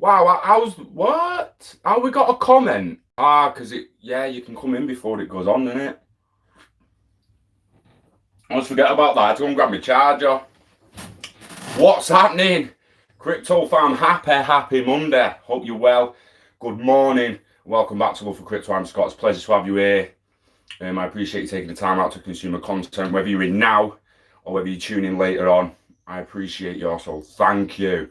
Wow, what? Oh, we got a comment. Because you can come in before it goes on, innit? Let's forget about that. Go and grab my charger. What's happening? Crypto fam, happy Monday. Hope you're well. Good morning. Welcome back to Love for Crypto. I'm Scott. It's a pleasure to have you here. I appreciate you taking the time out to consume the content, whether you're in now or whether you tune in later on. I appreciate you also. Thank you.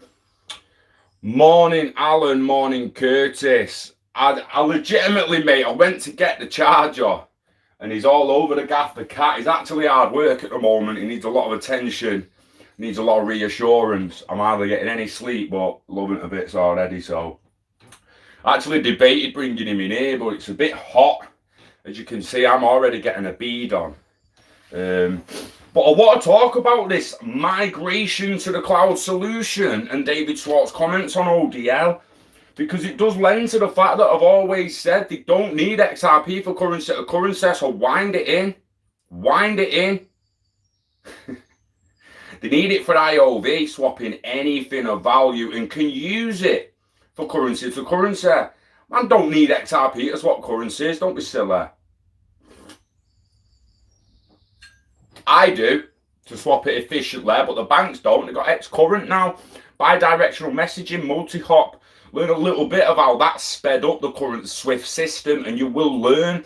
Morning, Alan. Morning, Curtis. I legitimately, mate, I went to get the charger and he's all over the gaff. The cat is actually hard work at the moment. He needs a lot of attention, needs a lot of reassurance. I'm hardly getting any sleep, but loving it a bit already. So I actually debated bringing him in here, but it's a bit hot. As you can see, I'm already getting a bead on. But I want to talk about this migration to the cloud solution and David Schwartz comments on ODL, because it does lend to the fact that I've always said they don't need XRP for currency, so wind it in. Wind it in. They need it for IOV, swapping anything of value, and can use it for currency to currency. Man, don't need XRP to swap currencies, don't be silly. I do, to swap it efficiently, but the banks don't. They've got X-Current now, bi-directional messaging, multi-hop. Learn a little bit of how that sped up the current SWIFT system, and you will learn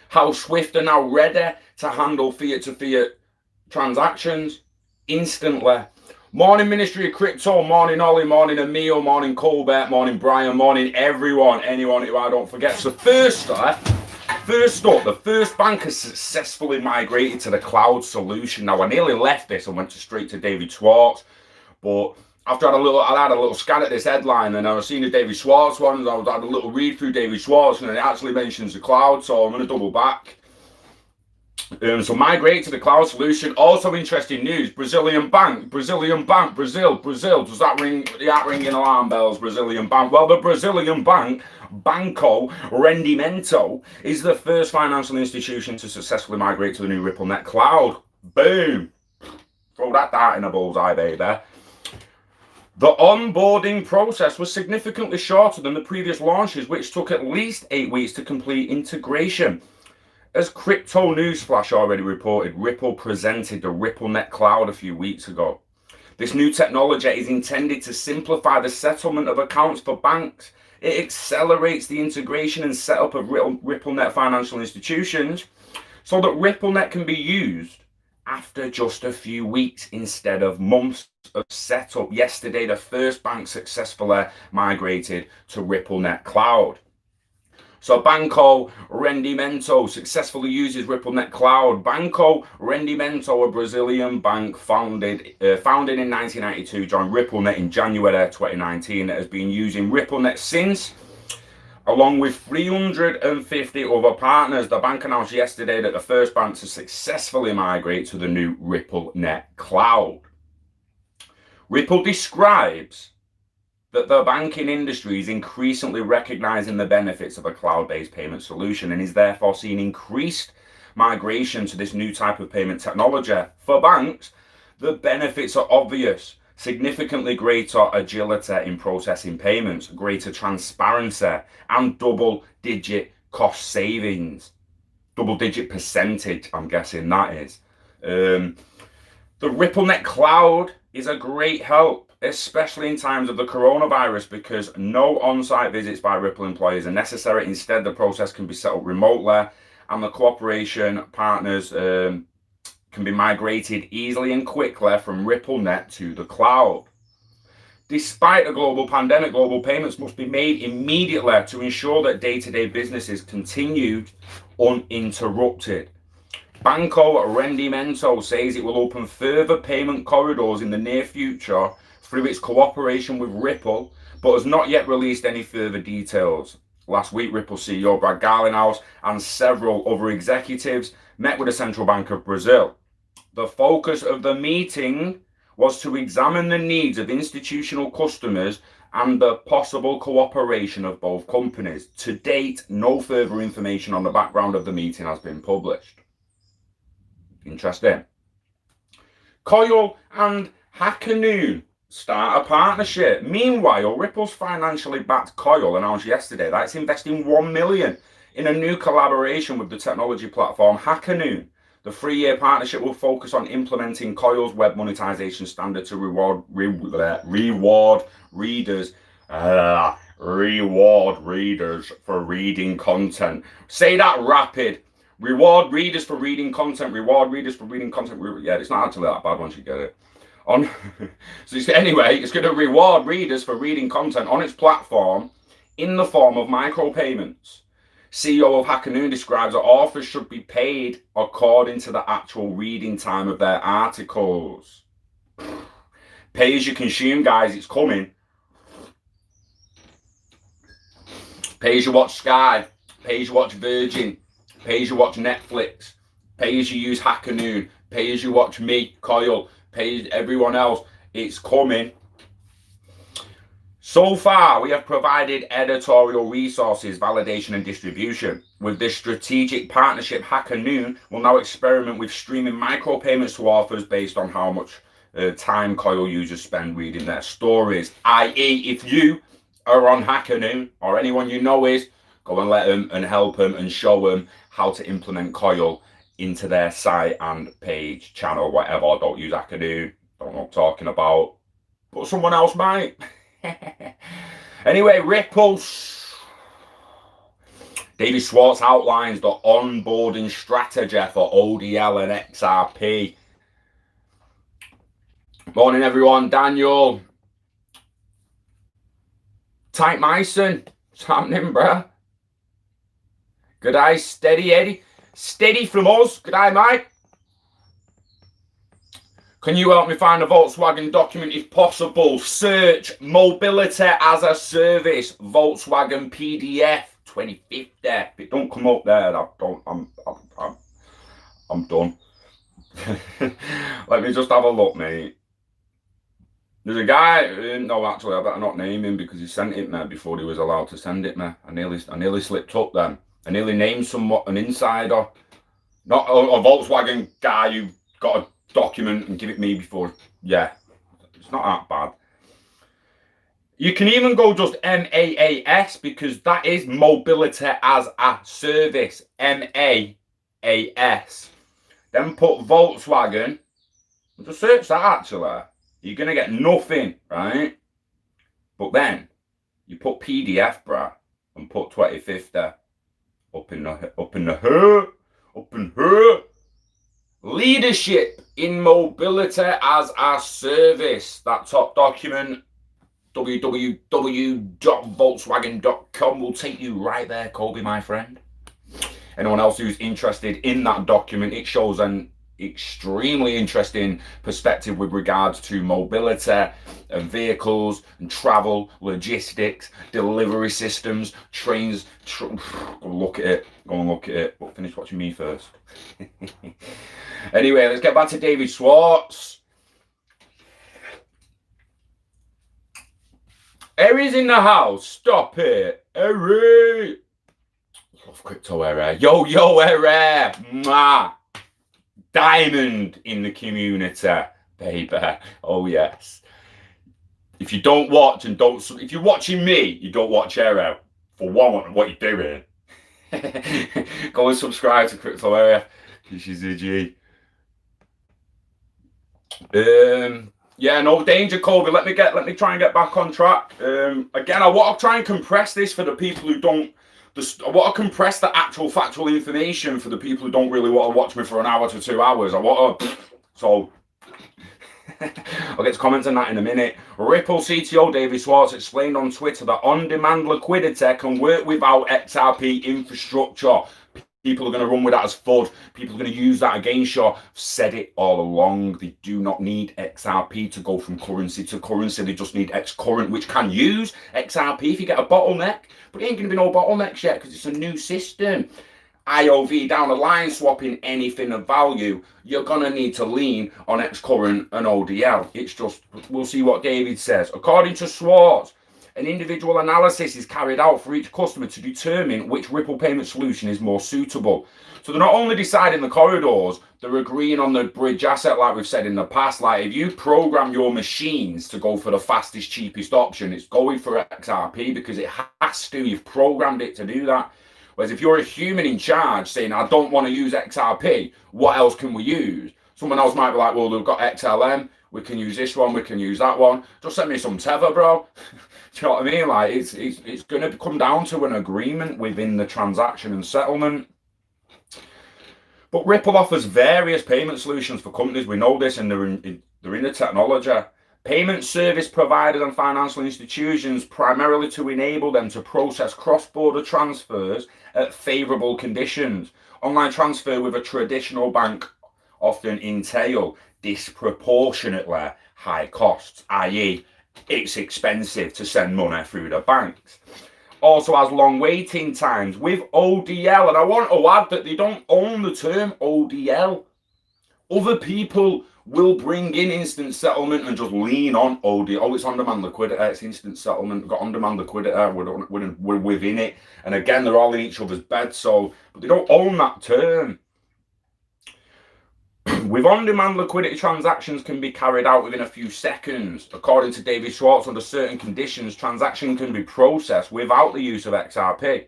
how SWIFT are now ready to handle fiat-to-fiat transactions instantly. Morning, Ministry of Crypto. Morning, Ollie. Morning, Emil. Morning, Colbert. Morning, Brian. Morning, everyone. Anyone who I don't forget. So first up, the first bank has successfully migrated to the cloud solution. Now, I nearly left this and went straight to David Schwartz, but after I had a little scan at this headline, and I was seeing the David Schwartz one, and I had a little read through David Schwartz, and it actually mentions the cloud, so I'm going to double back. So migrate to the cloud solution. Also interesting news: Brazil. Does that ringing alarm bells? Brazilian bank. Well, the Brazilian bank, Banco Rendimento, is the first financial institution to successfully migrate to the new RippleNet cloud. Boom! Throw that dart in a bullseye, baby. The onboarding process was significantly shorter than the previous launches, which took at least 8 weeks to complete integration. As Crypto Newsflash already reported, Ripple presented the RippleNet cloud a few weeks ago. This new technology is intended to simplify the settlement of accounts for banks. It accelerates the integration and setup of RippleNet financial institutions so that RippleNet can be used after just a few weeks instead of months of setup. Yesterday, the first bank successfully migrated to RippleNet cloud. So Banco Rendimento successfully uses RippleNet cloud. Banco Rendimento, a Brazilian bank founded in 1992, joined RippleNet in January 2019. It has been using RippleNet since, along with 350 other partners. The bank announced yesterday that the first bank to successfully migrate to the new RippleNet cloud. Ripple describes that the banking industry is increasingly recognizing the benefits of a cloud-based payment solution and is therefore seeing increased migration to this new type of payment technology. For banks, the benefits are obvious: significantly greater agility in processing payments, greater transparency, and double-digit cost savings. Double-digit percentage, I'm guessing that is. The RippleNet cloud is a great help, especially in times of the coronavirus, because no on-site visits by Ripple employees are necessary. Instead, the process can be set up remotely, and the cooperation partners can be migrated easily and quickly from RippleNet to the cloud. Despite the global pandemic, global payments must be made immediately to ensure that day-to-day businesses continued uninterrupted. Banco Rendimento says it will open further payment corridors in the near future through its cooperation with Ripple, but has not yet released any further details. Last week, Ripple CEO Brad Garlinghouse and several other executives met with the Central Bank of Brazil. The focus of the meeting was to examine the needs of institutional customers and the possible cooperation of both companies. To date, no further information on the background of the meeting has been published. Interesting. Coil and Hackanoon start a partnership. Meanwhile, Ripple's financially backed Coil announced yesterday that it's investing $1 million in a new collaboration with the technology platform Hackanoon. The 3-year partnership will focus on implementing Coil's web monetization standard to reward readers for reading content. Say that rapid. Reward readers for reading content. Reward readers for reading content. Yeah, it's not actually that bad once you get it. Anyway, it's going to reward readers for reading content on its platform in the form of micropayments. CEO of Hackanoon describes that authors should be paid according to the actual reading time of their articles. Pay as you consume, guys, it's coming. Pay as you watch Sky, pay as you watch Virgin, pay as you watch Netflix, pay as you use Hackanoon, pay as you watch me, Coil, pay as everyone else. It's coming. So far, we have provided editorial resources, validation, and distribution. With this strategic partnership, Hackanoon will now experiment with streaming micropayments to authors based on how much time Coil users spend reading their stories. I.e., if you are on Hackanoon, or anyone you know is, go and let them and help them and show them how to implement Coil into their site and page, channel, whatever. Don't use Hackanoon. Don't know what I'm talking about. But someone else might. Anyway, Ripple. David Schwartz outlines the onboarding strategy for ODL and XRP. Morning, everyone. Daniel. Type Myson. What's happening, bruh? Good day, Steady Eddie. Steady from us. Good day, mate. Can you help me find a Volkswagen document if possible? Search mobility as a service, Volkswagen PDF 2050. If it don't come up there, I'm done. Let me just have a look, mate. There's a guy, no, actually, I better not name him because he sent it me before he was allowed to send it me. I nearly slipped up then. I nearly named somewhat an insider, not a Volkswagen guy who got a document and give it me before. Yeah, it's not that bad. You can even go just MAAS because that is mobility as a service. MAAS. Then put Volkswagen. Just search that actually. You're going to get nothing, right? But then you put PDF, bruh, and put 2050 up in here. Leadership in mobility as a service. That top document, www.volkswagen.com, will take you right there, Kobe, my friend. Anyone else who's interested in that document, it shows an extremely interesting perspective with regards to mobility and vehicles and travel, logistics, delivery systems, trains. Go look at it. Go and look at it. But finish watching me first. Anyway, let's get back to David Schwartz. Harry's in the house. Stop it. Harry. Love crypto, Harry. Yo, Harry. Mwah. Diamond in the community, baby. Oh, yes. If you don't watch and if you're watching me, you don't watch Aero. For one, what you're doing. Go and subscribe to Crypto Area because she's a G. Yeah, no danger, Kobe. Let me try and get back on track. Again, I want to try and compress this for the people who don't. I want to compress the actual factual information for the people who don't really want to watch me for an hour to 2 hours. So I'll get to comments on that in a minute. Ripple CTO David Schwartz explained on Twitter that on-demand liquidity can work without XRP infrastructure. People are going to run with that as FUD. People are going to use that against you. I've said it all along. They do not need XRP to go from currency to currency. They just need Xcurrent, which can use XRP if you get a bottleneck. But it ain't going to be no bottlenecks yet because it's a new system. IOV down the line, swapping anything of value, you're going to need to lean on Xcurrent and ODL. It's just, we'll see what David says. According to Schwartz, An individual analysis is carried out for each customer to determine which Ripple payment solution is more suitable. So they're not only deciding the corridors, they're agreeing on the bridge asset, like we've said in the past. Like if you program your machines to go for the fastest, cheapest option, it's going for XRP because it has to. You've programmed it to do that. Whereas if you're a human in charge saying, I don't want to use XRP, what else can we use? Someone else might be like, well, they've got XLM. We can use this one. We can use that one. Just send me some tether, bro. Do you know what I mean? Like it's going to come down to an agreement within the transaction and settlement. But Ripple offers various payment solutions for companies. We know this, and they're in the technology. Payment service providers and financial institutions primarily to enable them to process cross-border transfers at favorable conditions. Online transfer with a traditional bank often entail disproportionately high costs, i.e. it's expensive to send money through the banks. Also has long waiting times with ODL, and I want to add that they don't own the term ODL. Other people will bring in instant settlement and just lean on ODL. Oh, it's on-demand liquidity, it's instant settlement, we've got on-demand liquidity, we're within it. And again, they're all in each other's beds, but they don't own that term. With on-demand liquidity, transactions can be carried out within a few seconds. According to David Schwartz, under certain conditions, transactions can be processed without the use of XRP.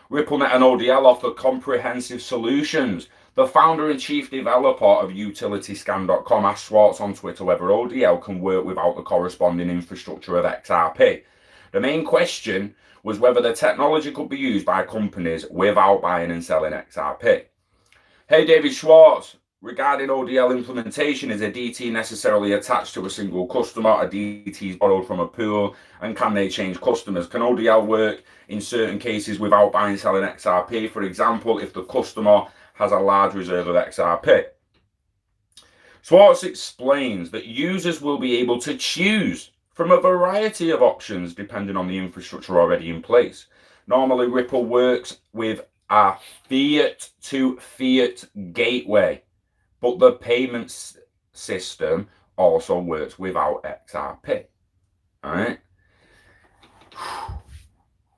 RippleNet and ODL offer comprehensive solutions. The founder and chief developer of utilityscan.com asked Schwartz on Twitter whether ODL can work without the corresponding infrastructure of XRP. The main question was whether the technology could be used by companies without buying and selling XRP. Hey, David Schwartz. Regarding ODL implementation, is a DT necessarily attached to a single customer? A DT is borrowed from a pool, and can they change customers? Can ODL work in certain cases without buying and selling XRP? For example, if the customer has a large reserve of XRP. Schwartz explains that users will be able to choose from a variety of options depending on the infrastructure already in place. Normally, Ripple works with a fiat-to-fiat gateway, but the payments system also works without XRP. All right?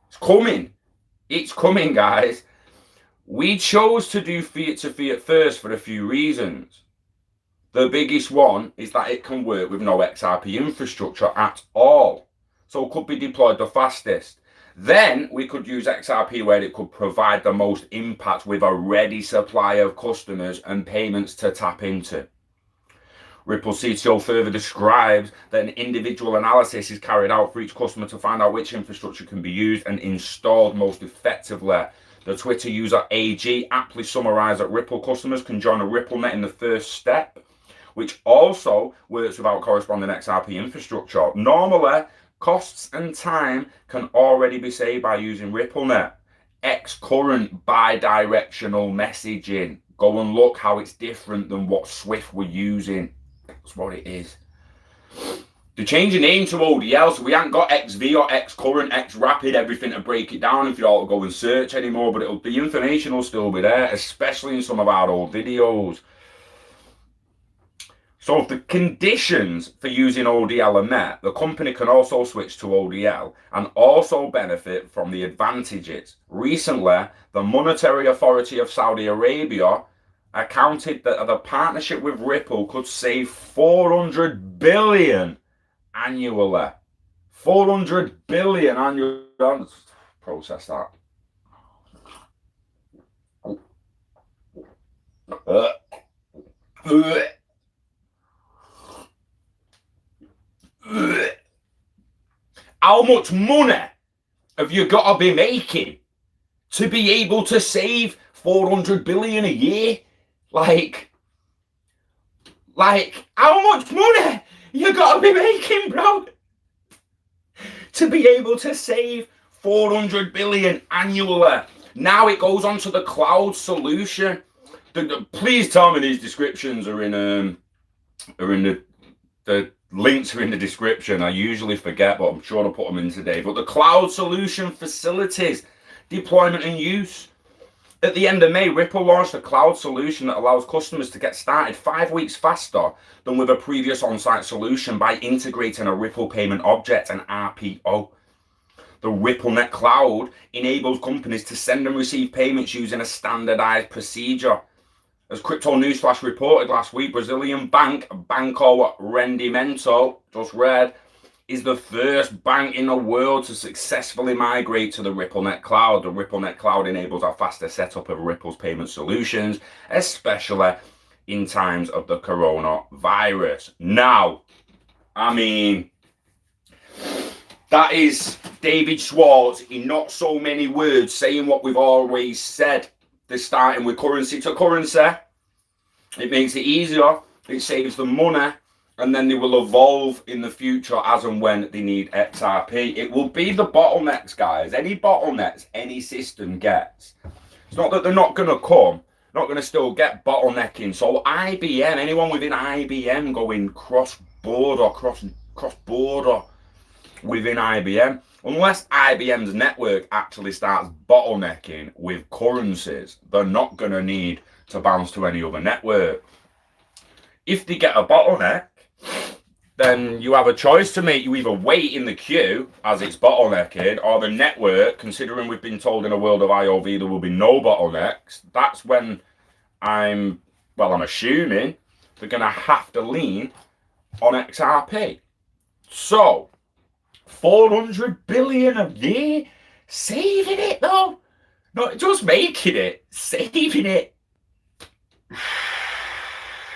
It's coming. It's coming, guys. We chose to do fiat to fiat first for a few reasons. The biggest one is that it can work with no XRP infrastructure at all. So it could be deployed the fastest. Then we could use XRP where it could provide the most impact with a ready supply of customers and payments to tap into. Ripple CTO further describes that an individual analysis is carried out for each customer to find out which infrastructure can be used and installed most effectively. The Twitter user AG aptly summarized that Ripple customers can join a RippleNet in the first step, which also works without corresponding XRP infrastructure. Normally, costs and time can already be saved by using RippleNet. X-current bi-directional messaging. Go and look how it's different than what Swift were using. That's what it is. They changed the name to ODL, so we haven't got XV or X-current, X-rapid, everything to break it down if you all go and search anymore, but the information will still be there, especially in some of our old videos. So if the conditions for using ODL are met, the company can also switch to ODL and also benefit from the advantages. Recently, the Monetary Authority of Saudi Arabia accounted that the partnership with Ripple could save 400 billion annually. 400 billion annually. Let's process that. How much money have you got to be making to be able to save 400 billion a year? Like how much money you got to be making, bro, to be able to save 400 billion annually? Now it goes on to the cloud solution. Please tell me these descriptions are in the links are in the description. I usually forget, but I'm sure I'll put them in today. But the cloud solution facilities deployment and use. At the end of May, Ripple launched a cloud solution that allows customers to get started 5 weeks faster than with a previous on-site solution by integrating a Ripple payment object, an RPO. The RippleNet cloud enables companies to send and receive payments using a standardized procedure. As Crypto Newsflash reported last week, Brazilian bank Banco Rendimento, just read, is the first bank in the world to successfully migrate to the RippleNet cloud. The RippleNet cloud enables a faster setup of Ripple's payment solutions, especially in times of the coronavirus. Now, I mean, that is David Schwartz in not so many words saying what we've always said. They're starting with currency to currency. It makes it easier. It saves them money. And then they will evolve in the future as and when they need XRP. It will be the bottlenecks, guys. Any bottlenecks any system gets. It's not that they're not going to come. Not going to still get bottlenecking. So IBM, anyone within IBM going cross-border within IBM, unless IBM's network actually starts bottlenecking with currencies, they're not going to need to bounce to any other network. If they get a bottleneck, then you have a choice to make. You either wait in the queue as it's bottlenecking, or the network, considering we've been told in a world of IOV there will be no bottlenecks, that's when I'm assuming they're going to have to lean on XRP. So, 400 billion a year? Saving it though? Not just making it, saving it.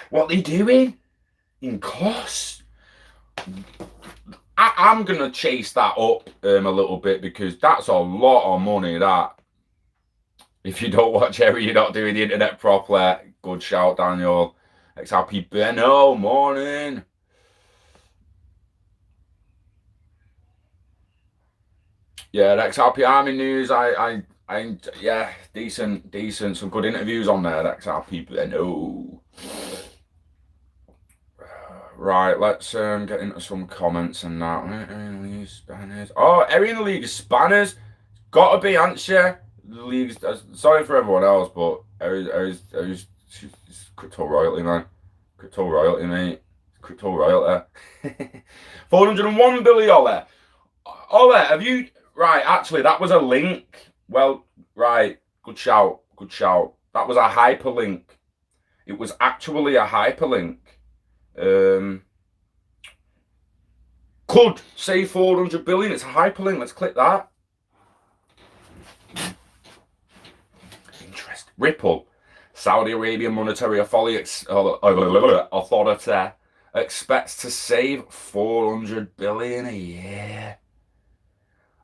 What are they doing in costs? I'm going to chase that up a little bit, because that's a lot of money, that. If you don't watch Harry, you're not doing the internet properly. Good shout, Daniel. XRP Benno, morning. Yeah, the XRP Army news, yeah, decent. Some good interviews on there, the XRP Benno. Right, let's get into some comments and that. Oh, Eri in the league is spanners. Gotta be, ain't you? The league's, sorry for everyone else, but Eri's crypto royalty, man. Crypto royalty, mate. Crypto royalty. 401 billion, Ole. Ole, have you... Right, actually, that was a link. Well, right, good shout. That was a hyperlink. It was actually a hyperlink. Could say 400 billion. It's a hyperlink. Let's click that. Interest. Ripple. Saudi Arabian Monetary Authority expects to save 400 billion a year.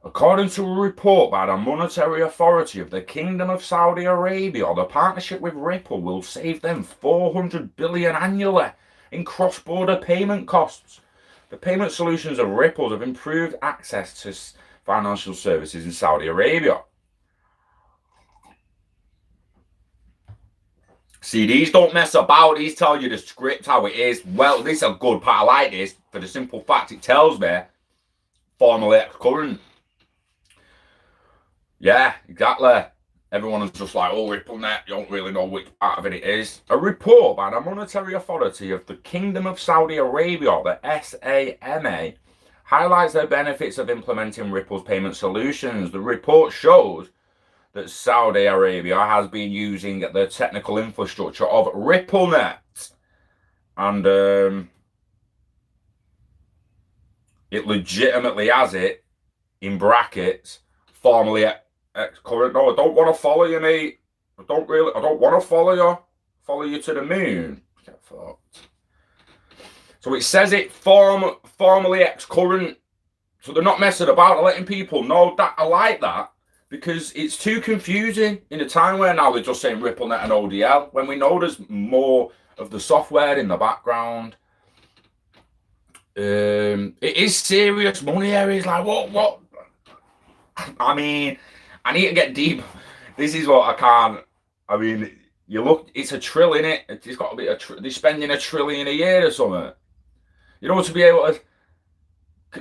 According to a report by the Monetary Authority of the Kingdom of Saudi Arabia, the partnership with Ripple will save them 400 billion annually in cross-border payment costs. The payment solutions of Ripple have improved access to financial services in Saudi Arabia. See, these don't mess about. These tell you the script how it is. Well, this is a good part. I like this for the simple fact it tells me formally current. Yeah, exactly. Everyone is just like, oh, RippleNet, you don't really know which part of it is. A report by the Monetary Authority of the Kingdom of Saudi Arabia, the SAMA, highlights the benefits of implementing Ripple's payment solutions. The report shows that Saudi Arabia has been using the technical infrastructure of RippleNet. And it legitimately has it, in brackets, formally current. No, I don't want to follow you, mate. I don't want to follow you. Follow you to the moon. Get fucked. So it says it formally ex-current. So they're not messing about. They're letting people know that. I like that, because it's too confusing in a time where now they're just saying RippleNet and ODL, when we know there's more of the software in the background. It is serious money areas. Like what? I mean, I need to get deep. This is what I can't. I mean, you look. It's a trill, innit? It's got to be they're spending $1 trillion a year or something. You know, to be able to,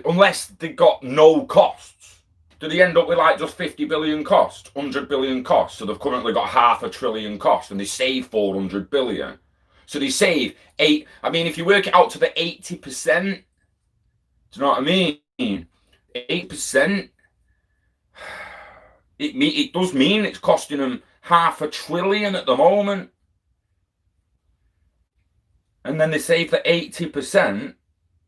unless they got no costs, do they end up with like just 50 billion cost, 100 billion cost? So they've currently got $500 billion cost, and they save 400 billion. So they save I mean, if you work it out to the 80%, do you know what I mean? 8%. It does mean it's costing them $500 billion at the moment. And then they save the 80%,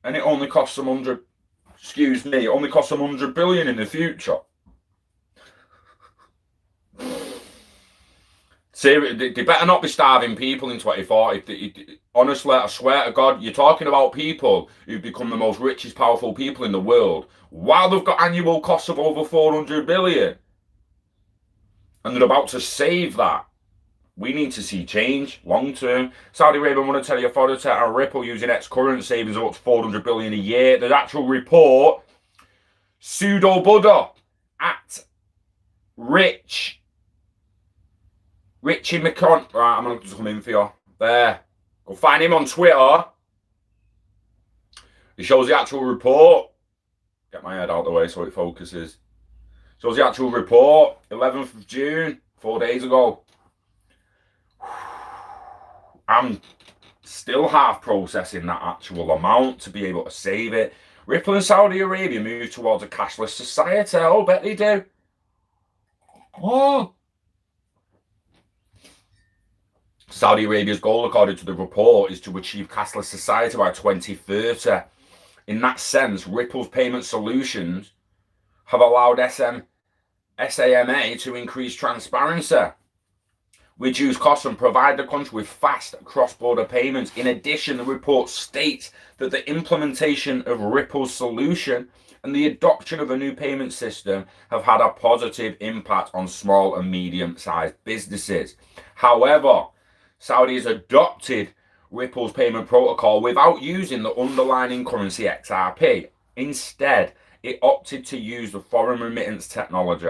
and it only costs them it only costs them 100 billion in the future. Seriously, they better not be starving people in 2040. Honestly, I swear to God, you're talking about people who've become the most richest, powerful people in the world while they've got annual costs of over 400 billion. And they're about to save that. We need to see change long term. Saudi Arabia Monetary Authority and Ripple using its current savings of up to 400 billion a year. The actual report, pseudo Buddha at Richie McCon. Right, I'm going to come in for you. There. Go find him on Twitter. It shows the actual report. Get my head out of the way so it focuses. Shows the actual report. 11th of June, 4 days ago. I'm still half processing that actual amount to be able to save it. Ripple and Saudi Arabia move towards a cashless society. Oh, bet they do. Oh. Saudi Arabia's goal, according to the report, is to achieve cashless society by 2030. In that sense, Ripple's payment solutions have allowed SAMA to increase transparency, reduce costs, and provide the country with fast cross-border payments. In addition, the report states that the implementation of Ripple's solution and the adoption of a new payment system have had a positive impact on small and medium-sized businesses. However, Saudi has adopted Ripple's payment protocol without using the underlying currency XRP. Instead, it opted to use the foreign remittance technology,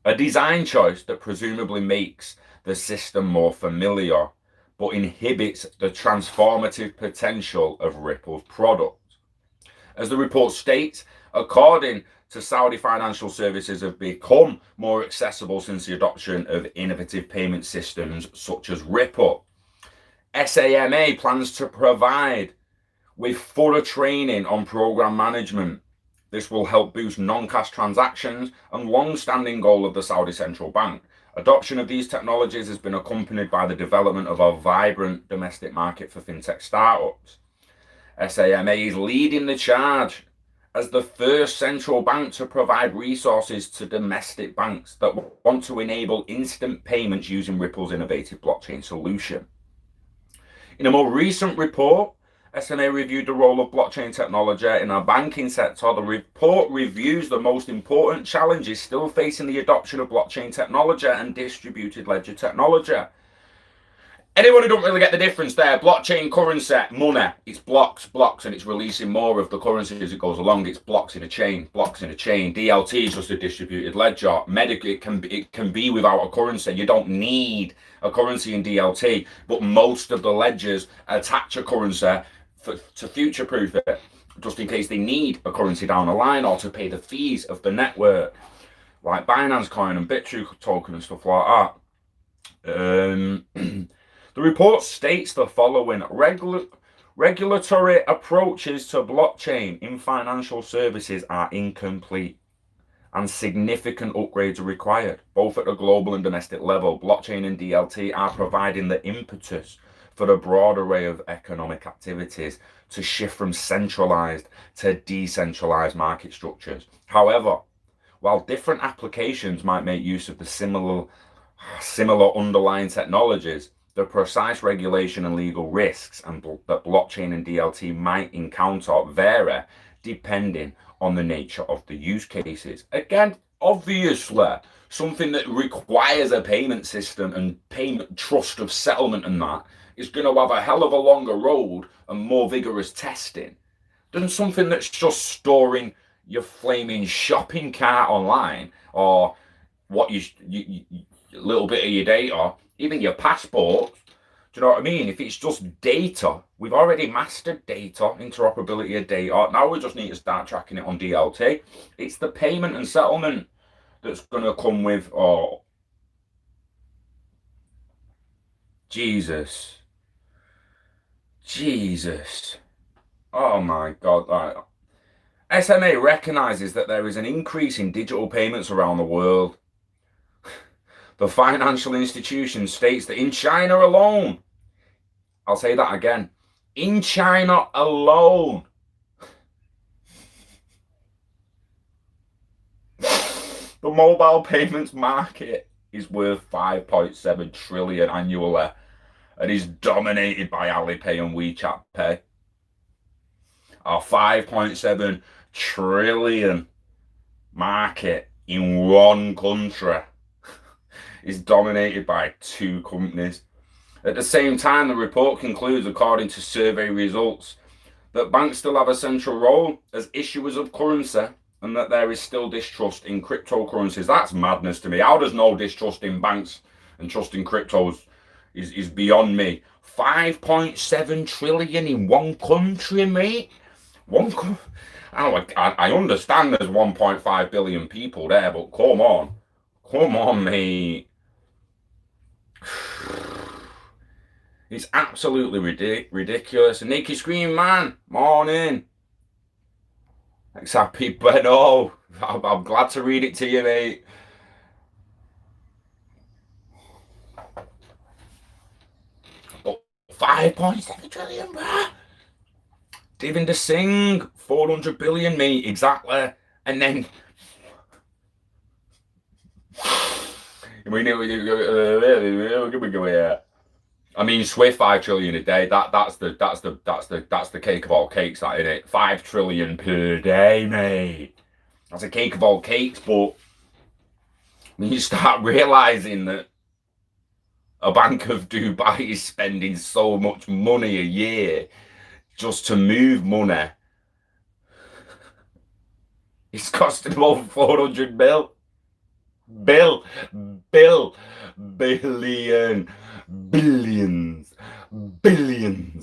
a design choice that presumably makes the system more familiar, but inhibits the transformative potential of Ripple's product. As the report states, according to Saudi, financial services have become more accessible since the adoption of innovative payment systems such as Ripple. SAMA plans to provide with fuller training on program management. This will help boost non-cash transactions and long-standing goal of the Saudi Central Bank. Adoption of these technologies has been accompanied by the development of a vibrant domestic market for fintech startups. SAMA is leading the charge as the first central bank to provide resources to domestic banks that want to enable instant payments using Ripple's innovative blockchain solution. In a more recent report, SMA reviewed the role of blockchain technology in our banking sector. The report reviews the most important challenges still facing the adoption of blockchain technology and distributed ledger technology. Anyone who don't really get the difference there, blockchain currency, money, it's blocks, and it's releasing more of the currency as it goes along. It's blocks in a chain. DLT is just a distributed ledger. It can be without a currency. You don't need a currency in DLT, but most of the ledgers attach a currency to future-proof it, just in case they need a currency down the line or to pay the fees of the network, like Binance Coin and BitTrue token and stuff like that. The report states the following: regulatory approaches to blockchain in financial services are incomplete, and significant upgrades are required, both at a global and domestic level. Blockchain and DLT are providing the impetus for a broad array of economic activities to shift from centralized to decentralized market structures. However, while different applications might make use of the similar underlying technologies, the precise regulation and legal risks that blockchain and DLT might encounter vary depending on the nature of the use cases. Again, obviously, something that requires a payment system and payment trust of settlement and that is going to have a hell of a longer road and more vigorous testing than something that's just storing your flaming shopping cart online, or what you little bit of your data, even your passport. Do you know what I mean? If it's just data, we've already mastered data, interoperability of data. Now we just need to start tracking it on DLT. It's the payment and settlement that's going to come with, oh, Jesus. Oh my God. SMA recognizes that there is an increase in digital payments around the world. The financial institution states that in China alone, I'll say that again, in China alone, the mobile payments market is worth 5.7 trillion annually and is dominated by Alipay and WeChat Pay. Our 5.7 trillion market in one country is dominated by two companies. At the same time, the report concludes, according to survey results, that banks still have a central role as issuers of currency and that there is still distrust in cryptocurrencies. That's madness to me. How does no distrust in banks and trust in cryptos is beyond me. 5.7 trillion in one country, mate. I understand there's 1.5 billion people there, but come on, mate. It's absolutely ridiculous. Nicky Scream Man, morning. Thanks, Happy Benno. I'm glad to read it to you, mate. But 5.7 trillion, bruh. Devinder Singh, 400 billion, mate, exactly. And then I mean, Swift 5 trillion a day. That's the cake of all cakes, that isn't it? 5 trillion per day, mate. That's a cake of all cakes, but when you start realizing that a Bank of Dubai is spending so much money a year just to move money, it's costing them over 400 billions.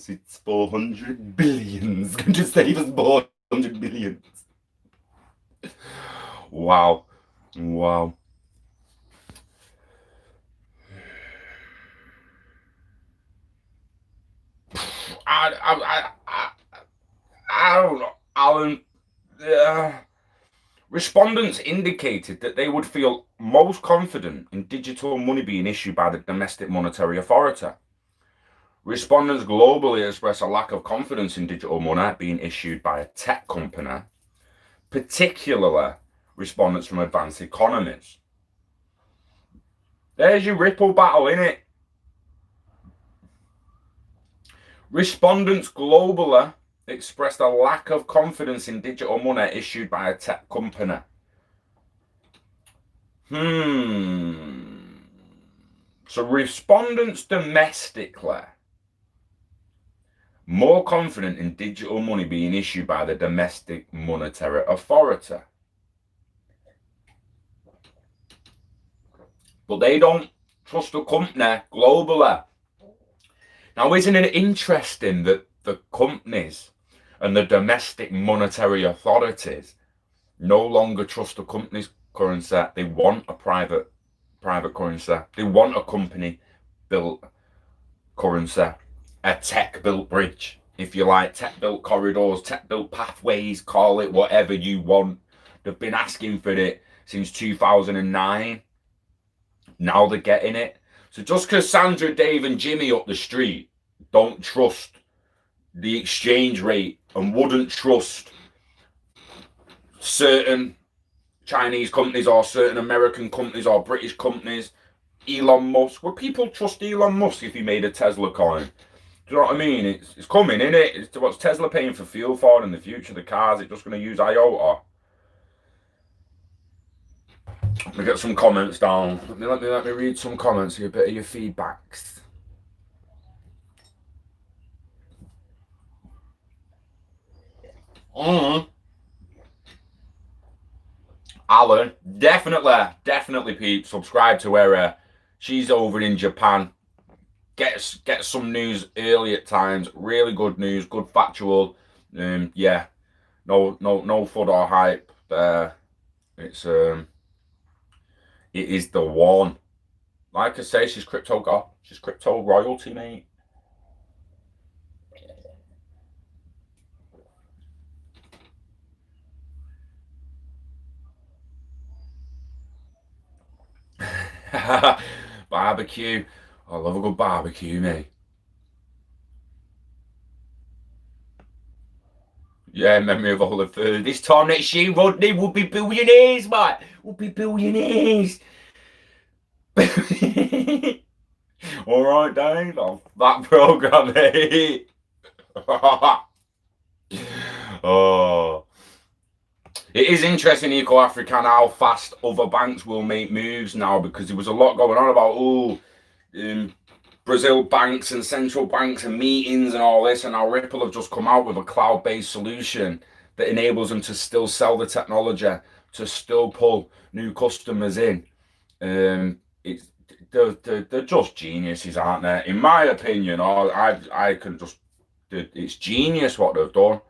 It's 400 billions. Going to save us 400 billions. Wow. I don't know, Alan. Respondents indicated that they would feel most confident in digital money being issued by the domestic monetary authority. Respondents globally express a lack of confidence in digital money being issued by a tech company, particularly respondents from advanced economies. There's your Ripple battle, innit? Respondents globally expressed a lack of confidence in digital money issued by a tech company. So respondents domestically more confident in digital money being issued by the domestic monetary authority. But they don't trust the company globally. Now, isn't it interesting that the companies and the domestic monetary authorities no longer trust the company's currency? They want a private currency. They want a company-built currency, a tech-built bridge, if you like, tech-built corridors, tech-built pathways, call it whatever you want. They've been asking for it since 2009. Now they're getting it. So just because Sandra, Dave and Jimmy up the street don't trust the exchange rate and wouldn't trust certain Chinese companies or certain American companies or British companies, Elon Musk, would people trust Elon Musk if he made a Tesla coin? Do you know what I mean? It's coming, isn't it? It's what's Tesla paying for fuel for in the future, the cars, it's just going to use IOTA. Let me get some comments down. Let me read some comments, a bit of your feedbacks. Alan, definitely, Pete. Subscribe to her. She's over in Japan. Get some news early at times. Really good news, good factual. Yeah, no FUD or hype there. It is the one. Like I say, she's crypto god. She's crypto royalty, mate. Barbecue. I love a good barbecue, mate. Yeah, memory of all the food. This time next year, Rodney, we'll be billionaires, mate. We'll be billionaires. All right, Dave. That program, mate. Oh. It is interesting, Eco African, how fast other banks will make moves now, because there was a lot going on about, Brazil banks and central banks and meetings and all this, and now Ripple have just come out with a cloud-based solution that enables them to still sell the technology, to still pull new customers in. It's they're just geniuses, aren't they? In my opinion, or I can just, it's genius what they've done.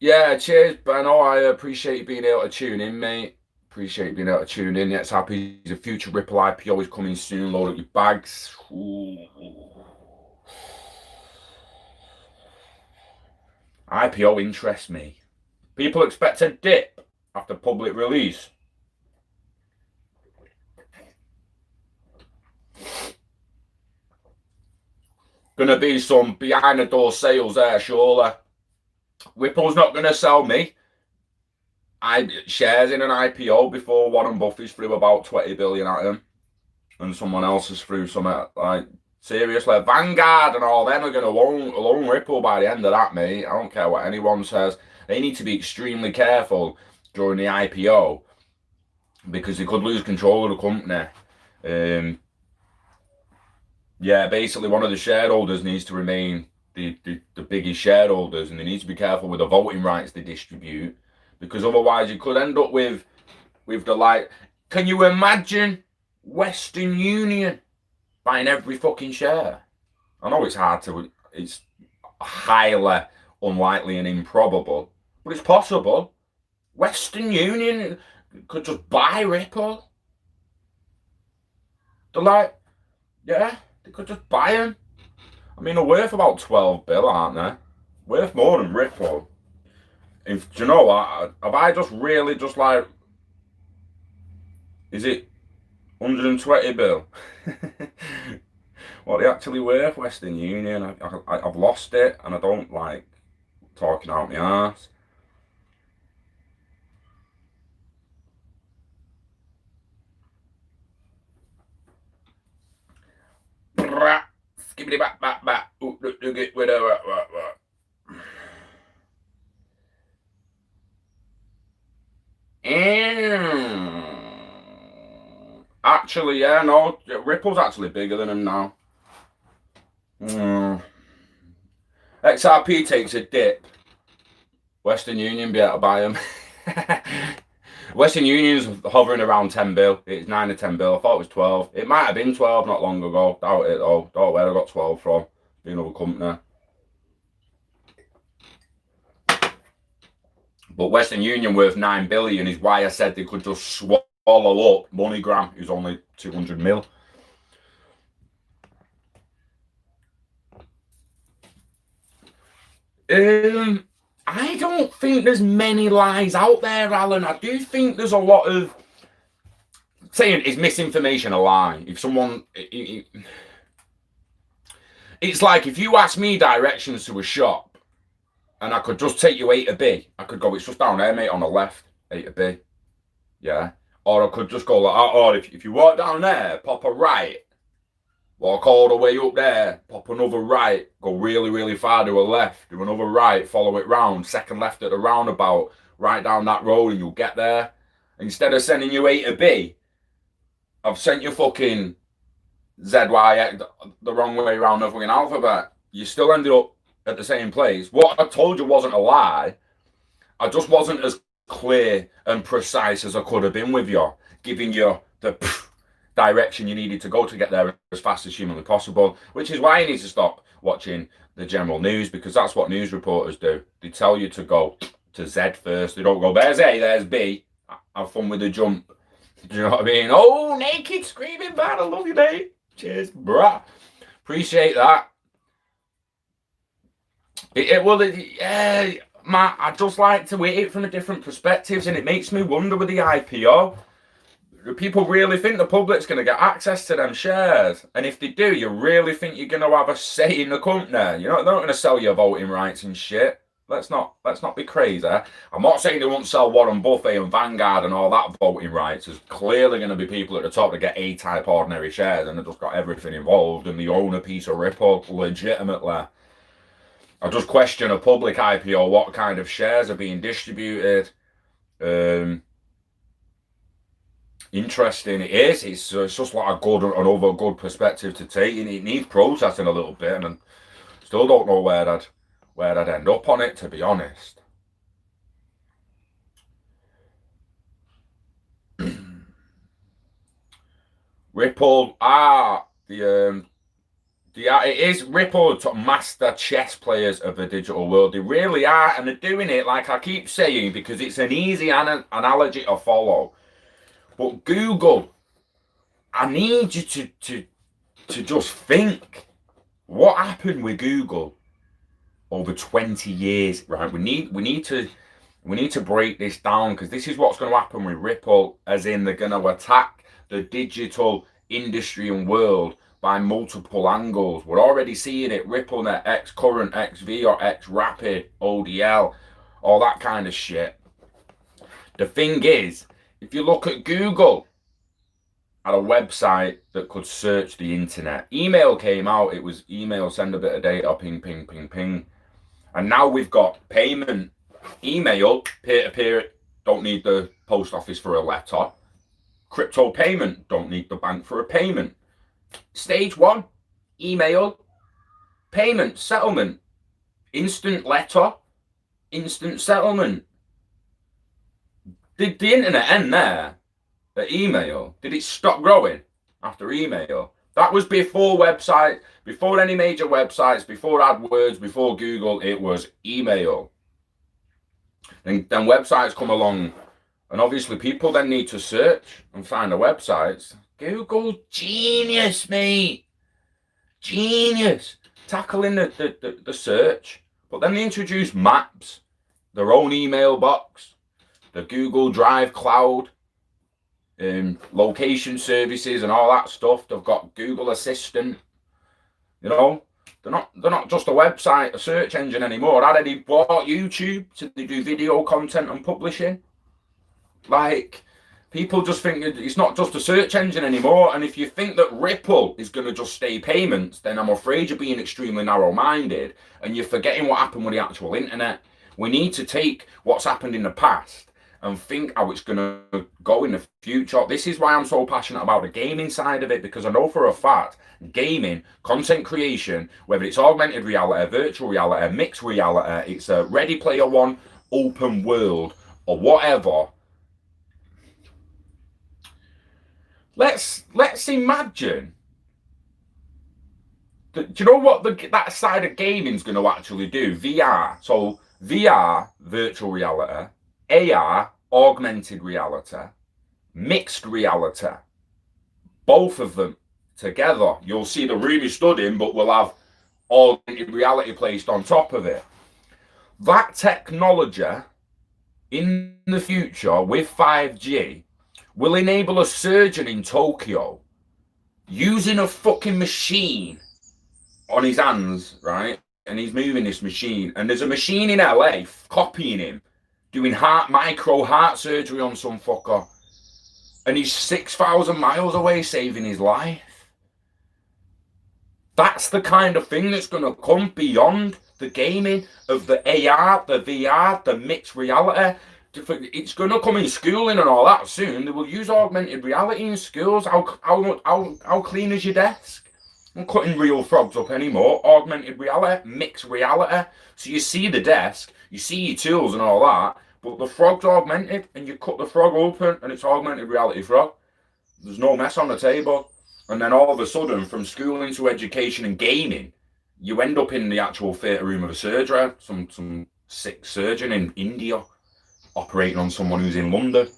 Yeah, cheers, Benno. I appreciate you being able to tune in, mate. Appreciate you being able to tune in. Let's happy the future Ripple IPO is coming soon. Load up your bags. Ooh. IPO interests me. People expect a dip after public release. Gonna be some behind the door sales there, surely. Ripple's not gonna sell me shares in an IPO before Warren Buffett's threw about 20 billion at him, and someone else has threw something like, seriously, Vanguard and all them are going to own Ripple by the end of that, mate. I don't care what anyone says. They need to be extremely careful during the IPO, because they could lose control of the company. Yeah, basically one of the shareholders needs to remain the biggest shareholders, and they need to be careful with the voting rights they distribute, because otherwise you could end up with the like, can you imagine Western Union buying every fucking share? I know it's highly unlikely and improbable, but it's possible. Western Union could just buy Ripple. They're like, yeah, they could just buy them. I mean, they're worth about 12 bill, aren't they? Worth more than Ripple. Do you know what? Have I just really just like, is it 120 bill? What are they actually worth, Western Union? I've lost it, and I don't like talking out my arse. Skibbity back back back. Actually, yeah, no, Ripple's actually bigger than him now. XRP takes a dip. Western Union be able to buy him. Western Union's hovering around 10 bill. It's 9 or 10 bill. I thought it was 12. It might have been 12 not long ago. Doubt it though. Don't know where I got 12 from. Being another company. But Western Union worth 9 billion is why I said they could just swallow up MoneyGram, who's only 200 mil. I don't think there's many lies out there, Alan. I do think there's a lot of saying, is misinformation a lie? If someone, it's like if you ask me directions to a shop and I could just take you A to B, I could go, it's just down there, mate, on the left, A to B. Yeah. Or I could just go like, or if you walk down there, pop a right, walk all the way up there, pop another right, go really, really far to a left, do another right, follow it round, second left at the roundabout, right down that road, and you'll get there. Instead of sending you A to B, I've sent you fucking ZY the wrong way around the fucking alphabet. You still ended up at the same place. What I told you wasn't a lie. I just wasn't as clear and precise as I could have been with you, giving you the direction you needed to go to get there as fast as humanly possible, which is why you need to stop watching the general news, because that's what news reporters do. They tell you to go to Z first. They don't go, there's A, there's B. Have fun with the jump. Do you know what I mean? Oh, naked screaming bad. I love you, mate. Cheers, bruh. Appreciate that. Yeah, Matt, I just like to wait it from the different perspectives, and it makes me wonder with the IPO. Do people really think the public's going to get access to them shares? And if they do, you really think you're going to have a say in the company? They're not going to sell your voting rights and shit. Let's not be crazy. I'm not saying they won't sell Warren Buffett and Vanguard and all that voting rights. There's clearly going to be people at the top that get A-type ordinary shares and they've just got everything involved and they own a piece of Ripple legitimately. I just question a public IPO, what kind of shares are being distributed. Interesting it is. It's just like another good perspective to take. It needs processing a little bit, and I still don't know where I'd end up on it, to be honest. Ripple it is Ripple top master chess players of the digital world. They really are, and they're doing it like I keep saying because it's an easy analogy to follow. But Google, I need you to just think what happened with Google over 20 years, right? We need to break this down because this is what's going to happen with Ripple, as in they're going to attack the digital industry and world by multiple angles. We're already seeing it. RippleNet, X Current, XV or X Rapid, ODL, all that kind of shit. The thing is, if you look at Google, at a website that could search the internet. Email came out, it was email, send a bit of data, ping, ping, ping, ping. And now we've got payment, email, peer-to-peer, don't need the post office for a letter. Crypto payment, don't need the bank for a payment. Stage one, email, payment, settlement, instant letter, instant settlement. Did the internet end there at email? Did it stop growing after email? That was before website, before any major websites, before AdWords, before Google, it was email. Then websites come along, and obviously people then need to search and find the websites. Google, genius, mate. Genius. Tackling the search. But then they introduced Maps, their own email box, the Google Drive cloud, location services and all that stuff. They've got Google Assistant. They're not just a website, a search engine anymore. Had they bought YouTube to do video content and publishing? Like, people just think it's not just a search engine anymore. And if you think that Ripple is going to just stay payments, then I'm afraid you're being extremely narrow-minded and you're forgetting what happened with the actual internet. We need to take what's happened in the past and think how it's going to go in the future. This is why I'm so passionate about the gaming side of it, because I know for a fact gaming, content creation, whether it's augmented reality, virtual reality, mixed reality, it's a Ready Player One, open world, or whatever. Let's imagine. Do you know what that side of gaming is going to actually do? VR. So VR, virtual reality, AR, augmented reality, mixed reality, both of them together. You'll see the room you stood in, but we'll have augmented reality placed on top of it. That technology in the future with 5G will enable a surgeon in Tokyo using a fucking machine on his hands, right? And he's moving this machine, and there's a machine in LA copying him, doing micro heart surgery on some fucker, and he's 6,000 miles away saving his life. That's the kind of thing that's going to come beyond the gaming of the AR, the VR, the mixed reality. It's going to come in schooling and all that soon. They will use augmented reality in schools. How clean is your desk? I'm not cutting real frogs up anymore. Augmented reality, mixed reality. So you see the desk, you see your tools and all that, but the frog's augmented, and you cut the frog open and it's augmented reality frog. There's no mess on the table. And then all of a sudden, from schooling to education and gaming, you end up in the actual theatre room of a surgery, some sick surgeon in India operating on someone who's in London.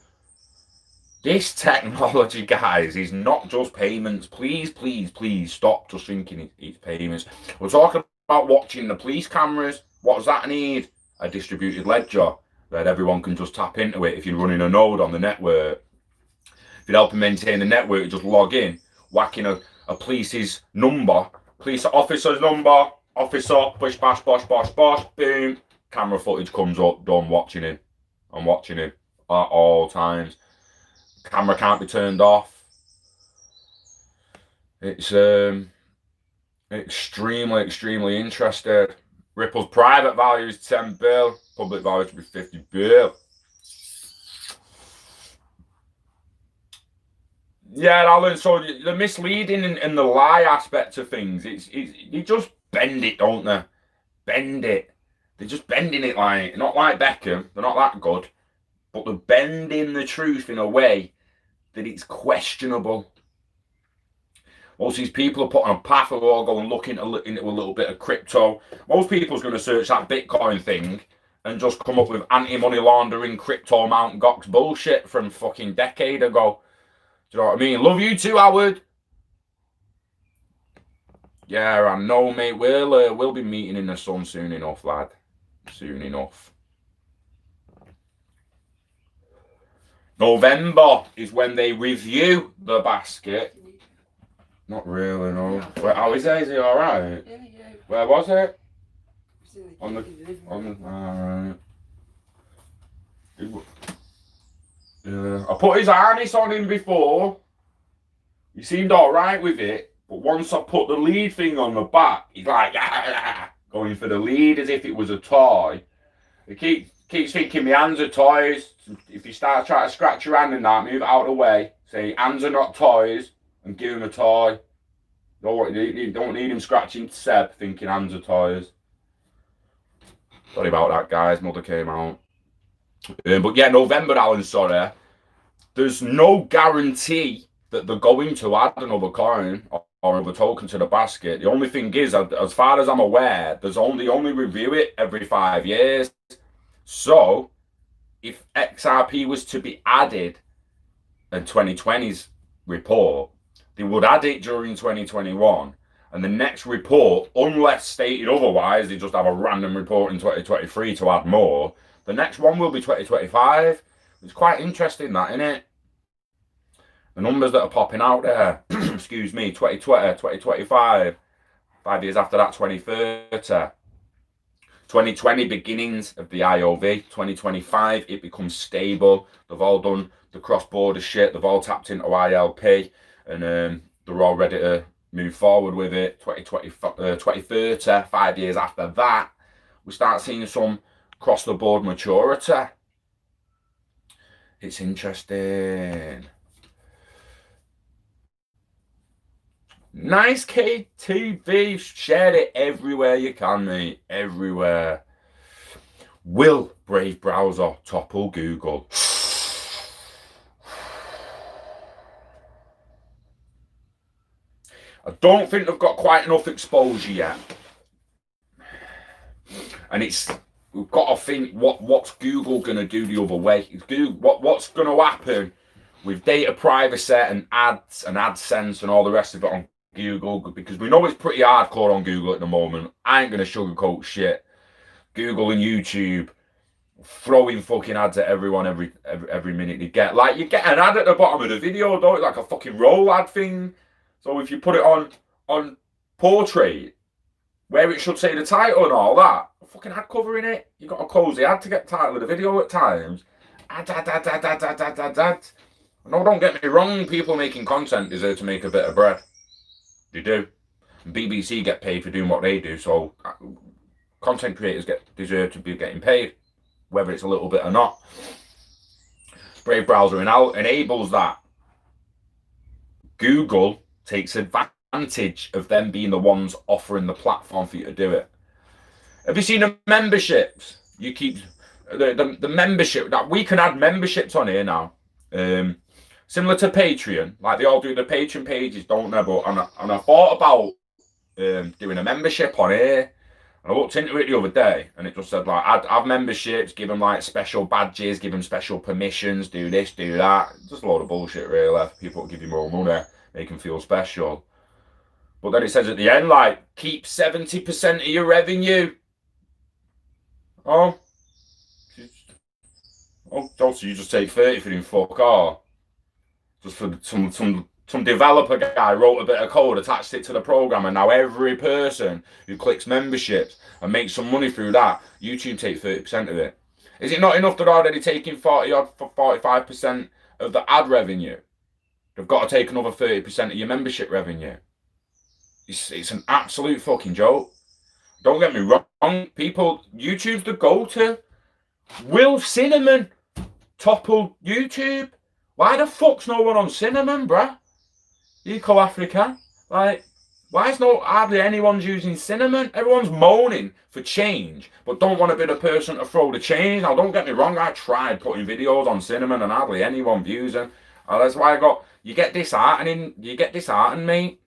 This technology, guys, is not just payments. Please, please, please stop just thinking it's payments. We're talking about watching the police cameras. What does that need? A distributed ledger that everyone can just tap into it if you're running a node on the network. If you'd help him maintain the network, just log in, whacking a police's number, police officer's number, officer, push, bash, bosh, bosh, bosh, boom, camera footage comes up, done, watching him. I'm watching him at all times. Camera can't be turned off. It's extremely interested. Ripple's private value is 10 bill, public value to be 50 bill. Yeah, Alan, so the misleading and the lie aspect of things, they just bend it, don't they? Bend it. They're just bending it like, not like Beckham, they're not that good, but they're bending the truth in a way that it's questionable. Most of these people are put on a path where we're all going looking into a little bit of crypto. Most people's going to search that Bitcoin thing and just come up with anti-money laundering, crypto Mt. Gox bullshit from fucking decade ago. Do you know what I mean? Love you too, Howard. Yeah, I know, mate. We'll be meeting in the sun soon enough, lad. Soon enough. November is when they review the basket. Not really, no. Wait, how is it? Is he alright? Yeah. Where was it? On the alright. Yeah. I put his harness on him before. He seemed alright with it, but once I put the lead thing on the back, he's like going for the lead as if it was a toy. He keeps thinking my hands are toys. If you start trying to scratch your hand in that, move it out of the way. Say hands are not toys, and give him a toy. Don't need him scratching Seb thinking hands are toys. Sorry about that, guys. Mother came out. But yeah, November, Alan, sorry. There's no guarantee that they're going to add another coin or another token to the basket. The only thing is, as far as I'm aware, they only review it every 5 years. So, if XRP was to be added in 2020's report, they would add it during 2021. And the next report, unless stated otherwise, they just have a random report in 2023 to add more. The next one will be 2025. It's quite interesting, that, isn't it? The numbers that are popping out there, excuse me, 2020, 2025, 5 years after that, 2030. 2020, beginnings of the IOV. 2025, it becomes stable. They've all done the cross-border shit. They've all tapped into ILP, and they're all ready to move forward with it. 2030, 5 years after that, we start seeing some cross-the-board maturity. It's interesting. Nice KTV. Share it everywhere you can, mate. Everywhere. Will Brave Browser topple Google? I don't think they've got quite enough exposure yet. And we've got to think what's Google going to do the other way. What's going to happen with data privacy and ads and AdSense and all the rest of it on Google, because we know it's pretty hardcore on Google at the moment. I ain't going to sugarcoat shit. Google and YouTube throwing fucking ads at everyone every minute you get. Like, you get an ad at the bottom of the video, don't you? Like a fucking roll ad thing. So if you put it on portrait, where it should say the title and all that, a fucking ad cover in it. You got to close the ad to get the title of the video at times. Ad. No, don't get me wrong, people making content deserve to make a bit of bread. They do. BBC get paid for doing what they do, so content creators deserve to be getting paid, whether it's a little bit or not. Brave Browser enables that. Google takes advantage of them being the ones offering the platform for you to do it. Have you seen the memberships? You keep the membership, that we can add memberships on here now. Similar to Patreon, like they all do the Patreon pages, don't they? But and I thought about doing a membership on here. And I looked into it the other day, and it just said like add memberships, give them like special badges, give them special permissions, do this, do that. Just a load of bullshit, really. People give you more money, make them feel special. But then it says at the end, like, keep 70% of your revenue. Oh, so you just take 30 for him, fuck off. Just for some developer guy wrote a bit of code, attached it to the program, and now every person who clicks memberships and makes some money through that, YouTube takes 30% of it. Is it not enough that they're already taking 45% of the ad revenue? They've got to take another 30% of your membership revenue. It's an absolute fucking joke. Don't get me wrong, people, YouTube's the go-to. Will Cinnamon topple YouTube? Why the fuck's no one on Cinnamon, bruh? Eco-Africa. Like, why is hardly anyone's using Cinnamon? Everyone's moaning for change, but don't want to be the person to throw the change. Now, don't get me wrong, I tried putting videos on Cinnamon and hardly anyone views them. That's why you get disheartening, mate.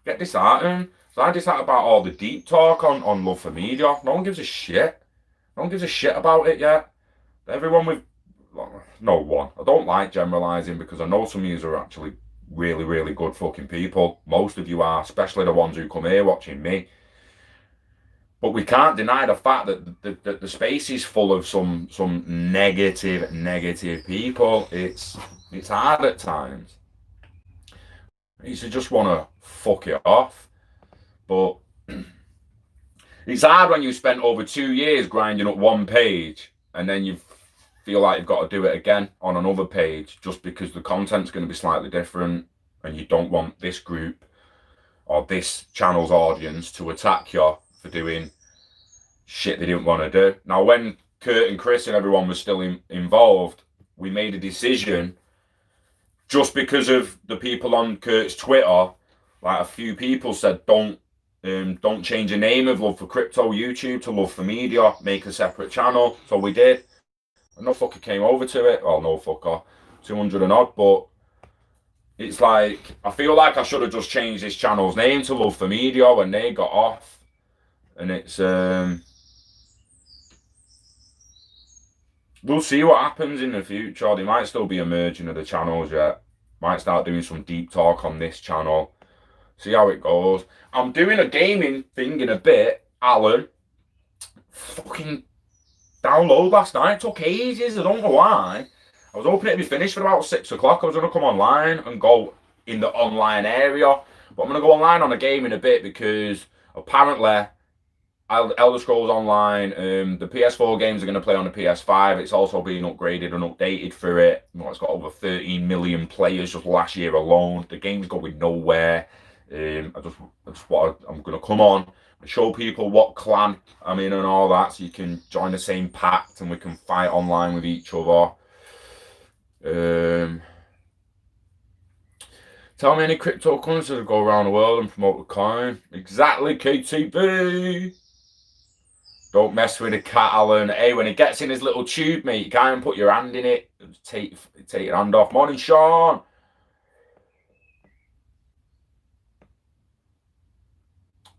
Get disheartened. So I disheartened about all the deep talk on Love for Media. No one gives a shit. No one gives a shit about it yet. Everyone with... No one. I don't like generalising because I know some of you are actually really, really good fucking people. Most of you are, especially the ones who come here watching me. But we can't deny the fact that the space is full of some negative people. It's hard at times. I used to just want to fuck it off. But it's hard when you spent over 2 years grinding up one page and then you feel like you've got to do it again on another page just because the content's going to be slightly different and you don't want this group or this channel's audience to attack you for doing shit they didn't want to do. Now, when Kurt and Chris and everyone was still involved, we made a decision just because of the people on Kurt's Twitter. Like, a few people said, don't change the name of Love for Crypto YouTube to Love for Media, make a separate channel. So we did. And no fucker came over to it. Well, no fucker. 200 and odd. But it's like, I feel like I should have just changed this channel's name to Love for Media when they got off. And it's... we'll see what happens in the future. They might still be emerging of the channels yet. Might start doing some deep talk on this channel. See how it goes. I'm doing a gaming thing in a bit. Alan. Fucking... download last night. It took ages. I don't know why. I was hoping it'd be finished for about 6 o'clock. I was going to come online and go in the online area. But I'm going to go online on a game in a bit because apparently Elder Scrolls Online, the PS4 games are going to play on the PS5. It's also being upgraded and updated for it. It's got over 13 million players just last year alone. The game's going nowhere. I'm going to come on and show people what clan I'm in and all that, so you can join the same pact and we can fight online with each other. Tell me any cryptocurrencies that go around the world and promote the coin. Exactly, KTB. Don't mess with the cat, Alan. Hey, when it gets in his little tube, mate, you can't even put your hand in it. Take your hand off. Morning, Sean.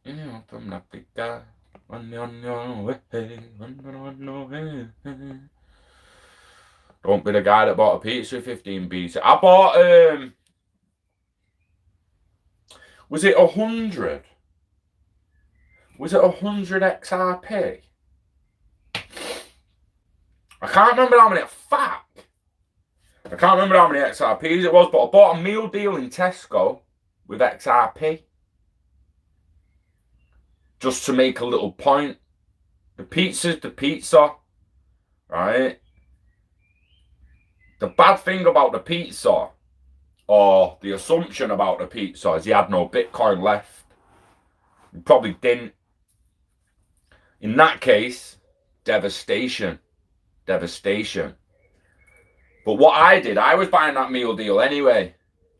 Don't be the guy that bought a pizza with 15 beats. I bought, was it 100? Was it 100 XRP? I can't remember how many, I can't remember how many XRPs it was, but I bought a meal deal in Tesco with XRP. Just to make a little point. The pizza's the pizza, right? The bad thing about the pizza, or the assumption about the pizza, is he had no Bitcoin left. He probably didn't. In that case, devastation. Devastation. But what I did, I was buying that meal deal anyway.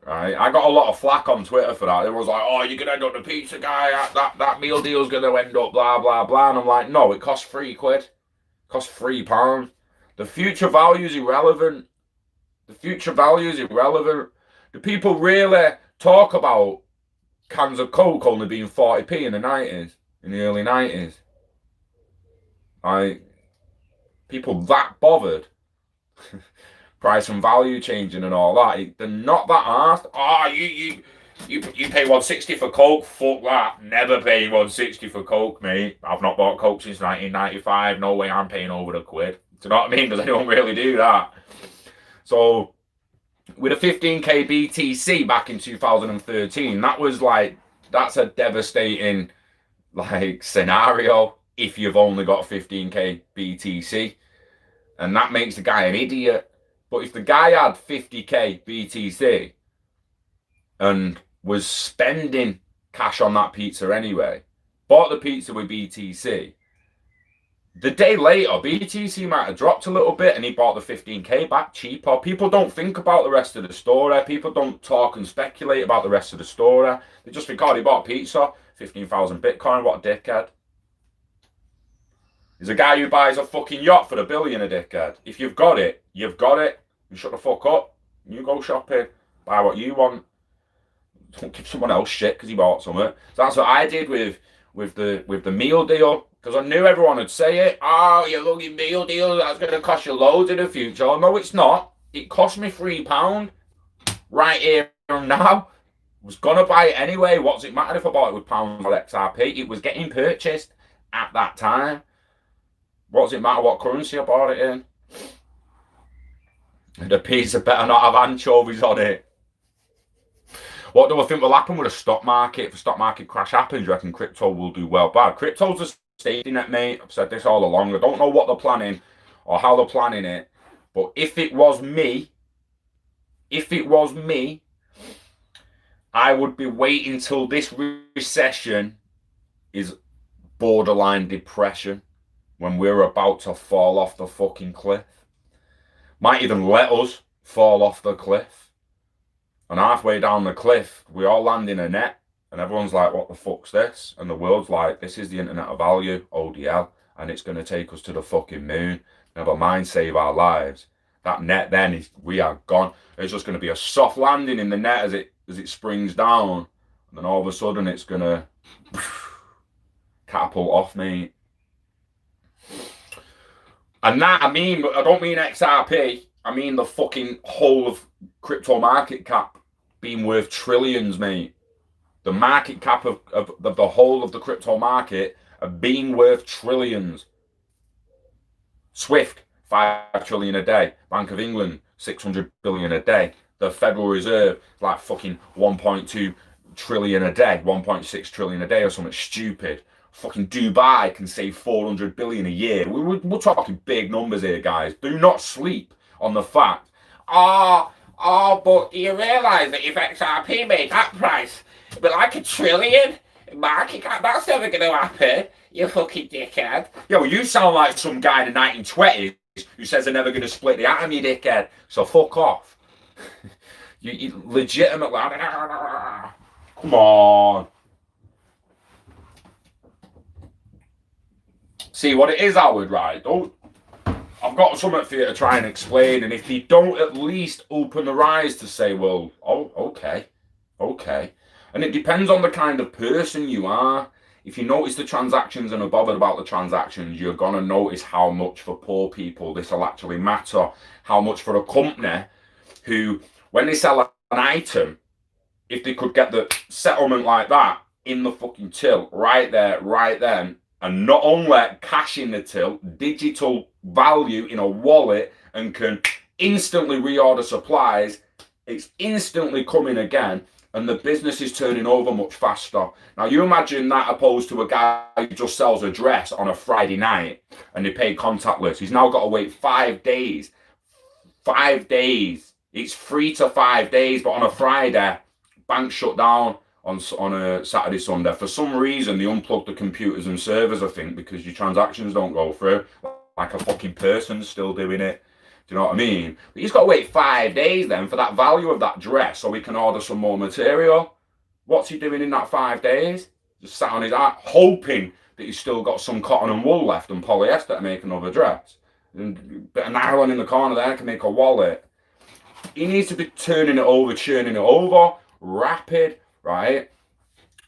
Right? I got a lot of flack on Twitter for that. It was like, oh, you're going to end up the pizza guy. That meal deal's going to end up blah, blah, blah. And I'm like, no, it costs £3. It costs £3. The future value is irrelevant. The future value is irrelevant. Do people really talk about cans of Coke only being 40p in the 90s? In the early 90s? Like, people that bothered. Price and value changing and all that. They're not that arsed. Oh, you pay 160 for Coke? Fuck that. Never paying 160 for Coke, mate. I've not bought Coke since 1995. No way I'm paying over £1. Do you know what I mean? Does anyone really do that? So, with a 15k BTC back in 2013, that's a devastating scenario if you've only got 15k BTC, and that makes the guy an idiot. But if the guy had 50k BTC and was spending cash on that pizza anyway, bought the pizza with BTC, the day later, BTC might have dropped a little bit and he bought the 15k back cheaper. People don't think about the rest of the story. People don't talk and speculate about the rest of the story. They just think, oh, he bought pizza, 15,000 Bitcoin, what a dickhead. He's a guy who buys a fucking yacht for $1 billion, a dickhead. If you've got it, you've got it. You shut the fuck up. You go shopping. Buy what you want. Don't give someone else shit because he bought something. So that's what I did with the meal deal. Because I knew everyone would say it. Oh, you're looking meal deal. That's going to cost you loads in the future. No, it's not. It cost me £3 right here and now. I was going to buy it anyway. What does it matter if I bought it with pounds or XRP? It was getting purchased at that time. What does it matter what currency I bought it in? The pizza better not have anchovies on it. What do I think will happen with the stock market? If the stock market crash happens, you reckon crypto will do well? Bad. Crypto's a safety net, mate. I've said this all along. I don't know what they're planning or how they're planning it. But if it was me, I would be waiting till this recession is borderline depression, when we're about to fall off the fucking cliff. Might even let us fall off the cliff. And halfway down the cliff, we all land in a net. And everyone's like, what the fuck's this? And the world's like, this is the Internet of Value, ODL. And it's going to take us to the fucking moon. Never mind save our lives. That net then, we are gone. It's just going to be a soft landing in the net as it springs down. And then all of a sudden, it's going to catapult off, mate. And that, I don't mean XRP. I mean the fucking whole of crypto market cap being worth trillions, mate. The market cap of the whole of the crypto market are being worth trillions. Swift, 5 trillion a day. Bank of England, 600 billion a day. The Federal Reserve, like fucking 1.2 trillion a day, 1.6 trillion a day or something stupid. Fucking Dubai can save 400 billion a year. We're talking big numbers here, guys. Do not sleep on the fact, but do you realise that if XRP made that price, it'd be like $1 trillion market cap? That's never going to happen, you fucking dickhead. Yo, you sound like some guy in the 1920s who says they're never going to split the atom, you dickhead. So fuck off. you legitimately... Come on. See what it is, Howard, right? I've got something for you to try and explain, and if you don't at least open their eyes to say, well, okay. And it depends on the kind of person you are. If you notice the transactions and are bothered about the transactions, you're going to notice how much for poor people this will actually matter. How much for a company who, when they sell an item, if they could get the settlement like that in the fucking till, right there, right then, and not only cash in the till, digital value in a wallet, and can instantly reorder supplies, it's instantly coming again, and the business is turning over much faster. Now, you imagine that opposed to a guy who just sells a dress on a Friday night and they pay contactless. He's now got to wait 5 days. 5 days. It's 3 to 5 days, but on a Friday, banks shut down. On a Saturday, Sunday. For some reason, they unplug the computers and servers, I think, because your transactions don't go through. Like a fucking person's still doing it. Do you know what I mean? But he's got to wait 5 days then for that value of that dress so he can order some more material. What's he doing in that 5 days? Just sat on his ass, hoping that he's still got some cotton and wool left and polyester to make another dress. And a bit of nylon in the corner there can make a wallet. He needs to be turning it over, churning it over, rapid. Right?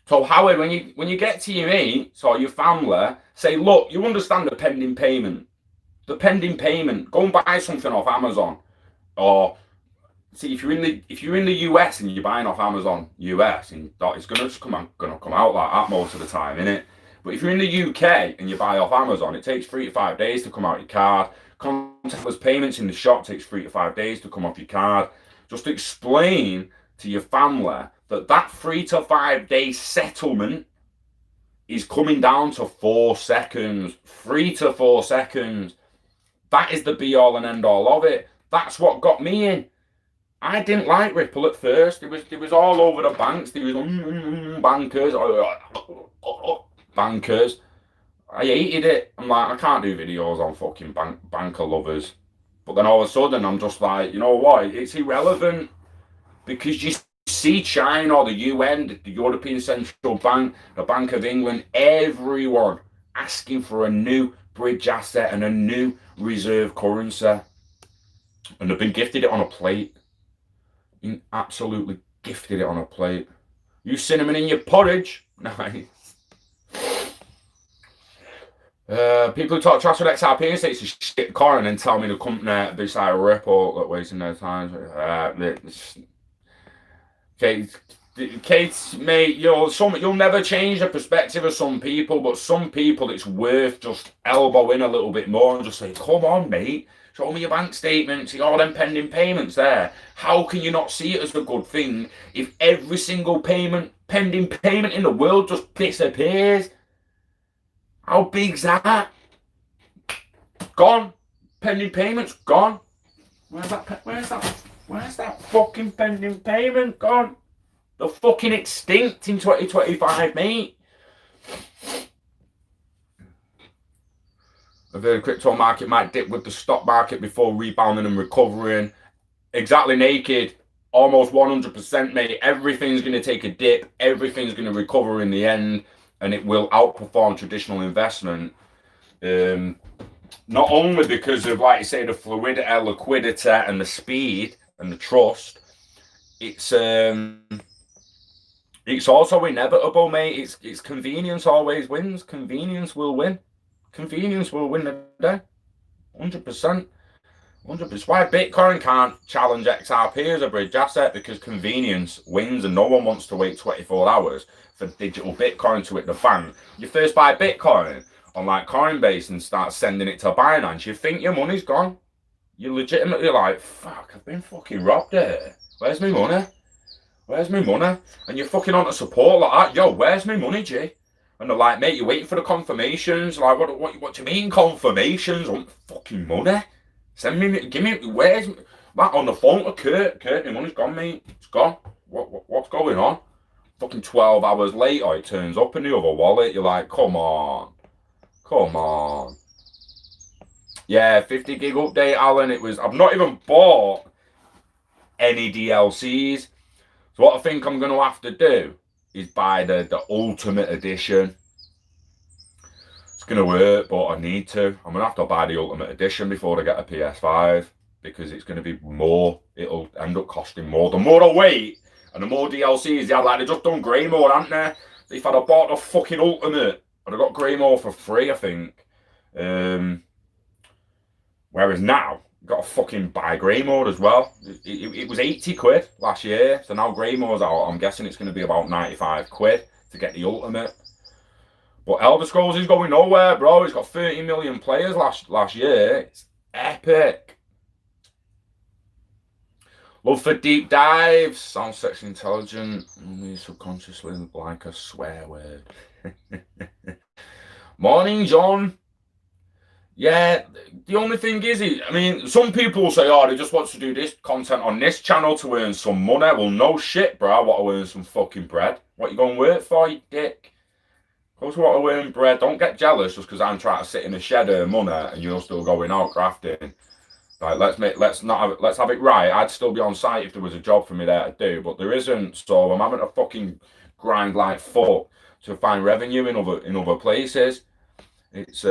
So Howard, when you get to your mates or your family, say, look, you understand the pending payment. The pending payment. Go and buy something off Amazon. Or see if you're in the US and you're buying off Amazon US, and it's gonna come out like that most of the time, innit? But if you're in the UK and you buy off Amazon, it takes 3 to 5 days to come out your card. Contactless payments in the shop takes 3 to 5 days to come off your card. Just explain to your family that that 3 to 5 day settlement is coming down to 4 seconds. 3 to 4 seconds. That is the be all and end all of it. That's what got me in. I didn't like Ripple at first. It was all over the banks. There was bankers, bankers. I hated it. I'm like, I can't do videos on fucking banker lovers. But then all of a sudden, I'm just like, you know what? It's irrelevant because you see China or the UN, the European Central Bank, the Bank of England, everyone asking for a new bridge asset and a new reserve currency. And they've been gifted it on a plate. Absolutely gifted it on a plate. You cinnamon in your porridge. Nice. People who talk trash with XRP and say it's a shit coin and then tell me the company beside a Ripple that wasting their time. Kate, mate, you'll never change the perspective of some people, but some people it's worth just elbowing a little bit more and just say, come on, mate, show me your bank statement, see all them pending payments there. How can you not see it as a good thing if every single pending payment in the world just disappears? How big's that? Gone. Pending payments gone. Where's that fucking pending payment gone? They're fucking extinct in 2025, mate. The crypto market might dip with the stock market before rebounding and recovering. Exactly naked. Almost 100%, mate. Everything's going to take a dip. Everything's going to recover in the end. And it will outperform traditional investment. Not only because of, like you say, the fluidity, liquidity, and the speed and the trust. It's also inevitable, mate. It's convenience always wins. Convenience will win. Convenience will win the day. 100%. 100%. Why Bitcoin can't challenge XRP as a bridge asset, because convenience wins and no one wants to wait 24 hours for digital Bitcoin to hit the fan. You first buy Bitcoin on like Coinbase and start sending it to Binance, you think your money's gone. You're legitimately like, fuck, I've been fucking robbed here. Where's my money? Where's my money? And you're fucking on to support like that. Yo, where's my money, G? And they're like, mate, you're waiting for the confirmations. Like, what do you mean confirmations? I want fucking money. Send me, give me, where's that on the phone to Kurt? Kurt, my money's gone, mate. It's gone. What's going on? Fucking 12 hours later, it turns up in the other wallet. You're like, come on. Come on. Yeah, 50 gig update, Alan. I've not even bought any DLCs. So what I think I'm going to have to do is buy the Ultimate Edition. It's going to work, but I need to. I'm going to have to buy the Ultimate Edition before I get a PS5. Because it's going to be more. It'll end up costing more. The more I wait, and the more DLCs they had, like, they just done grey mode, haven't they? If I'd have bought the fucking Ultimate, I'd have got grey mode for free, I think. Whereas now, you've got to fucking buy grey mode as well. It was 80 quid last year, so now grey mode's out. I'm guessing it's going to be about 95 quid to get the Ultimate. But Elder Scrolls is going nowhere, bro. It's got 30 million players last year. It's epic. Love for deep dives. Sounds sexy intelligent. Only subconsciously like a swear word. Morning, John. Yeah, the only thing is, I mean, some people say, oh, they just want to do this content on this channel to earn some money. Well, no shit, bro. I want to earn some fucking bread. What you going to work for, you dick? Of course, I want to earn bread. Don't get jealous just because I'm trying to sit in a shed earn money and you're still going out crafting. Like, let's have it right. I'd still be on site if there was a job for me there to do, but there isn't. So I'm having to fucking grind like fuck to find revenue in other places. It's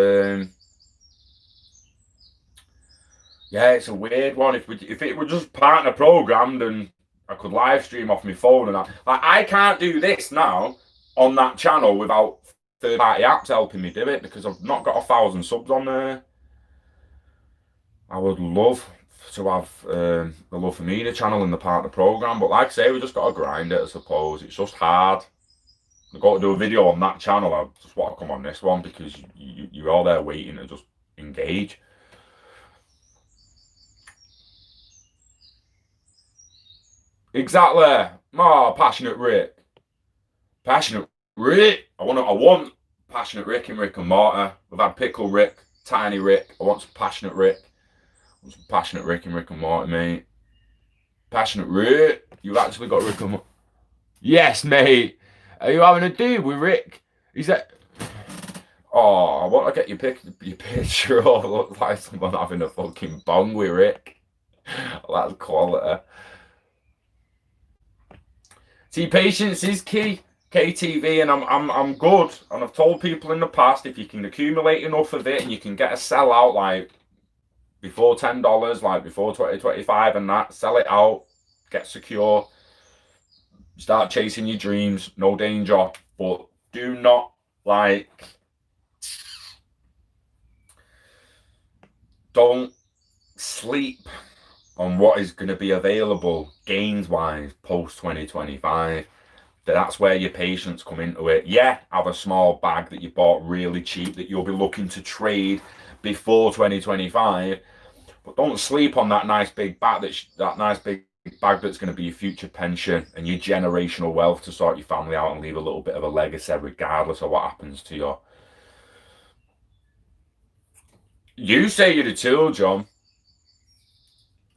yeah, it's a weird one. If it were just partner programmed and I could live stream off my phone and that, like, I can't do this now on that channel without third-party apps helping me do it because I've not got 1,000 subs on there. I would love to have the Love for Media channel in the partner program, but like I say, we just got to grind it, I suppose. It's just hard. I've got to do a video on that channel. I just want to come on this one because you're all there waiting to just engage. Exactly. Oh, passionate Rick. Passionate Rick. I want passionate Rick in Rick and Mortar. We've had Pickle Rick, Tiny Rick. I want some passionate Rick. I want some passionate Rick in Rick and Mortar, mate. Passionate Rick. You've actually got Rick and Mortar. Yes, mate. Are you having a do with Rick? Is that? Oh, I want to get your picture. Oh, it looks like someone having a fucking bong with Rick. That's quality. See, patience is key, KTV, and I'm good. And I've told people in the past, if you can accumulate enough of it and you can get a sell out like before $10, like before 2025 and that, sell it out, get secure, start chasing your dreams, no danger. But do not don't sleep on what is going to be available gains wise post 2025. That's where your patience come into it. Yeah, have a small bag that you bought really cheap that you'll be looking to trade before 2025, but don't sleep on that nice big bag that's going to be your future pension and your generational wealth to sort your family out and leave a little bit of a legacy regardless of what happens to you. You say you're the tool, John.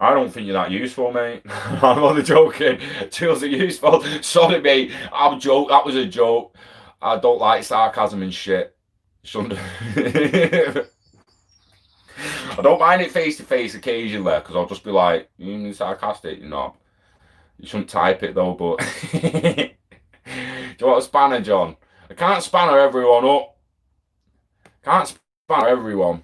I don't think you're that useful, mate. I'm only joking. Tools are useful. Sorry, mate. I'm joke. That was a joke. I don't like sarcasm and shit. I don't mind it face to face occasionally because I'll just be like, "You sarcastic, you're not." You shouldn't type it though. But do you want a spanner, John? I can't spanner everyone up. Can't spanner everyone.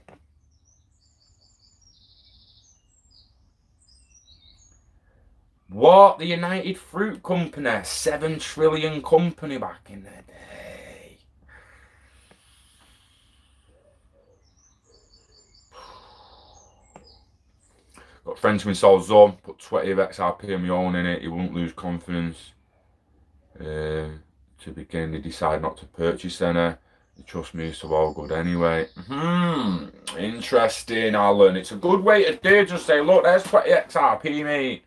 What? The United Fruit Company, 7 trillion company back in the day. Got friends who installed Zone, put 20 of XRP of my own in it. He won't lose confidence. To begin, they decide not to purchase any. They trust me, so all good anyway. Interesting, Alan. It's a good way to do. Just say, look, there's 20 XRP, mate.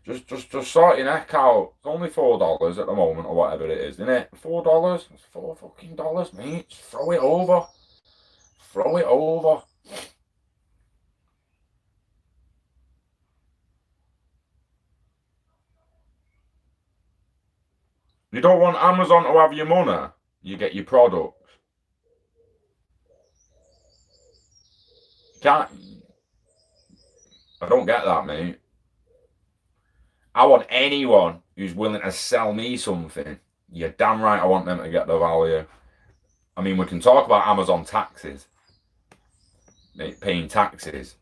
Just sort your neck out. It's only $4 at the moment, or whatever it is, isn't it? $4? It's $4 fucking dollars, mate. Just throw it over. Throw it over. You don't want Amazon to have your money. You get your products. You can't. I don't get that, mate. I want anyone who's willing to sell me something. You're damn right I want them to get the value. I mean, we can talk about Amazon taxes. Paying taxes.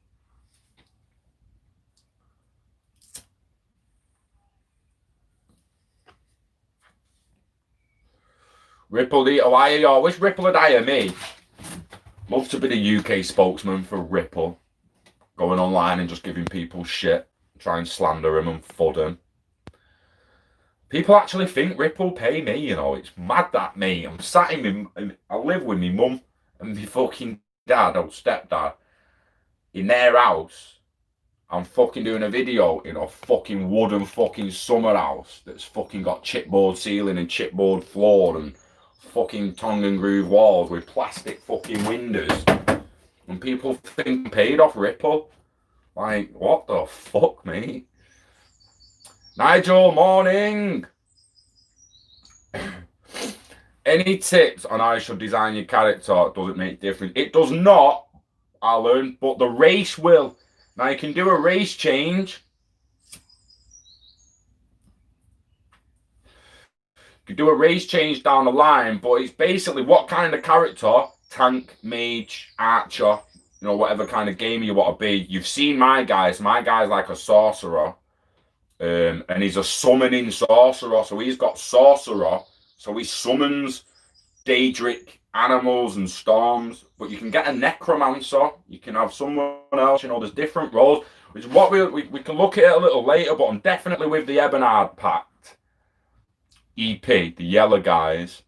Ripple, why are you always Ripple would hire me? Love to be the UK spokesman for Ripple. Going online and just giving people shit. Try and slander them and fud them. People actually think Ripple pay me, you know. It's mad that me. I'm sat in I live with my mum and my fucking dad or stepdad in their house. I'm fucking doing a video in a fucking wooden fucking summer house that's fucking got chipboard ceiling and chipboard floor and fucking tongue and groove walls with plastic fucking windows. And people think I'm paid off Ripple. Like, what the fuck, mate? Nigel, morning. Any tips on how I should design your character? Does it make difference? It does not, Alan, but the race will. Now, you can do a race change. You can do a race change down the line, but it's basically what kind of character, tank, mage, archer, you know, whatever kind of gamer you want to be. You've seen my guys. My guy's like a sorcerer. And he's a summoning sorcerer. So he's got sorcerer. So he summons Daedric animals and storms. But you can get a necromancer. You can have someone else. You know, there's different roles. Which is what we can look at it a little later. But I'm definitely with the Ebonard Pact. EP, the yellow guys.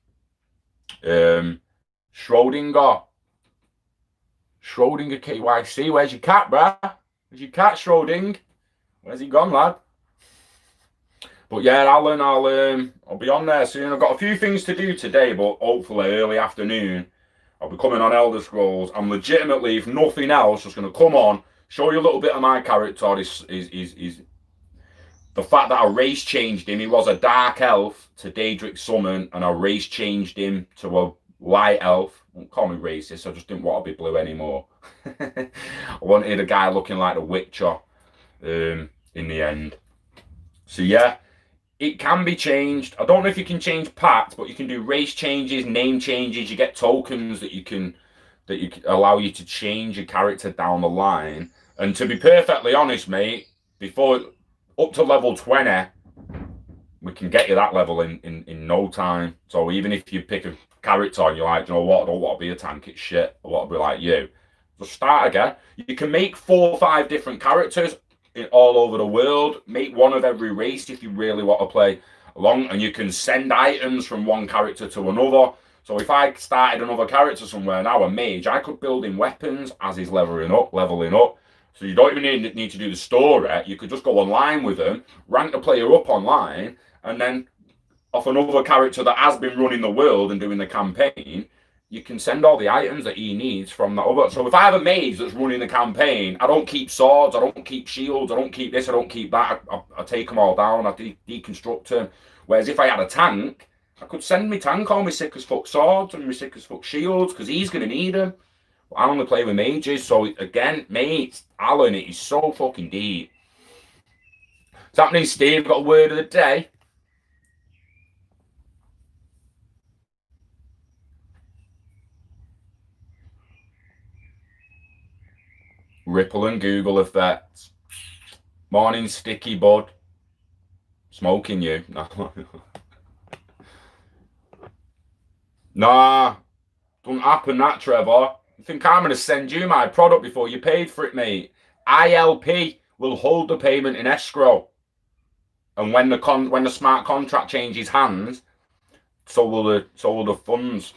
Schrodinger KYC. Where's your cat, bruh? Where's your cat, Schroding? Where's he gone, lad? But yeah, Alan, I'll be on there soon. I've got a few things to do today, but hopefully early afternoon I'll be coming on Elder Scrolls. I'm legitimately, if nothing else, just going to come on, show you a little bit of my character. Is the fact that I race changed him. He was a dark elf to Daedric Summon, and I race changed him to a light elf. Don't call me racist, I just didn't want to be blue anymore. I wanted a guy looking like the Witcher in the end. So yeah, it can be changed. I don't know if you can change packs, but you can do race changes, name changes. You get tokens that you can allow you to change your character down the line. And to be perfectly honest, mate, before up to level 20, we can get you that level in no time. So even if you pick a character and you're like, you know what, I don't want to be a tank, it's shit, I want to be like you. Just start again. You can make 4 or 5 different characters all over the world. Make one of every race if you really want to play along, and you can send items from one character to another. So if I started another character somewhere now, a mage, I could build in weapons as he's leveling up. So you don't even need to do the story. You could just go online with them, rank the player up online, and then off another character that has been running the world and doing the campaign, you can send all the items that he needs from that other. So if I have a mage that's running the campaign, I don't keep swords, I don't keep shields, I don't keep this, I don't keep that. I take them all down, I deconstruct them. Whereas if I had a tank, I could send me tank all my sick as fuck swords and my sick as fuck shields, because he's going to need them. I only play with mages, so again, mate, Alan, it is so fucking deep. What's happening, Steve? Got a word of the day? Ripple and Google effect. Morning, sticky bud. Smoking you. Nah, don't happen that, Trevor. You think I'm going to send you my product before you paid for it, mate? ILP will hold the payment in escrow. And when the smart contract changes hands, so will the funds.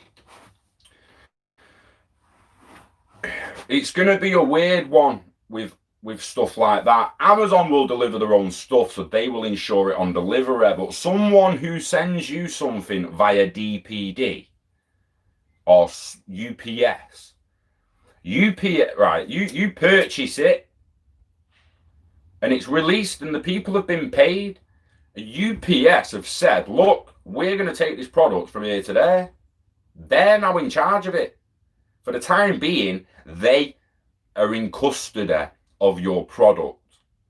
It's going to be a weird one with stuff like that. Amazon will deliver their own stuff, so they will insure it on delivery. But someone who sends you something via DPD or UPS, right? You purchase it, and it's released, and the people have been paid. UPS have said, look, we're going to take this product from here to there. They're now in charge of it. For the time being, they are in custody of your product.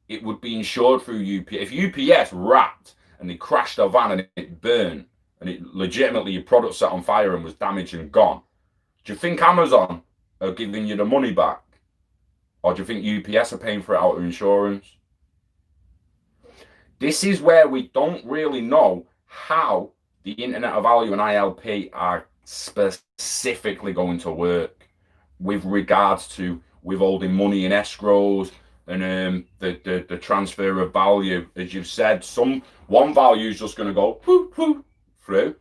It would be insured through UPS. If UPS wrapped and they crashed a van and it burned, and it legitimately your product set on fire and was damaged and gone, do you think Amazon are giving you the money back? Or do you think UPS are paying for it out of insurance? This is where we don't really know how the Internet of Value and ILP are specifically going to work with regards to withholding money in escrows and the transfer of value. As you've said, one value is just going to go through.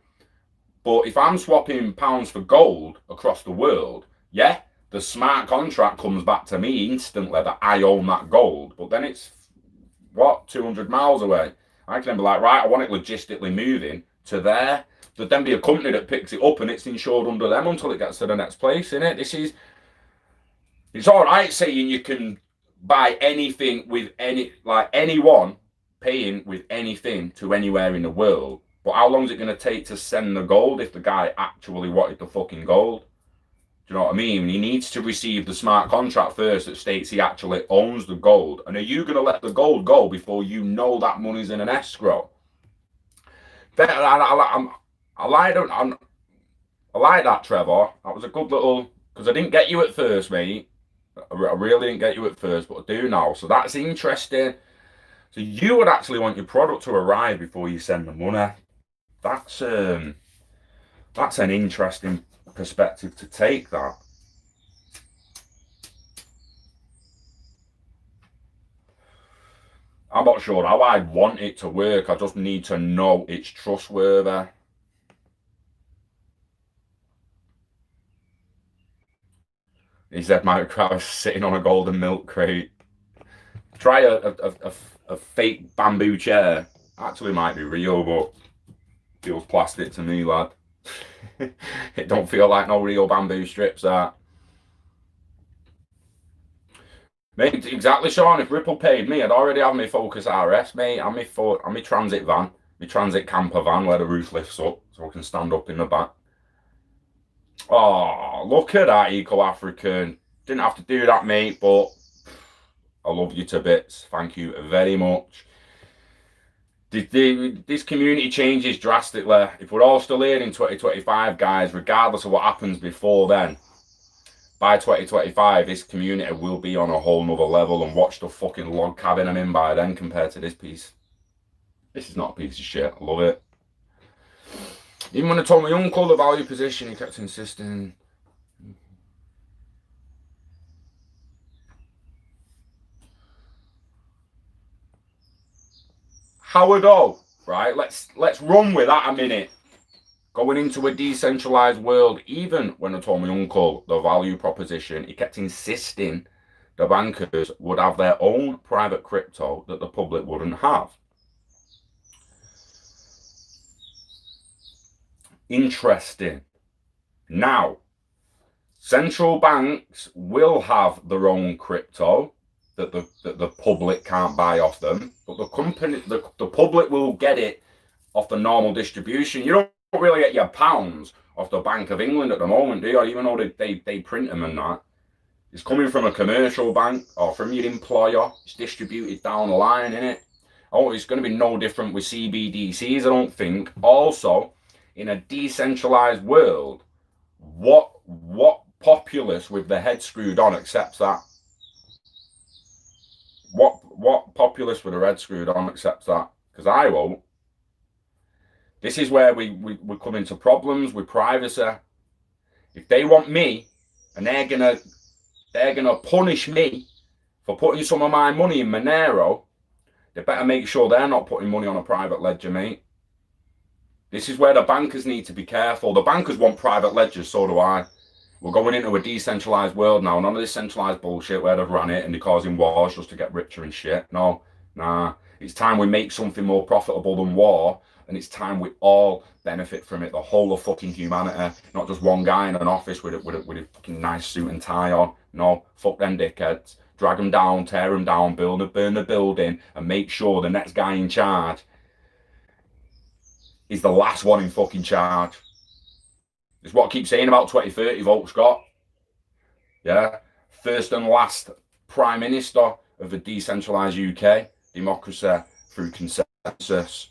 But if I'm swapping pounds for gold across the world, yeah, the smart contract comes back to me instantly that I own that gold. But then it's, 200 miles away. I can then be like, right, I want it logistically moving to there. There'd then be a company that picks it up and it's insured under them until it gets to the next place, innit? It's all right saying you can buy anything with anyone paying with anything to anywhere in the world. But how long is it going to take to send the gold if the guy actually wanted the fucking gold? Do you know what I mean? He needs to receive the smart contract first that states he actually owns the gold. And are you going to let the gold go before you know that money's in an escrow? I like that, Trevor. That was a good little, because I didn't get you at first, mate. I really didn't get you at first, but I do now. So that's interesting. So you would actually want your product to arrive before you send the money. That's an interesting perspective to take, that. I'm not sure how I'd want it to work. I just need to know it's trustworthy. He said Mike Krause sitting on a golden milk crate. Try a fake bamboo chair Actually might be real, but feels plastic to me, lad. It don't feel like no real bamboo strips, that. Mate, exactly, Sean. If Ripple paid me, I'd already have my Focus RS, mate, and my transit van, my transit camper van where the roof lifts up so I can stand up in the back. Oh, look at that, Eco African. Didn't have to do that, mate, but I love you to bits. Thank you very much. This community changes drastically. If we're all still here in 2025, guys, regardless of what happens before then, by 2025, this community will be on a whole nother level, and watch the fucking log cabin I'm in by then compared to this piece. This is not a piece of shit. I love it. Even when I told my uncle the value position, he kept insisting. Howard O, right? Let's run with that a minute. Going into a decentralized world, even when I told my uncle the value proposition, he kept insisting the bankers would have their own private crypto that the public wouldn't have. Interesting. Now, central banks will have their own crypto that the public can't buy off them, but the public will get it off the normal distribution. You don't really get your pounds off the Bank of England at the moment, do you? Even though they print them and that. It's coming from a commercial bank or from your employer. It's distributed down the line, innit? Oh, it's going to be no different with CBDCs, I don't think. Also, in a decentralized world, what populace with their head screwed on accepts that? What populace with their head screwed on accepts that? Because I won't. This is where we come into problems with privacy. If they want me, and they're gonna punish me for putting some of my money in Monero, they better make sure they're not putting money on a private ledger, mate. This is where the bankers need to be careful. The bankers want private ledgers, so do I. We're going into a decentralized world now. None of this centralized bullshit where they've run it and they're causing wars just to get richer and shit. No, nah. It's time we make something more profitable than war, and it's time we all benefit from it. The whole of fucking humanity, not just one guy in an office with a fucking nice suit and tie on. No, fuck them dickheads. Drag them down, tear them down, burn the building, and make sure the next guy in charge is the last one in fucking charge. It's what I keep saying about 2030, Volk Scott. Yeah, first and last Prime Minister of the decentralised UK. Democracy through consensus.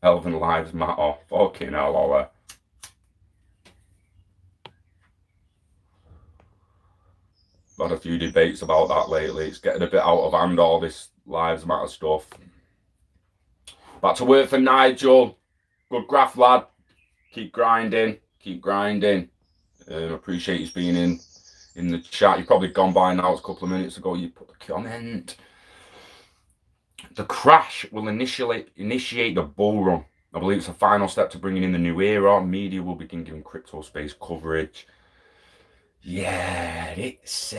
Health and lives matter. Fucking hell, Ollie. Had a few debates about that lately. It's getting a bit out of hand, all this lives matter stuff. Back to work for Nigel. Good graft, lad. Keep grinding. Keep grinding. Appreciate you being in the chat. You've probably gone by now. It's a couple of minutes ago. You put the comment. The crash will initiate the bull run. I believe it's a final step to bringing in the new era. Media will begin giving crypto space coverage. Yeah, it's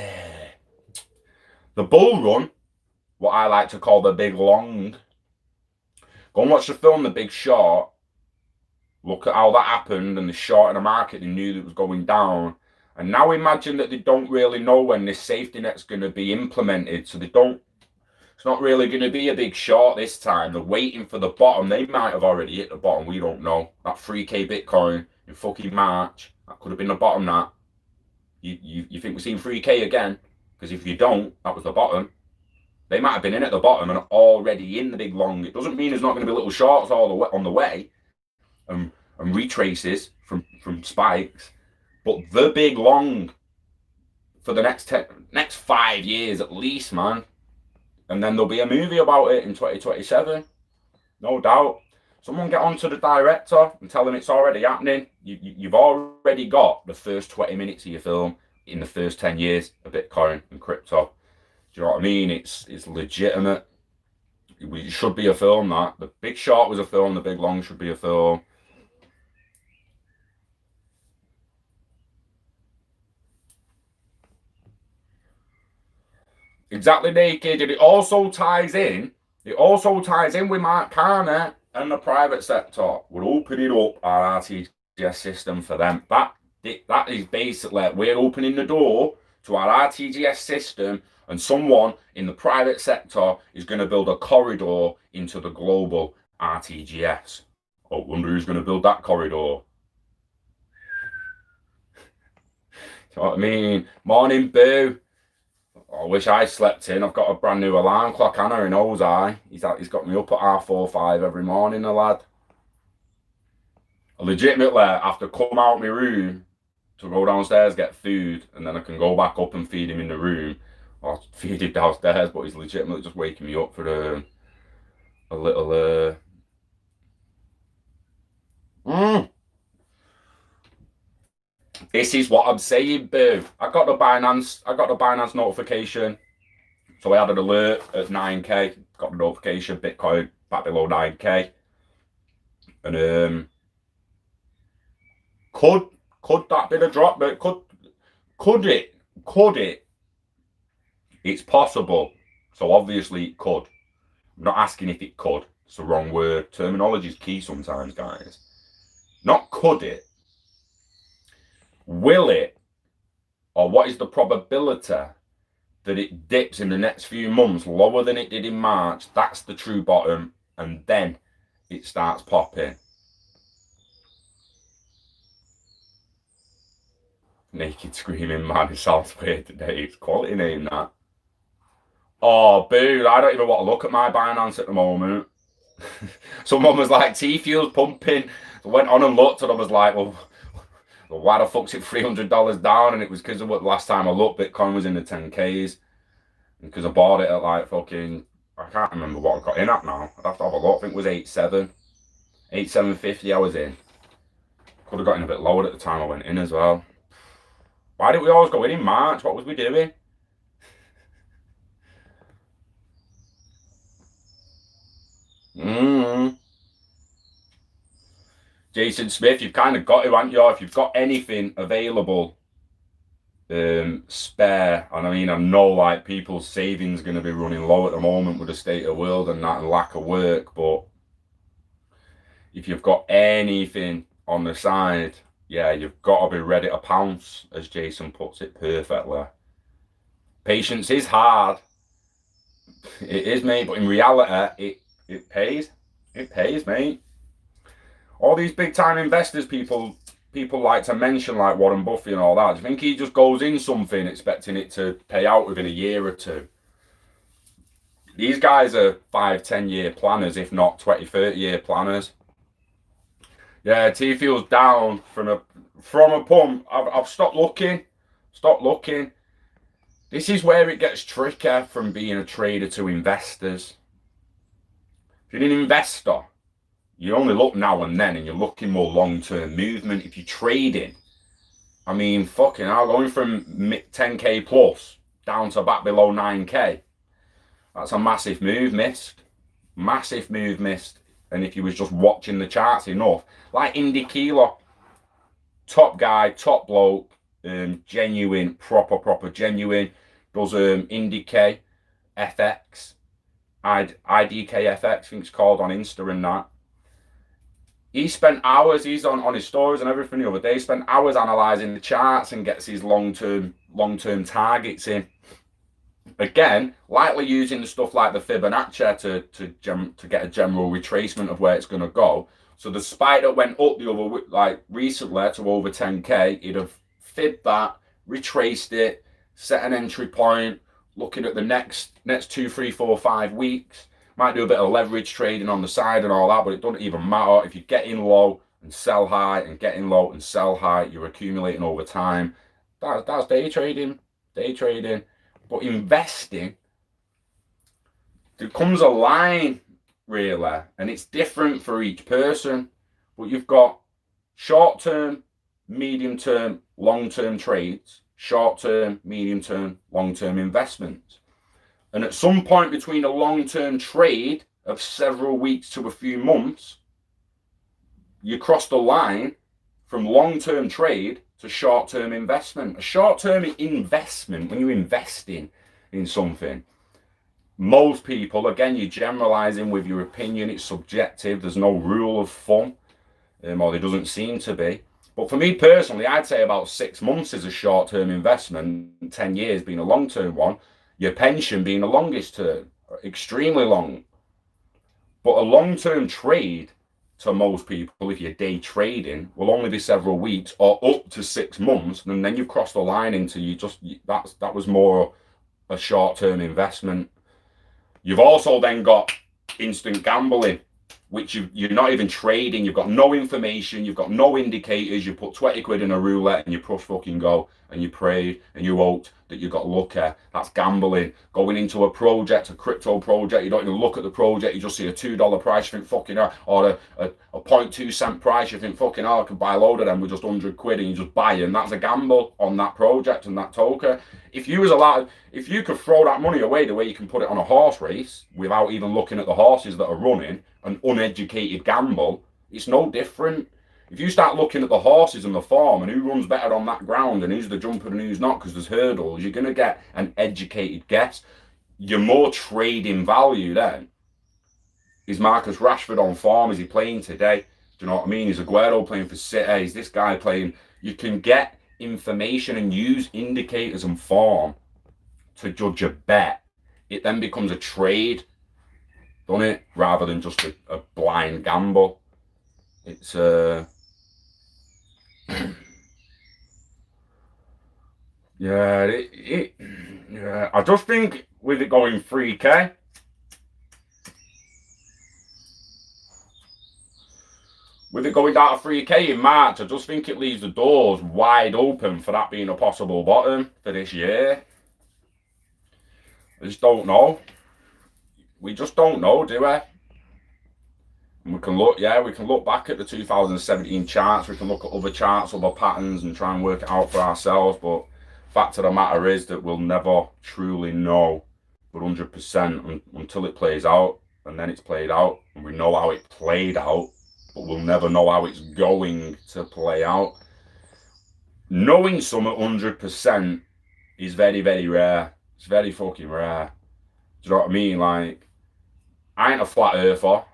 the bull run. What I like to call the big long. Go and watch the film The Big Short. Look at how that happened and the short in the market. They knew that it was going down. And now imagine that they don't really know when this safety net's going to be implemented. So it's not really going to be a big short this time. They're waiting for the bottom. They might have already hit the bottom. We don't know. That 3K Bitcoin in fucking March. That could have been the bottom, that. You think we're seeing 3K again? Because if you don't, that was the bottom. They might have been in at the bottom and already in the big long. It doesn't mean there's not going to be little shorts all the way on the way. And retraces from spikes, but the big long for the next 5 years at least, man. And then there'll be a movie about it in 2027, no doubt. Someone get on to the director and tell him it's already happening. You've already got the first 20 minutes of your film in the first 10 years of Bitcoin and crypto. Do you know what I mean? It's legitimate. It should be a film, that. The Big Short was a film, the Big Long should be a film. Exactly, naked, and it also ties in It also ties in with Mark Carney and the private sector. We're opening up our RTGS system for them. That is basically, we're opening the door to our RTGS system, and someone in the private sector is going to build a corridor into the global RTGS. I wonder who's going to build that corridor. You know what I mean? Morning, Boo. I wish I slept in. I've got a brand new alarm clock, Anna, in Ozai. He's got me up at 4:30 every morning, the lad. I legitimately have to come out of my room to go downstairs, get food, and then I can go back up and feed him in the room. Or feed him downstairs, but he's legitimately just waking me up for a little... This is what I'm saying, boo. I got the Binance notification. So I had an alert at 9k, got the notification, Bitcoin back below 9k. And could that be the drop? But could it? It's possible. So obviously it could. I'm not asking if it could. It's the wrong word. Terminology is key sometimes, guys. Not could it. Will it? Or what is the probability that it dips in the next few months lower than it did in March? That's the true bottom. And then it starts popping. Naked Screaming Man, it sounds weird today. It's quality name, that. Oh, boo, I don't even want to look at my Binance at the moment. Someone was like, T-Fuel's pumping. I went on and looked, and I was like, well, why the fuck's it $300 down? And it was because of what last time I looked, Bitcoin was in the 10Ks. And because I bought it at like fucking, I can't remember what I got in at now. I'd have to have a look. I think it was 8.7. 8.750 I was in. Could have gotten a bit lower at the time I went in as well. Why didn't we always go in March? What was we doing? Jason Smith, you've kind of got to, haven't you? If you've got anything available, spare, and I mean, I know like people's savings going to be running low at the moment with the state of the world and that and lack of work, but if you've got anything on the side, yeah, you've got to be ready to pounce, as Jason puts it perfectly. Patience is hard. It is, mate, but in reality, it pays. It pays, mate. All these big time investors people like to mention, like Warren Buffett and all that. Do you think he just goes in something expecting it to pay out within a year or two? These guys are 5-10 year planners, if not 20-30 year planners. Yeah, T-Fuel's down from a pump. I've stopped looking. Stop looking. This is where it gets trickier from being a trader to investors. If you're an investor, you only look now and then, and you're looking more long-term movement. If you're trading, I mean, fucking hell, going from 10k plus down to back below 9k, that's a massive move missed. Massive move missed. And if you was just watching the charts enough, like Indy Keeler, top guy, top bloke, genuine, proper genuine, does IDK FX, IDK FX, I think it's called, on Insta and that. He spent hours, he's on his stories and everything the other day, spent hours analysing the charts and gets his long-term targets in. Again, likely using the stuff like the Fibonacci to get a general retracement of where it's going to go. So the spike that went up the other, like recently, to over 10k, he'd have fibbed that, retraced it, set an entry point, looking at the next 2, 3, 4, 5 weeks. Might do a bit of leverage trading on the side and all that, but it doesn't even matter. If you get in low and sell high and get in low and sell high, you're accumulating over time. That's day trading. But investing, there comes a line, really, and it's different for each person. But you've got short-term, medium-term, long-term trades, short-term, medium-term, long-term investments. And at some point between a long-term trade of several weeks to a few months, you cross the line from long-term trade to short-term investment. A short-term investment, when you're investing in something, most people, again, you're generalizing with your opinion. It's subjective. There's no rule of thumb, or there doesn't seem to be. But for me personally, I'd say about 6 months is a short-term investment, 10 years being a long-term one, your pension being the longest term, extremely long. But a long-term trade to most people, if you're day trading, will only be several weeks or up to 6 months, and then you've crossed the line into that was more a short-term investment. You've also then got instant gambling, which you're not even trading. You've got no information. You've got no indicators. You put 20 quid in a roulette and you push fucking go and you pray and you hoped that you got lucky. That's gambling. Going into a project, a crypto project, you don't even look at the project. You just see a $2 price, you think fucking hell, or a 0.2 cent price, you think fucking hell, I could buy a load of them with just 100 quid and you just buy it. And that's a gamble on that project and that token. If you could throw that money away the way you can put it on a horse race without even looking at the horses that are running, an uneducated gamble, it's no different. If you start looking at the horses and the form and who runs better on that ground and who's the jumper and who's not because there's hurdles, you're going to get an educated guess. You're more trading value then. Is Marcus Rashford on form? Is he playing today? Do you know what I mean? Is Aguero playing for City? Is this guy playing? You can get information and use indicators and form to judge a bet. It then becomes a trade, doesn't it? Rather than just a blind gamble. It's yeah, yeah. I just think with it going 3K, with it going down to 3K in March, I just think it leaves the doors wide open for that being a possible bottom for this year. I just don't know. We just don't know, do we? And we can look back at the 2017 charts. We can look at other charts, other patterns, and try and work it out for ourselves. But fact of the matter is that we'll never truly know 100% until it plays out, and then it's played out, and we know how it played out, but we'll never know how it's going to play out. Knowing something 100% is very, very rare. It's very fucking rare. Do you know what I mean? Like, I ain't a flat earther.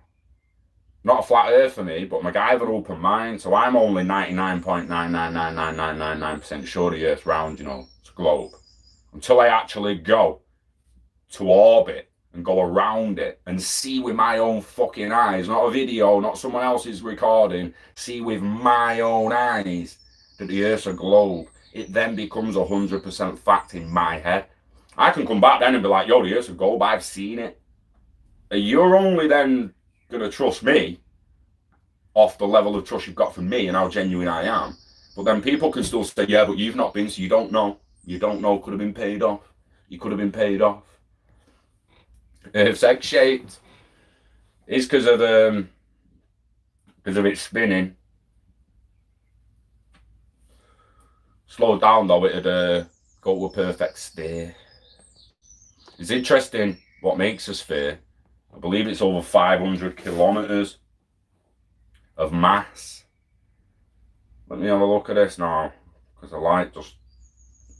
Not a flat earth for me, but my guy have an open mind, so I'm only 99.9999999% sure the earth's round, it's a globe. Until I actually go to orbit and go around it and see with my own fucking eyes, not a video, not someone else's recording, see with my own eyes that the earth's a globe, it then becomes 100% fact in my head. I can come back then and be like, yo, the earth's a globe, I've seen it. You're only then going to trust me off the level of trust you've got from me and how genuine I am. But then people can still say, yeah, but you've not been, so you don't know. You don't know, could have been paid off. You could have been paid off. It's egg-shaped. It's because of it spinning. Slow down though, it'd go to a perfect sphere. It's interesting what makes a sphere. I believe it's over 500 kilometers of mass. Let me have a look at this now, because I like just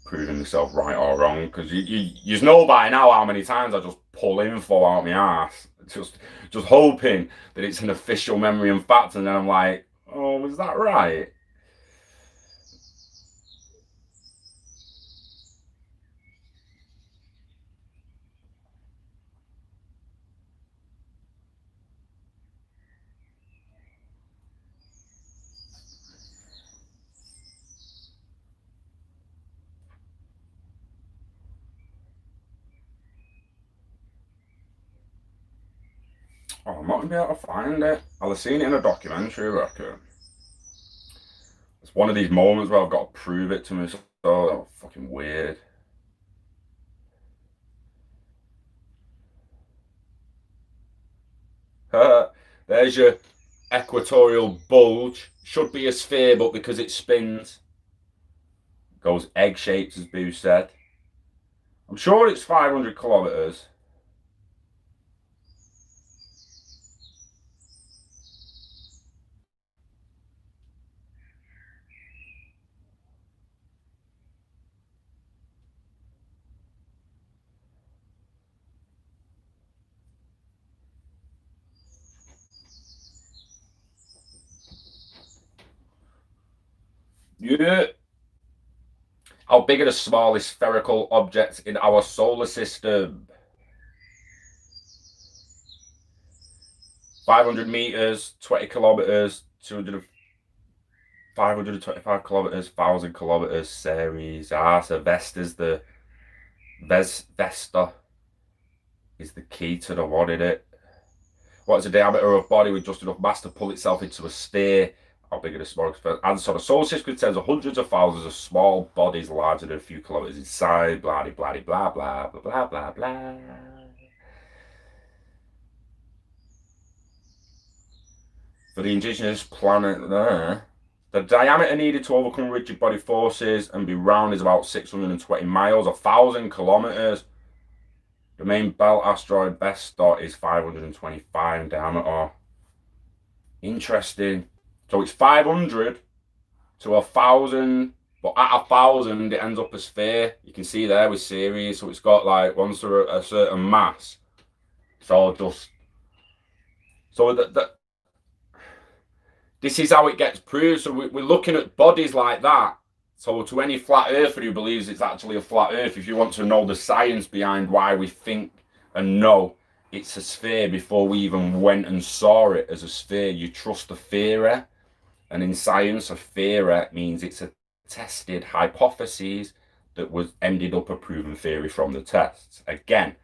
proving myself right or wrong, because you know by now how many times I just pull info out my ass, just hoping that it's an official memory and fact, and then I'm like, oh, is that right? Oh, I'm not going to be able to find it. I'll have seen it in a documentary, I reckon. It's one of these moments where I've got to prove it to myself. Oh, fucking weird. There's your equatorial bulge. Should be a sphere, but because it spins, goes egg-shaped, as Boo said. I'm sure it's 500 kilometers. Yeah. How big are the smallest spherical objects in our solar system? 500 meters, 20 kilometers, 200, 525 kilometers, 1,000 kilometers, Ceres. So Vesta is the key to the one in it. What is the diameter of a body with just enough mass to pull itself into a sphere? How big are the smallest? Answer: the solar system contains hundreds of thousands of small bodies larger than a few kilometers in size. Blah blah blah blah blah blah blah blah. For the indigenous planet there, the diameter needed to overcome rigid body forces and be round is about 620 miles, 1,000 kilometers. The main belt asteroid Vesta is 525 in diameter. Interesting. So it's 500 to 1,000, but at 1,000 it ends up a sphere. You can see there with Ceres. So it's got like once a certain mass. So this is how it gets proved. So we're looking at bodies like that. So to any flat earther who believes it's actually a flat earth, if you want to know the science behind why we think and know it's a sphere before we even went and saw it as a sphere, you trust the theory. And in science, a theory means it's a tested hypothesis that was ended up a proven theory from the tests. Again,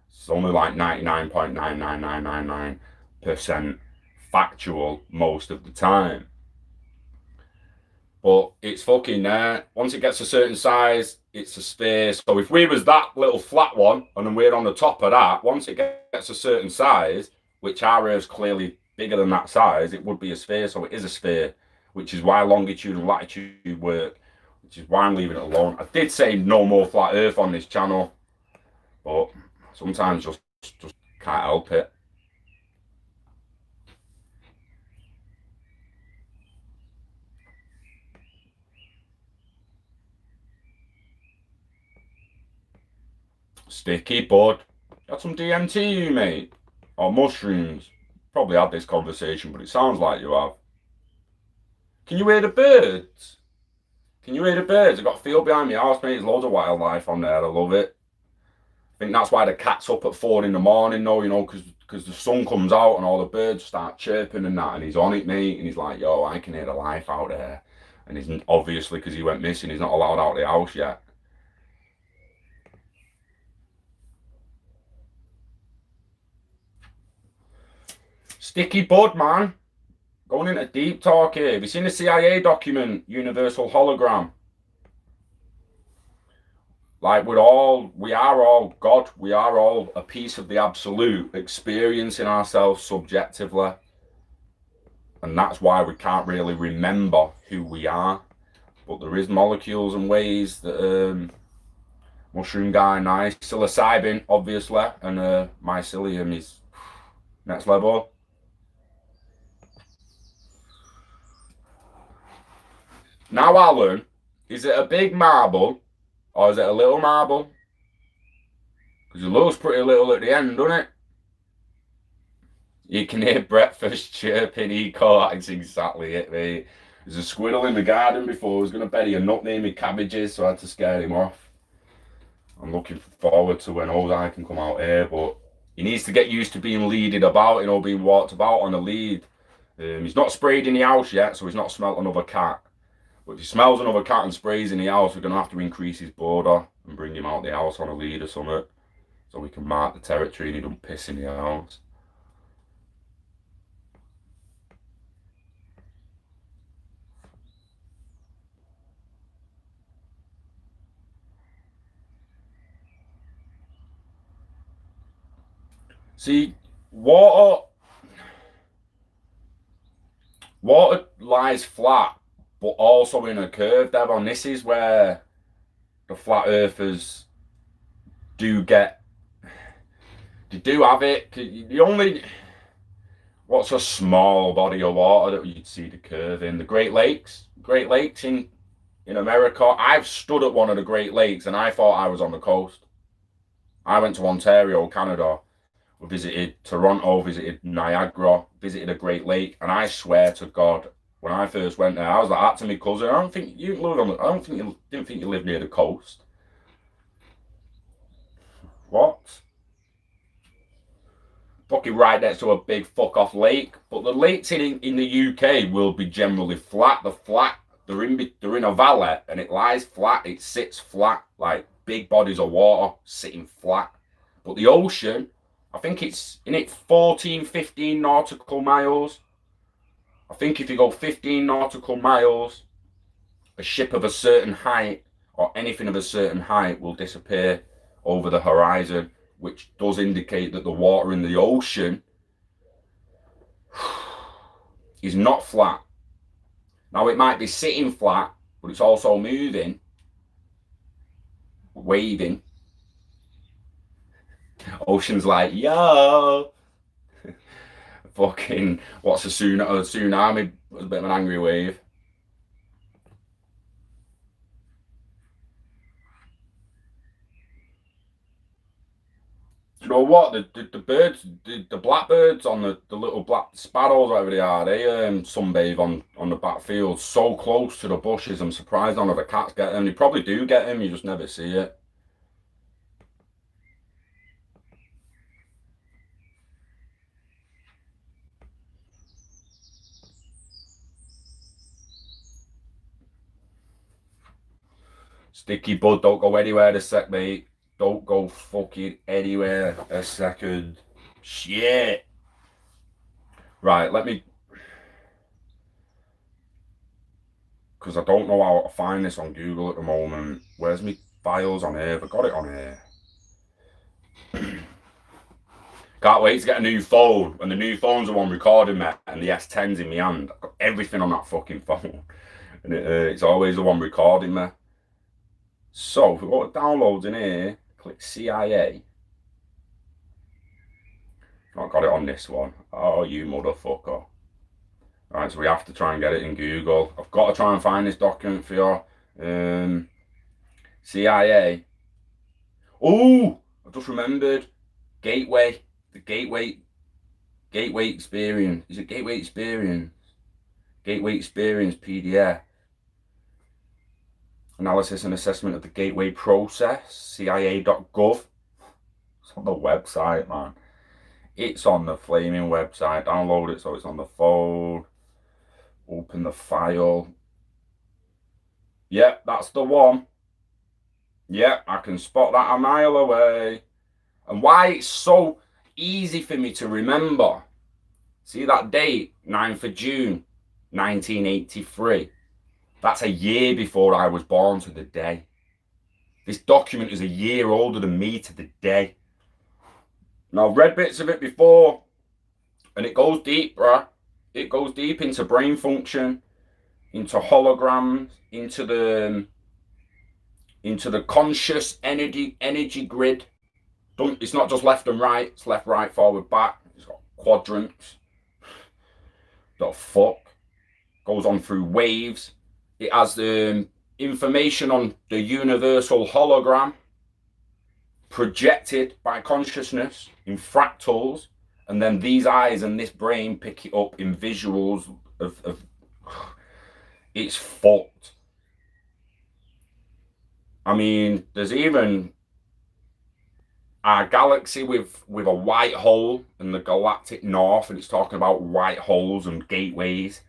it's only like 99.99999% factual most of the time. But it's fucking there. Once it gets a certain size, it's a sphere. So if we was that little flat one, and then we're on the top of that, once it gets a certain size, which our Earth's clearly bigger than that size, it would be a sphere. So it is a sphere, which is why longitude and latitude work, which is why I'm leaving it alone. I did say no more flat Earth on this channel, but sometimes just can't help it. Sticky bud. Got some DMT, mate? Or mushrooms? Probably had this conversation, but it sounds like you have. Can you hear the birds? Can you hear the birds? I've got a field behind my house, mate. There's loads of wildlife on there. I love it. I think that's why the cat's up at 4 in the morning, though, you know, because the sun comes out and all the birds start chirping and that, and he's on it, mate, and he's like, yo, I can hear the life out there. And he's obviously, because he went missing, he's not allowed out of the house yet. Sticky bud, man. Going into deep talk here. Have you seen the CIA document, Universal Hologram? Like we are all God. We are all a piece of the absolute, experiencing ourselves subjectively. And that's why we can't really remember who we are. But there is molecules and ways that mushroom guy, nice. Psilocybin, obviously, and mycelium is next level. Now I'll learn, is it a big marble or is it a little marble? Because it looks pretty little at the end, doesn't it? You can hear breakfast chirping, eco, that's exactly it, mate. There's a squirrel in the garden before, I was going to bury a nut near me cabbages, so I had to scare him off. I'm looking forward to when Ozai can come out here, but he needs to get used to being leaded about, you know, being walked about on a lead. He's not sprayed in the house yet, so he's not smelt another cat. But if he smells another cat and sprays in the house, we're going to have to increase his border and bring him out the house on a lead or something, so we can mark the territory and he don't piss in the house. See, water lies flat, but also in a curve, Devon. This is where the flat earthers do get, they do have it. What's a small body of water that you'd see the curve in? The Great Lakes in America. I've stood at one of the Great Lakes and I thought I was on the coast. I went to Ontario, Canada. We visited Toronto, visited Niagara, visited a Great Lake, and I swear to God, when I first went there. I was like that to my cousin. I don't think you live on the, I don't think you didn't think you live near the coast. What? Fucking right next to a big fuck off lake. But the lakes in the UK will be generally flat. They're in a valley and it lies flat. It sits flat, like big bodies of water sitting flat. But the ocean, I think it's in it 14, 15 nautical miles. I think if you go 15 nautical miles, a ship of a certain height or anything of a certain height will disappear over the horizon, which does indicate that the water in the ocean is not flat. Now, it might be sitting flat, but it's also moving, waving. Ocean's like, yo. Fucking, what's a tsunami? Was a bit of an angry wave. You know what? The birds, the blackbirds on the little black sparrows, whatever they are, they sunbathe on the backfield so close to the bushes. I'm surprised none of the cats get them. They probably do get them, you just never see it. Sticky bud, don't go anywhere a sec, mate. Don't go fucking anywhere a second. Shit. Right, let me... Because I don't know how to find this on Google at the moment. Where's my files on here? Have I got it on here? Can't wait to get a new phone. And the new phone's the one recording me. And the S10's in my hand. I've got everything on that fucking phone. And it's always the one recording me. So, if we go to downloads in here, click CIA. I've got it on this one. Oh, you motherfucker. Right, so we have to try and get it in Google. I've got to try and find this document for you. CIA. Oh, I just remembered. Gateway. The Gateway Experience. Is it Gateway Experience? Gateway Experience PDF. Analysis and assessment of the gateway process, CIA.gov. It's on the website, man. It's on the flaming website. Download it so it's on the phone. Open the file. Yep, that's the one. Yep, I can spot that a mile away. And why it's so easy for me to remember. See that date, 9th of June, 1983. That's a year before I was born to the day. This document is a year older than me to the day. Now, I've read bits of it before, and it goes deep, bruh. It goes deep into brain function, into holograms, into the conscious energy grid. It's not just left and right, it's left, right, forward, back. It's got quadrants. The fuck. Goes on through waves. It has the information on the universal hologram projected by consciousness in fractals, and then these eyes and this brain pick it up in visuals of it's fucked. I mean, there's even our galaxy with a white hole in the galactic north, and it's talking about white holes and gateways.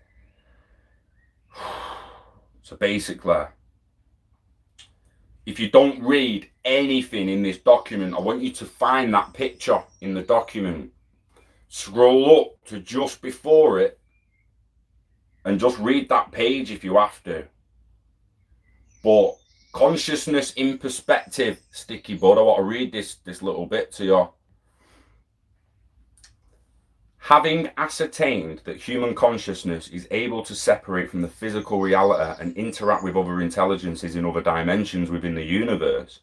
So basically, if you don't read anything in this document, I want you to find that picture in the document. Scroll up to just before it and just read that page if you have to. But consciousness in perspective, Sticky Bud, I want to read this little bit to you. Having ascertained that human consciousness is able to separate from the physical reality and interact with other intelligences in other dimensions within the universe,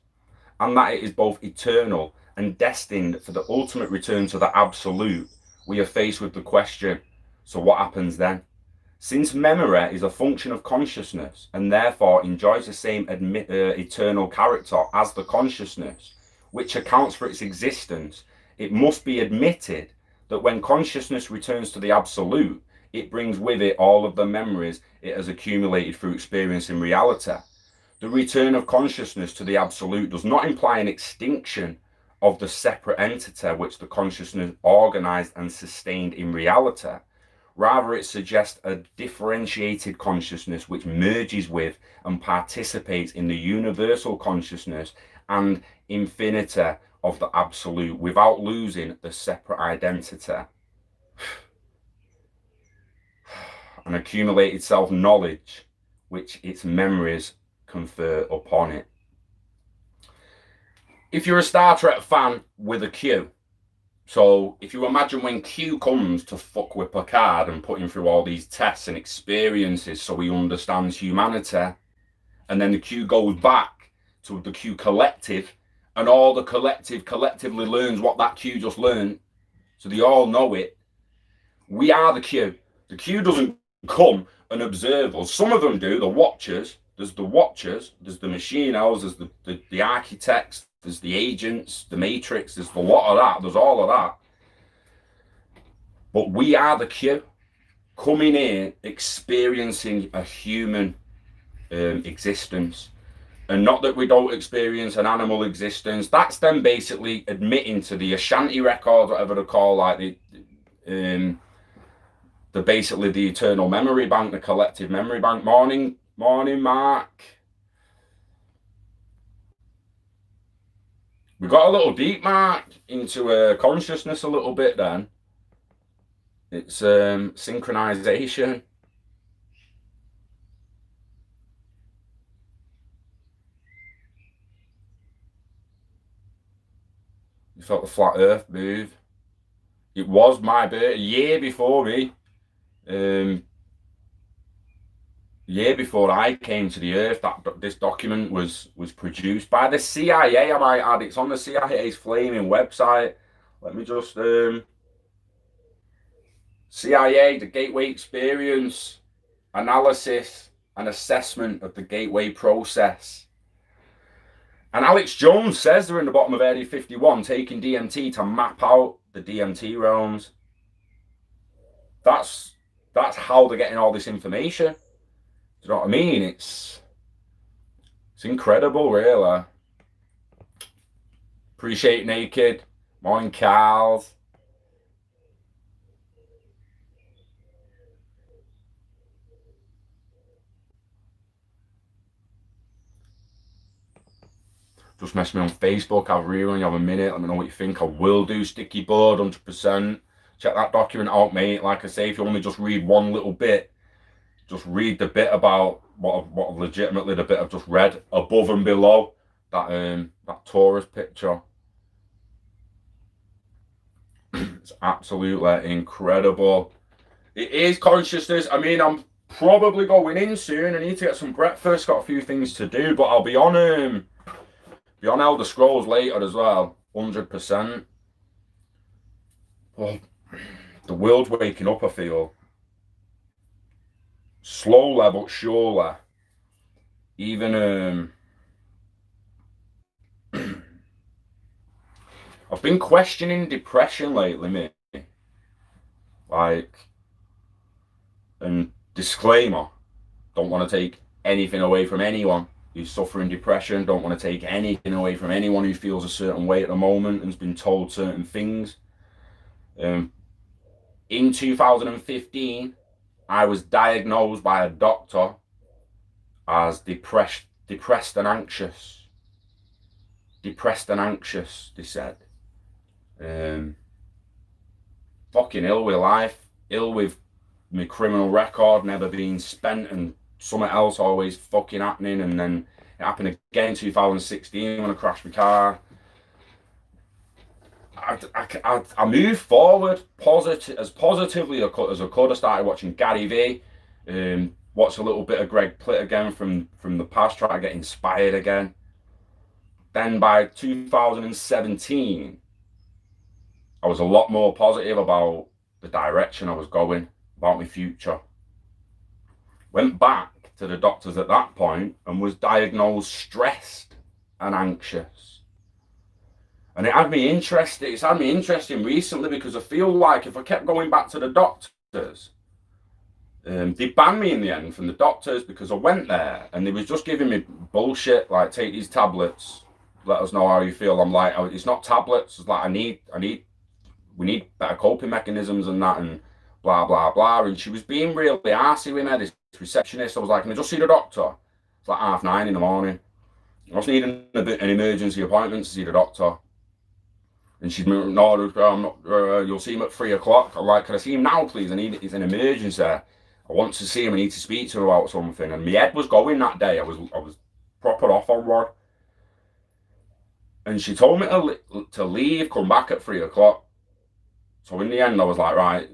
and that it is both eternal and destined for the ultimate return to the absolute, we are faced with the question, so what happens then? Since memory is a function of consciousness and therefore enjoys the same eternal character as the consciousness, which accounts for its existence, it must be admitted that when consciousness returns to the absolute, it brings with it all of the memories it has accumulated through experience in reality. The return of consciousness to the absolute does not imply an extinction of the separate entity which the consciousness organized and sustained in reality. Rather, it suggests a differentiated consciousness which merges with and participates in the universal consciousness and infinity of the absolute without losing the separate identity. An accumulated self-knowledge which its memories confer upon it. If you're a Star Trek fan with a Q, so if you imagine when Q comes to fuck with Picard and put him through all these tests and experiences so he understands humanity, and then the Q goes back to the Q collective, and all the collective collectively learns what that Q just learned, so they all know it. We are the Q. The Q doesn't come and observe us. Some of them do, the Watchers. There's the Watchers, there's the Machine Elves, there's the Architects, there's the Agents, the Matrix, there's a lot of that, there's all of that. But we are the Q, coming in, experiencing a human existence. And not that we don't experience an animal existence. That's them basically admitting to the Ashanti records, whatever they call, like the basically the eternal memory bank, the collective memory bank. Morning, Mark. We got a little deep, Mark, into consciousness a little bit then. It's synchronization. You felt the flat earth move. It was my birthday, a year before me. Year before I came to the earth, this document was produced by the CIA, I might add. It's on the CIA's flaming website. Let me just CIA, the Gateway Experience, analysis and assessment of the Gateway process. And Alex Jones says they're in the bottom of Area 51, taking DMT to map out the DMT realms. That's how they're getting all this information. Do you know what I mean? It's incredible, really. Appreciate Naked. Morning, Carls. Just message me on Facebook. I'll rerun you have a minute. Let me know what you think. I will do Sticky Board 100%. Check that document out, mate. Like I say, if you only just read one little bit, just read the bit about what legitimately the bit I've just read above and below that Taurus picture. It's absolutely incredible. It is consciousness. I mean, I'm probably going in soon. I need to get some breakfast. Got a few things to do, but I'll be on Elder Scrolls later as well. 100%. Well, the world's waking up, I feel. Slowly but surely. Even I've been questioning depression lately, mate. Like, and disclaimer, don't want to take anything away from anyone who's suffering depression. Don't want to take anything away from anyone who feels a certain way at the moment and's been told certain things. In 2015, I was diagnosed by a doctor as depressed and anxious. Depressed and anxious, they said. Fucking ill with life, ill with my criminal record never being spent and something else always fucking happening. And then it happened again in 2016 when I crashed my car. I moved forward as positively as I could. I started watching Gary Vee, watched a little bit of Greg Plitt again from the past, try to get inspired again. Then by 2017, I was a lot more positive about the direction I was going, about my future. Went back to the doctors at that point and was diagnosed stressed and anxious. And it had me interested. It's had me interesting recently because I feel like if I kept going back to the doctors, They banned me in the end from the doctors because I went there and they was just giving me bullshit, like, take these tablets, let us know how you feel. I'm like, oh, it's not tablets. It's like, we need better coping mechanisms and that, and blah, blah, blah. And she was being really arsey with me, this receptionist. I was like, can I just see the doctor? It's like 9:30 in the morning. I was needing an emergency appointment to see the doctor. And she's no, I'm not, you'll see him at 3:00. I'm like, can I see him now, please? It's an emergency. I want to see him. I need to speak to him about something. And my head was going that day. I was proper off on one. And she told me to leave, come back at 3:00. So in the end, I was like, right.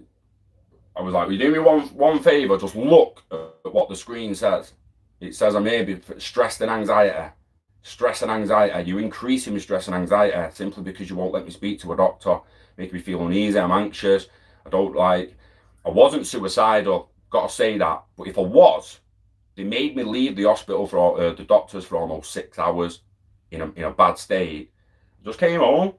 I was like, will you do me one favour? Just look at what the screen says. It says I may be stressed and anxiety. Stress and anxiety. You're increasing my stress and anxiety simply because you won't let me speak to a doctor. Make me feel uneasy. I'm anxious. I wasn't suicidal. Got to say that. But if I was, they made me leave the hospital for the doctors for almost 6 hours in a bad state. Just came home,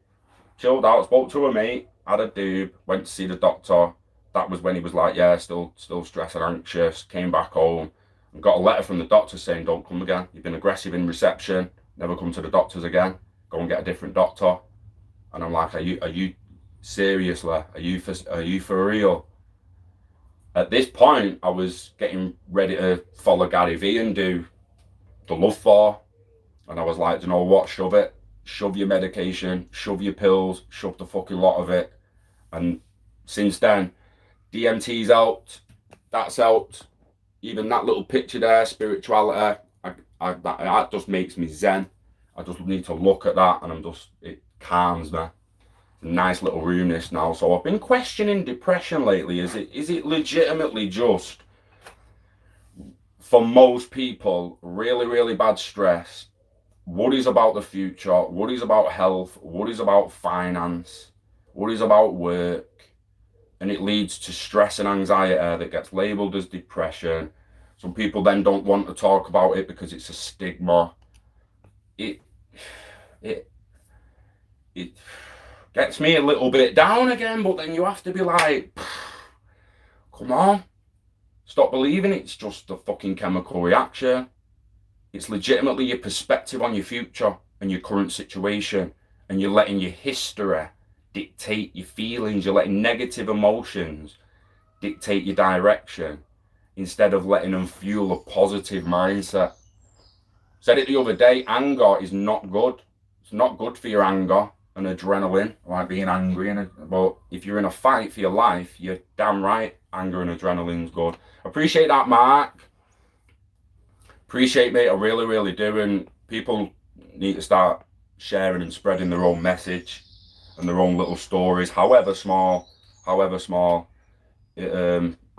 chilled out, spoke to a mate, had a doob, went to see the doctor. That was when he was like, yeah, still stressed and anxious. Came back home and got a letter from the doctor saying, don't come again. You've been aggressive in reception. Never come to the doctors again. Go and get a different doctor. And I'm like, are you seriously? Are you for real? At this point, I was getting ready to follow Gary Vee and do the Love For. And I was like, you know what? Shove it. Shove your medication. Shove your pills. Shove the fucking lot of it. And since then, DMT's helped. That's helped. Even that little picture there, spirituality, that just makes me zen. I just need to look at that and it calms me. It's a nice little room this now. So I've been questioning depression lately. Is it legitimately just, for most people, really, really bad stress, worries about the future, worries about health, worries about finance, worries about work, and it leads to stress and anxiety that gets labelled as depression. Some people then don't want to talk about it because it's a stigma. It gets me a little bit down again, but then you have to be like, come on, stop believing it's just a fucking chemical reaction. It's legitimately your perspective on your future and your current situation, and you're letting your history dictate your feelings. You're letting negative emotions dictate your direction instead of letting them fuel a positive mindset. Said it the other day, anger is not good. It's not good for your anger and adrenaline, like being angry. But if you're in a fight for your life, you're damn right anger and adrenaline's good. Appreciate that, Mark. Appreciate, mate. I really, really do. And people need to start sharing and spreading their own message and their own little stories, however small. I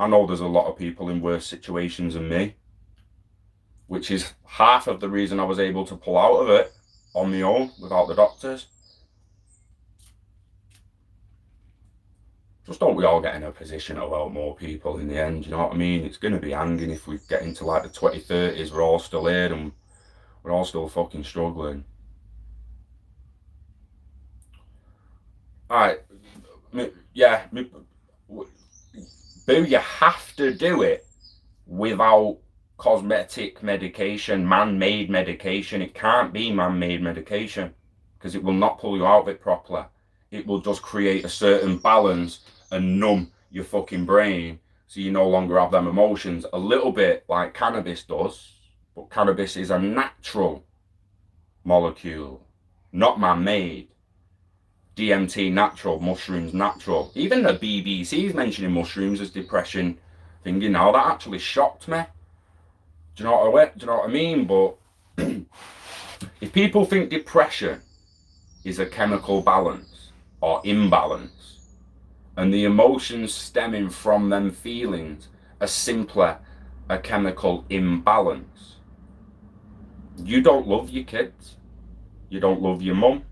know there's a lot of people in worse situations than me, which is half of the reason I was able to pull out of it on my own without the doctors. Just don't we all get in a position to help more people in the end, you know what I mean? It's going to be hanging if we get into like the 2030s, we're all still here and we're all still fucking struggling. Alright, yeah, Boo, you have to do it without cosmetic medication, man-made medication. It can't be man-made medication because it will not pull you out of it properly. It will just create a certain balance and numb your fucking brain so you no longer have them emotions. A little bit like cannabis does, but cannabis is a natural molecule, not man-made. DMT natural, mushrooms natural. Even the BBC is mentioning mushrooms as depression thingy now. That actually shocked me. Do you know what I mean? But if people think depression is a chemical balance or imbalance, and the emotions stemming from them feelings are simply a chemical imbalance, you don't love your kids, you don't love your mum,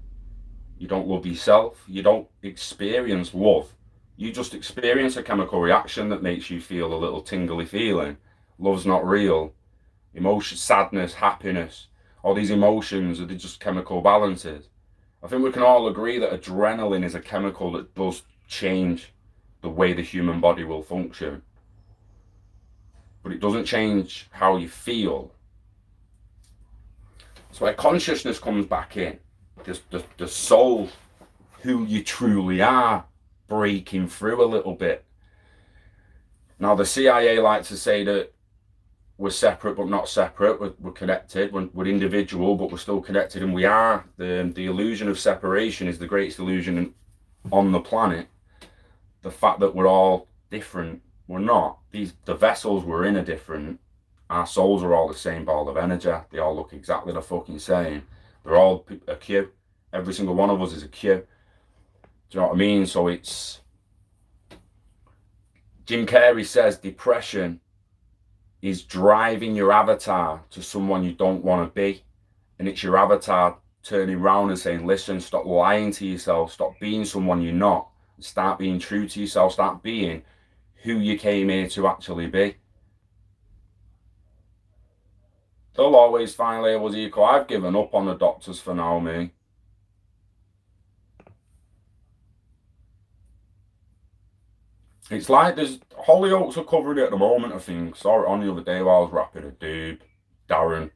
you don't love yourself, you don't experience love. You just experience a chemical reaction that makes you feel a little tingly feeling. Love's not real. Emotion, sadness, happiness, all these emotions are just chemical balances. I think we can all agree that adrenaline is a chemical that does change the way the human body will function. but it doesn't change how you feel. That's where consciousness comes back in. The soul, who you truly are, breaking through a little bit. Now, the CIA like to say that we're separate but not separate. We're connected. We're individual but we're still connected, and we are. The illusion of separation is the greatest illusion on the planet. The fact that we're all different. We're not. The vessels we're in are different. Our souls are all the same ball of energy. They all look exactly the fucking same. They're all a Q. Every single one of us is a Q. Do you know what I mean? So it's... Jim Carrey says depression is driving your avatar to someone you don't want to be. And it's your avatar turning around and saying, listen, stop lying to yourself. Stop being someone you're not. Start being true to yourself. Start being who you came here to actually be. They'll always find labels equal. I've given up on the doctors for now, me. It's like there's Hollyoaks are covering it at the moment, I think. Saw it on the other day while I was rapping a dude, Darren.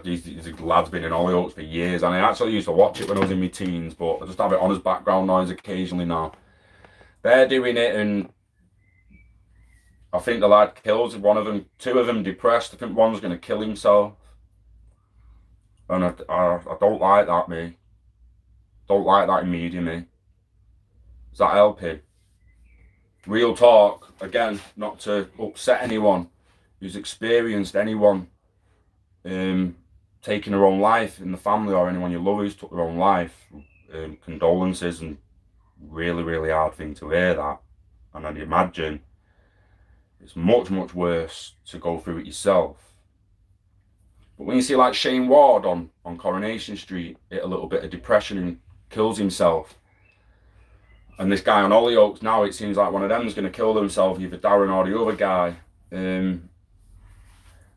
These lad's been in Hollyoaks for years, and I actually used to watch it when I was in my teens, but I just have it on as background noise occasionally now. They're doing it, and I think the lad kills one of them, two of them depressed. I think one's going to kill himself. And I don't like that, me. Don't like that in media, me. Is that helping? Real talk, again, not to upset anyone who's experienced anyone taking their own life in the family, or anyone you love who's took their own life. Condolences, and really, really hard thing to hear that. And I'd imagine it's much, much worse to go through it yourself. But when you see like Shane Ward on Coronation Street hit a little bit of depression and kills himself, and this guy on Hollyoaks now, it seems like one of them is going to kill themselves, either Darren or the other guy. And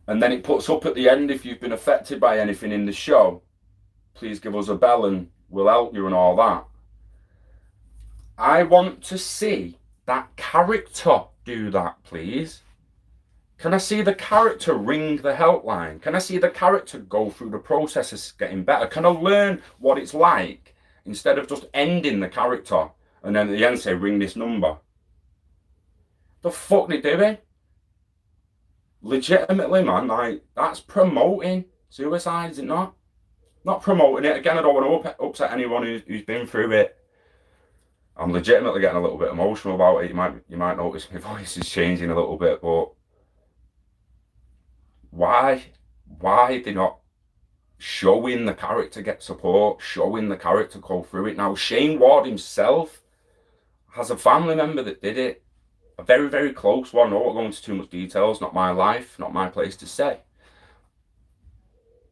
then it puts up at the end, if you've been affected by anything in the show, please give us a bell and we'll help you and all that. I want to see that character do that, please. Can I see the character ring the helpline? Can I see the character go through the process of getting better? Can I learn what it's like instead of just ending the character and then at the end say, ring this number? The fuck they doing? Legitimately, man, like, that's promoting suicide, is it not? Not promoting it. Again, I don't want to upset anyone who's been through it. I'm legitimately getting a little bit emotional about it. You might notice my voice is changing a little bit, but why are they not showing the character get support, showing the character go through it? Now, Shane Ward himself has a family member that did it, a very, very close one. I won't go into too much details, not my life, not my place to say.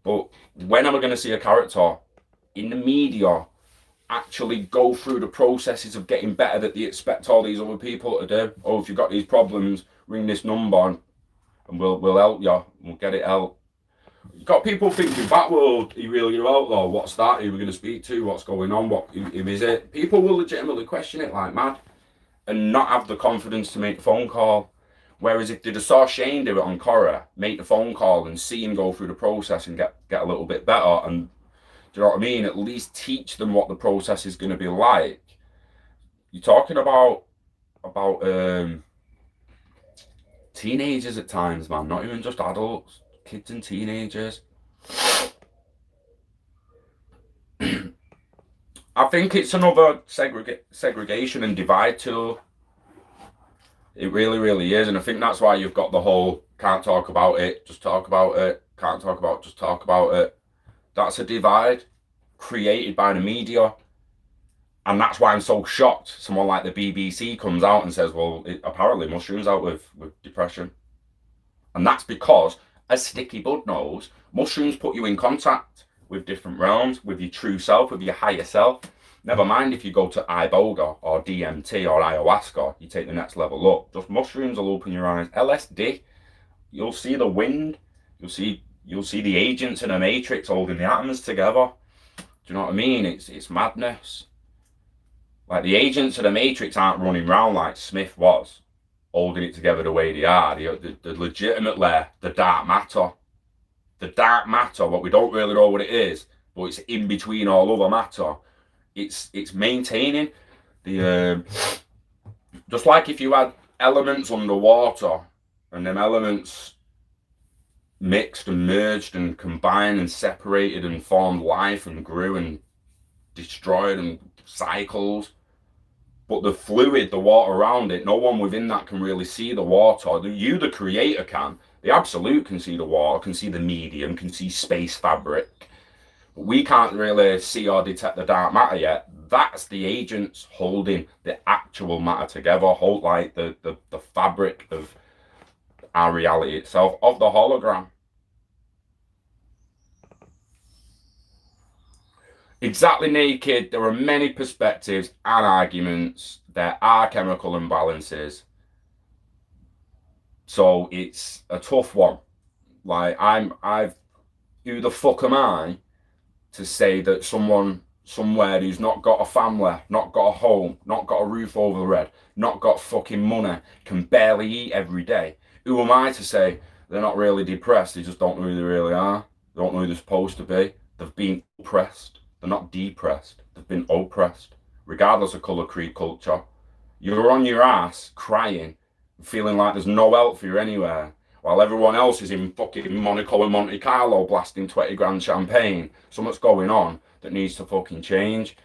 But when am I going to see a character in the media actually go through the processes of getting better that they expect all these other people to do? Oh, if you've got these problems, ring this number and we'll help you, we'll get it out. You've got people thinking, that world, he really your outlaw, what's that, who are we going to speak to, what's going on, who is it? People will legitimately question it like mad and not have the confidence to make the phone call. Whereas if they just saw Shane do it on Cora, make the phone call and see him go through the process and get a little bit better, and do you know what I mean? At least teach them what the process is going to be like. You're talking about teenagers at times, man, not even just adults, kids and teenagers. I think it's another segregation and divide tool. It really, really is. And I think that's why you've got the whole can't talk about it, just talk about it, can't talk about it, just talk about it. That's a divide created by the media. And that's why I'm so shocked. Someone like the BBC comes out and says, well, apparently mushrooms out with depression. And that's because, as Sticky Bud knows, mushrooms put you in contact with different realms, with your true self, with your higher self. Never mind if you go to Iboga or DMT or ayahuasca, you take the next level up. Just mushrooms will open your eyes. LSD, you'll see the wind, you'll see the agents in a matrix holding the atoms together. Do you know what I mean? It's madness. Like, the agents of the matrix aren't running around like Smith was. holding it together the way they are. The legitimately, the dark matter. The dark matter, what we don't really know what it is, but it's in between all other matter. It's maintaining the just like if you had elements underwater and them elements mixed and merged and combined and separated and formed life and grew and destroyed and cycles. But the fluid, the water around it, no one within that can really see the water. You, the creator, can. The absolute can see the water, can see the medium, can see space fabric. But we can't really see or detect the dark matter yet. That's the agents holding the actual matter together, hold like the fabric of our reality itself, of the hologram. Exactly naked, there are many perspectives and arguments. There are chemical imbalances. So it's a tough one. Like who the fuck am I to say that someone somewhere who's not got a family, not got a home, not got a roof over their head, not got fucking money, can barely eat every day? Who am I to say they're not really depressed? They just don't know who they really are. They don't know who they're supposed to be. They've been oppressed. They're not depressed. They've been oppressed. Regardless of colour, creed, culture. You're on your ass crying, feeling like there's no help for you anywhere, while everyone else is in fucking Monaco and Monte Carlo blasting 20 grand champagne. Something's going on that needs to fucking change.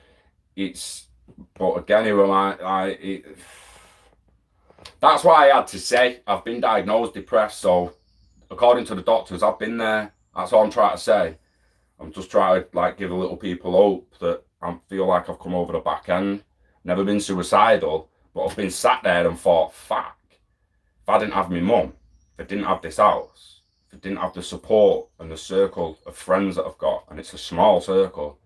But again, who am I? That's why I had to say I've been diagnosed depressed. So according to the doctors, I've been there. That's all I'm trying to say. I'm just trying to like give a little people hope that I feel like I've come over the back end. Never been suicidal, but I've been sat there and thought, fuck, if I didn't have my mum, if I didn't have this house, if I didn't have the support and the circle of friends that I've got, and it's a small circle,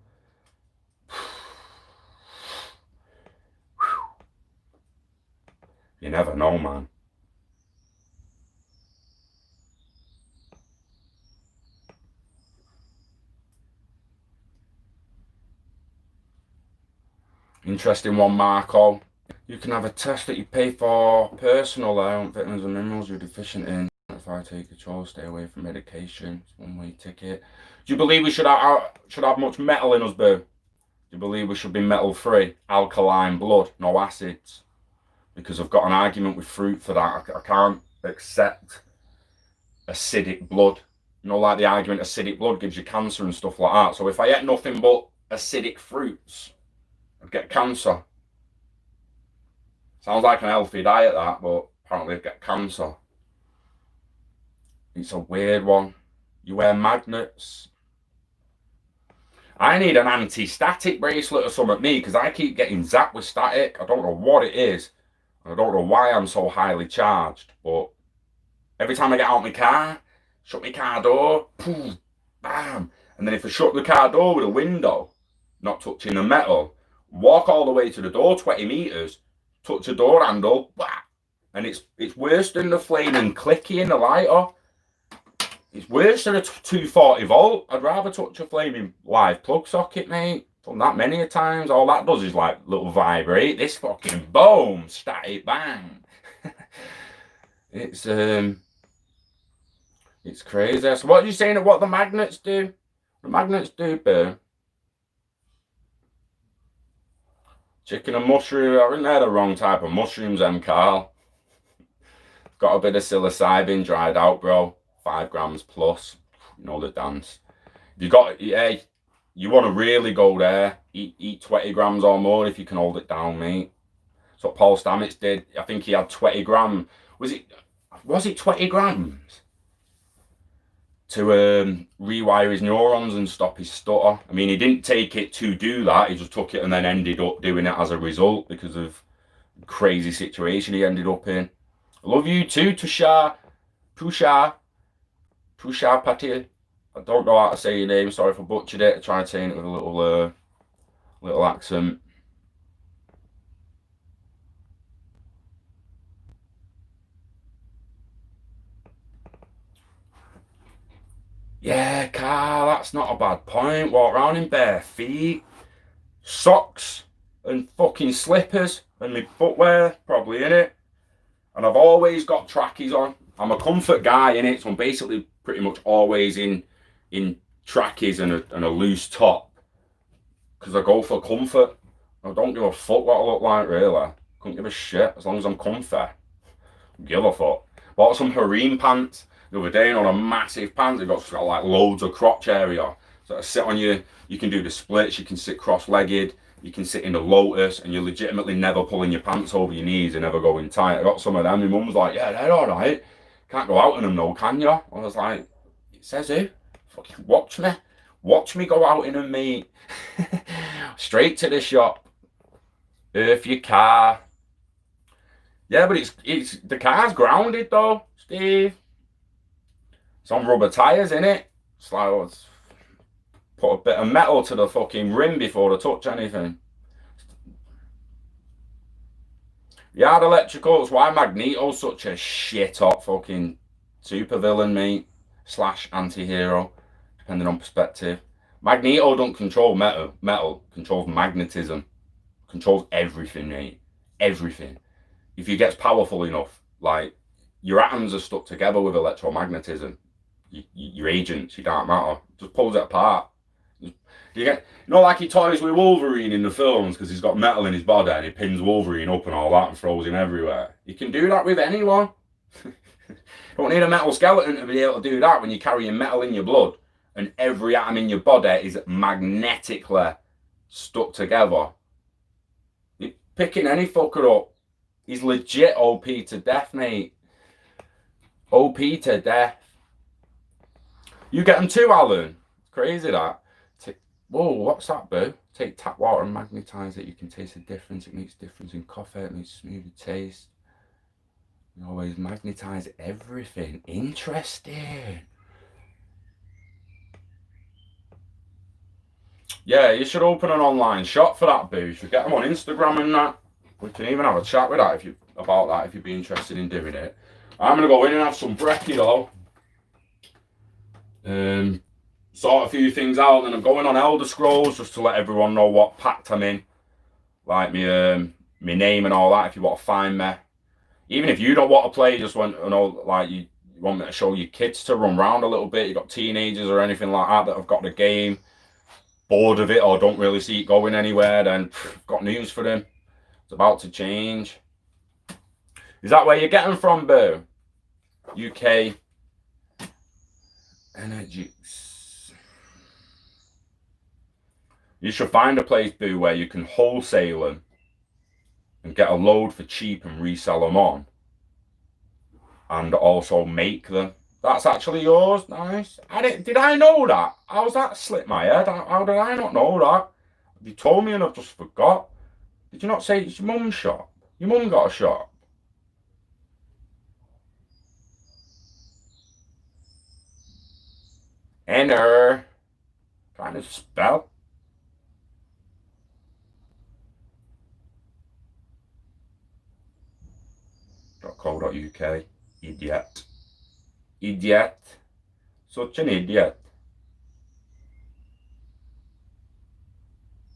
you never know, man. Interesting one, Marco. You can have a test that you pay for personal vitamins and minerals you're deficient in. If I take control, stay away from medication. It's one-way ticket. Do you believe we should have much metal in us, boo? Do you believe we should be metal free? Alkaline blood, no acids. Because I've got an argument with fruit for that. I can't accept acidic blood. You know, like the argument acidic blood gives you cancer and stuff like that. So if I ate nothing but acidic fruits, I'd get cancer. Sounds like an healthy diet, that, but apparently I'd get cancer. It's a weird one. You wear magnets. I need an anti-static bracelet or something, me, because I keep getting zapped with static. I don't know what it is. I don't know why I'm so highly charged, but every time I get out of my car, shut my car door, poof, bam. And then if I shut the car door with a window, not touching the metal, walk all the way to the door, 20 metres, touch the door handle, bah, and it's worse than the flaming clicky in the lighter. It's worse than a 240 volt. I'd rather touch a flaming live plug socket, mate. Done that many a times. All that does is like little vibrate. This fucking boom, static bang. It's crazy. So what are you saying of what the magnets do? The magnets do, boo. Chicken and mushroom. I think they're the wrong type of mushrooms, Carl. Got a bit of psilocybin dried out, bro. 5 grams plus. You know the dance. You got, yeah, you want to really go there. Eat 20 grams or more if you can hold it down, mate. That's what Paul Stamets did. I think he had 20 grams. Was it 20 grams? To rewire his neurons and stop his stutter. I mean, he didn't take it to do that. He just took it and then ended up doing it as a result because of the crazy situation he ended up in. I love you too, Tushar Patil. I don't know how to say your name. Sorry if I butchered it. I tried saying it with a little accent. Yeah, Carl, that's not a bad point. Walk around in bare feet, socks and fucking slippers and my footwear, probably in it. And I've always got trackies on. I'm a comfort guy in it, so I'm basically pretty much always in trackies and a loose top. Because I go for comfort. I don't give a fuck what I look like, really. Couldn't give a shit as long as I'm comfy. Give a fuck. Bought some harem pants the other day on a massive pants. They've got like loads of crotch area. So I sit on you can do the splits, you can sit cross-legged, you can sit in the lotus, and you're legitimately never pulling your pants over your knees and never going tight. I got some of them. My mum was like, yeah, they're alright. Can't go out in them though, can you? I was like, it says who? Fucking watch me. Watch me go out in them, mate. Straight to the shop. Earth your car. Yeah, but it's the car's grounded though, Steve. It's on rubber tyres, innit? It's like, let's put a bit of metal to the fucking rim before I touch anything. Yard electrical, it's why Magneto's such a shit hot fucking supervillain, mate. / anti-hero, depending on perspective. Magneto don't control metal controls magnetism. Controls everything, mate. Everything. If he gets powerful enough, like, your atoms are stuck together with electromagnetism. Your agents, you don't matter. Just pulls it apart. You get, like he toys with Wolverine in the films because he's got metal in his body and he pins Wolverine up and all that and throws him everywhere. You can do that with anyone. Don't need a metal skeleton to be able to do that when you're carrying metal in your blood and every atom in your body is magnetically stuck together. You're picking any fucker up. He's legit OP to death, mate. OP to death. You get them too, Alan. It's crazy that. Whoa, what's that, boo? Take tap water and magnetize it. You can taste the difference. It makes a difference in coffee. It makes smoother taste. You always magnetize everything. Interesting. Yeah, you should open an online shop for that, boo. You should get them on Instagram and that. We can even have a chat with that about that if you'd be interested in doing it. I'm gonna go in and have some brekkie though. Sort a few things out, and I'm going on Elder Scrolls just to let everyone know what pact I'm in, like my name and all that. If you want to find me, even if you don't want to play, you just want to know, like you want me to show your kids to run around a little bit. You got teenagers or anything like that have got the game, bored of it, or don't really see it going anywhere. Then got news for them. It's about to change. Is that where you're getting from, boo? UK energy. You should find a place, boo, where you can wholesale them and get a load for cheap and resell them on. And also make them. That's actually yours. Nice. Did I know that? How's that slip my head? How did I not know that? You told me and I've just forgot. Did you not say it's your mum's shop? Your mum got a shop. Enter. Trying to spell. .co.uk. Idiot. Idiot. Such an idiot.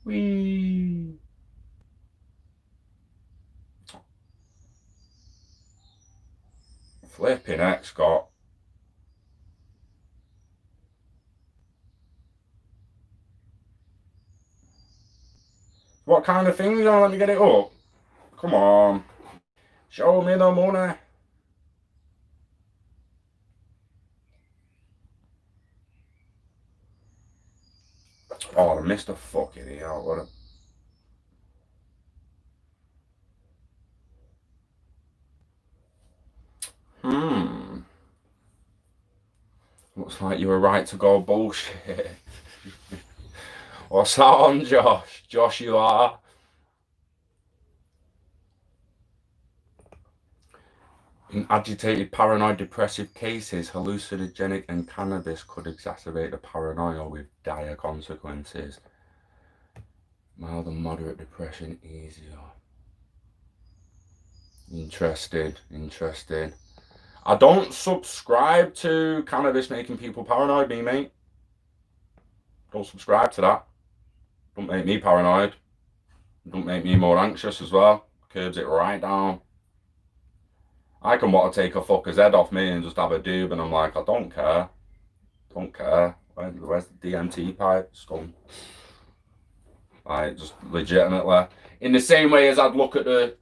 Whee. Flipping heck, Scott. What kind of things? Let me get it up. Come on. Show me the money. Oh, I missed a fucking hell. What a... Looks like you were right to go bullshit. What's that on, Josh? Josh, you are. In agitated, paranoid, depressive cases, hallucinogenic and cannabis could exacerbate the paranoia with dire consequences. Mild and moderate depression easier. Interesting. I don't subscribe to cannabis making people paranoid, me, mate. Don't subscribe to that. Don't make me paranoid. Don't make me more anxious as well. Curbs it right down. I can want to take a fucker's head off me and just have a doob, and I'm like, I don't care. Don't care. Where's the DMT pipe? Scum. Like, just legitimately. In the same way as I'd look at the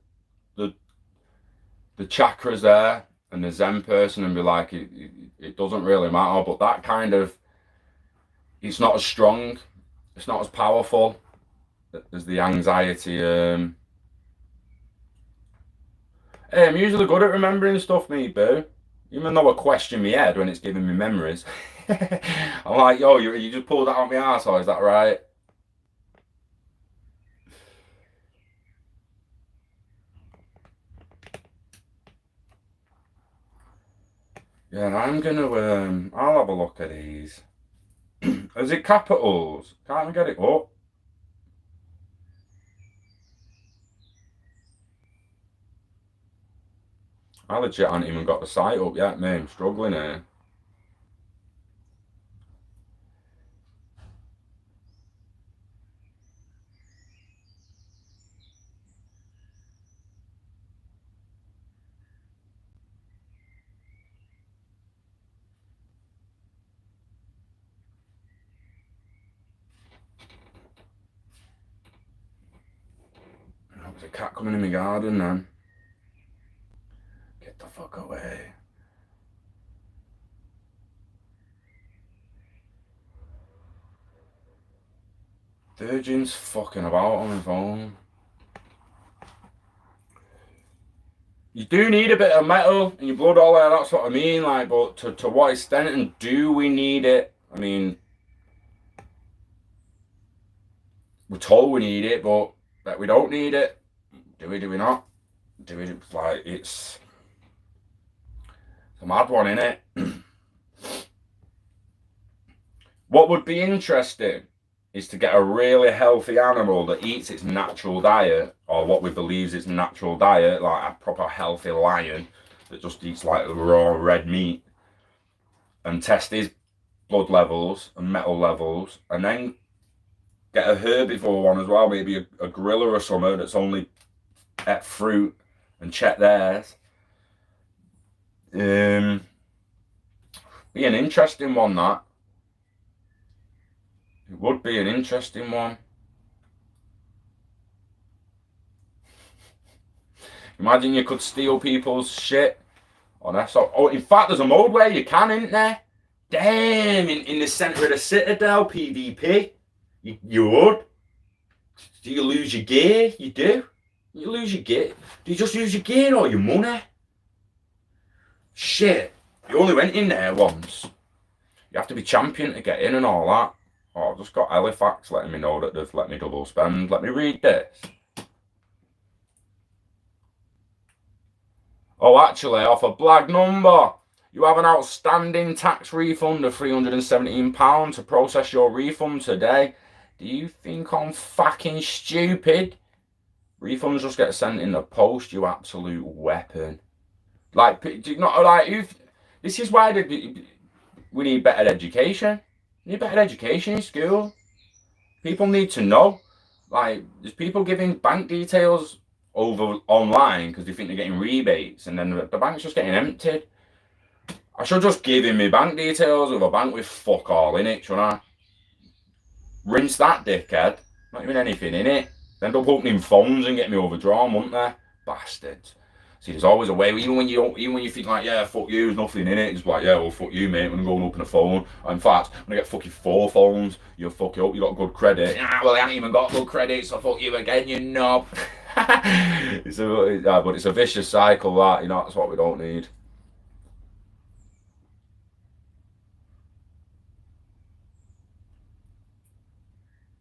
chakras there and the Zen person and be like, it doesn't really matter, but that kind of, it's not as strong, it's not as powerful as the anxiety. Hey, I'm usually good at remembering stuff, me boo. Even though I question my head when it's giving me memories. I'm like, yo, you just pulled that out my arsehole, is that right? Yeah, and I'm gonna, I'll have a look at these. Is it capitals? Can't I get it up? I legit haven't even got the site up yet, mate. I'm struggling here. There's a cat coming in my garden then. Get the fuck away. Virgin's fucking about on my phone. You do need a bit of metal in your blood, all that, that's what I mean, like, but to what extent, and do we need it? I mean, we're told we need it, but that we don't need it. Do we not? Do we, like, it's a mad one, innit? What would be interesting is to get a really healthy animal that eats its natural diet, or what we believe is its natural diet, like a proper healthy lion that just eats like raw red meat, and test his blood levels and metal levels, and then get a herbivore one as well, maybe a gorilla or something that's only ate fruit, and check theirs. Be an interesting one, that. It would be an interesting one. Imagine you could steal people's shit. Oh, in fact, there's a mode where you can, isn't there? Damn, in the centre of the Citadel, PvP. You would. Do you lose your gear? You do. You lose your gear. Do you just lose your gear or your money? Shit. You only went in there once. You have to be champion to get in and all that. Oh, I've just got Halifax letting me know that they've let me double spend. Let me read this. Oh, actually, off a blag number. You have an outstanding tax refund of £317 to process your refund today. Do you think I'm fucking stupid? Refunds just get sent in the post, you absolute weapon. Like, do you not, like, this is why we need better education. We need better education in school. People need to know. Like, there's people giving bank details over online because they think they're getting rebates, and then the bank's just getting emptied. I should just give him my bank details of a bank with fuck all in it, shouldn't I? Rinse that dickhead. Not even anything in it. End up opening phones and getting me overdrawn, wouldn't they? Bastards. See, there's always a way. Even when you think like, yeah, fuck you, there's nothing in it. It's like, yeah, well, fuck you, mate. I'm gonna go and open a phone. In fact, I'm gonna get fucking 4 phones. You'll fuck it up. You got good credit. Well, I haven't even got good credit, so fuck you again, you knob. But it's a vicious cycle. That, you know, that's what we don't need.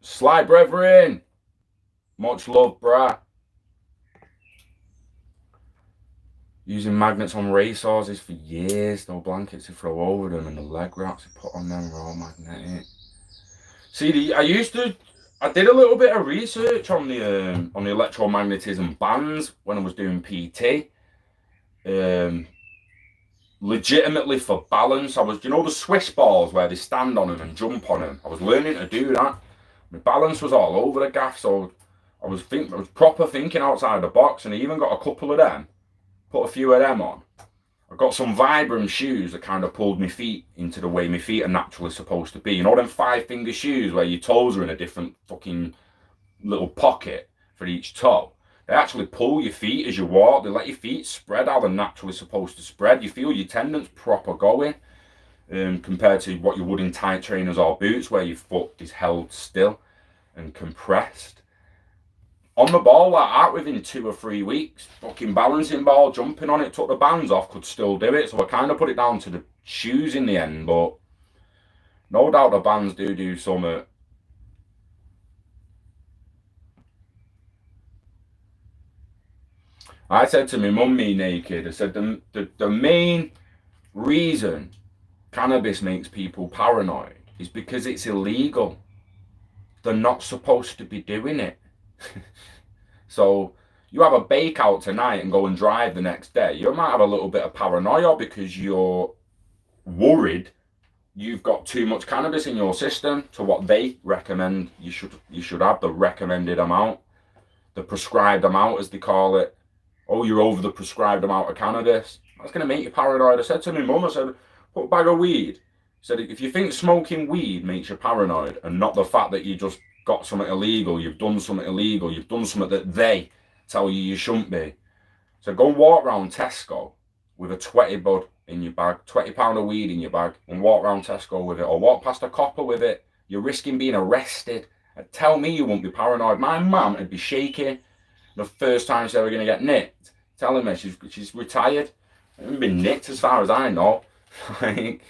Sly brethren, much love, brah. Using magnets on racehorses for years, no blankets to throw over them, and the leg wraps to put on them were all magnetic. See, I did a little bit of research on the electromagnetism bands when I was doing PT. Legitimately for balance, I was, you know, the Swiss balls where they stand on them and jump on them. I was learning to do that. My balance was all over the gaff, so I was proper thinking outside the box, and I even got a couple of them Put a few of them on. I got some Vibram shoes that kind of pulled my feet into the way my feet are naturally supposed to be. You know them 5-finger shoes where your toes are in a different fucking little pocket for each toe? They actually pull your feet as you walk. They let your feet spread how they're naturally supposed to spread. You feel your tendons proper going, compared to what you would in tight trainers or boots where your foot is held still and compressed. On the ball like that within 2 or 3 weeks, fucking balancing ball, jumping on it, took the bands off, could still do it. So I kind of put it down to the shoes in the end, but no doubt the bands do something. I said to my mum, me naked, I said the main reason cannabis makes people paranoid is because it's illegal. They're not supposed to be doing it. So you have a bake out tonight and go and drive the next day. You might have a little bit of paranoia because you're worried you've got too much cannabis in your system to what they recommend you should have, the recommended amount, the prescribed amount as they call it. Oh, you're over the prescribed amount of cannabis. That's going to make you paranoid. I said to my mum, I said, put a bag of weed. I said, if you think smoking weed makes you paranoid and not the fact that you just got something illegal, you've done something illegal, you've done something that they tell you shouldn't be. So go and walk around Tesco with a 20 bud in your bag, 20 pound of weed in your bag, and walk around Tesco with it, or walk past a copper with it. You're risking being arrested. And tell me you won't be paranoid. My mum would be shaking the first time she's ever going to get nicked, telling me she's retired. She hasn't been nicked as far as I know. Like,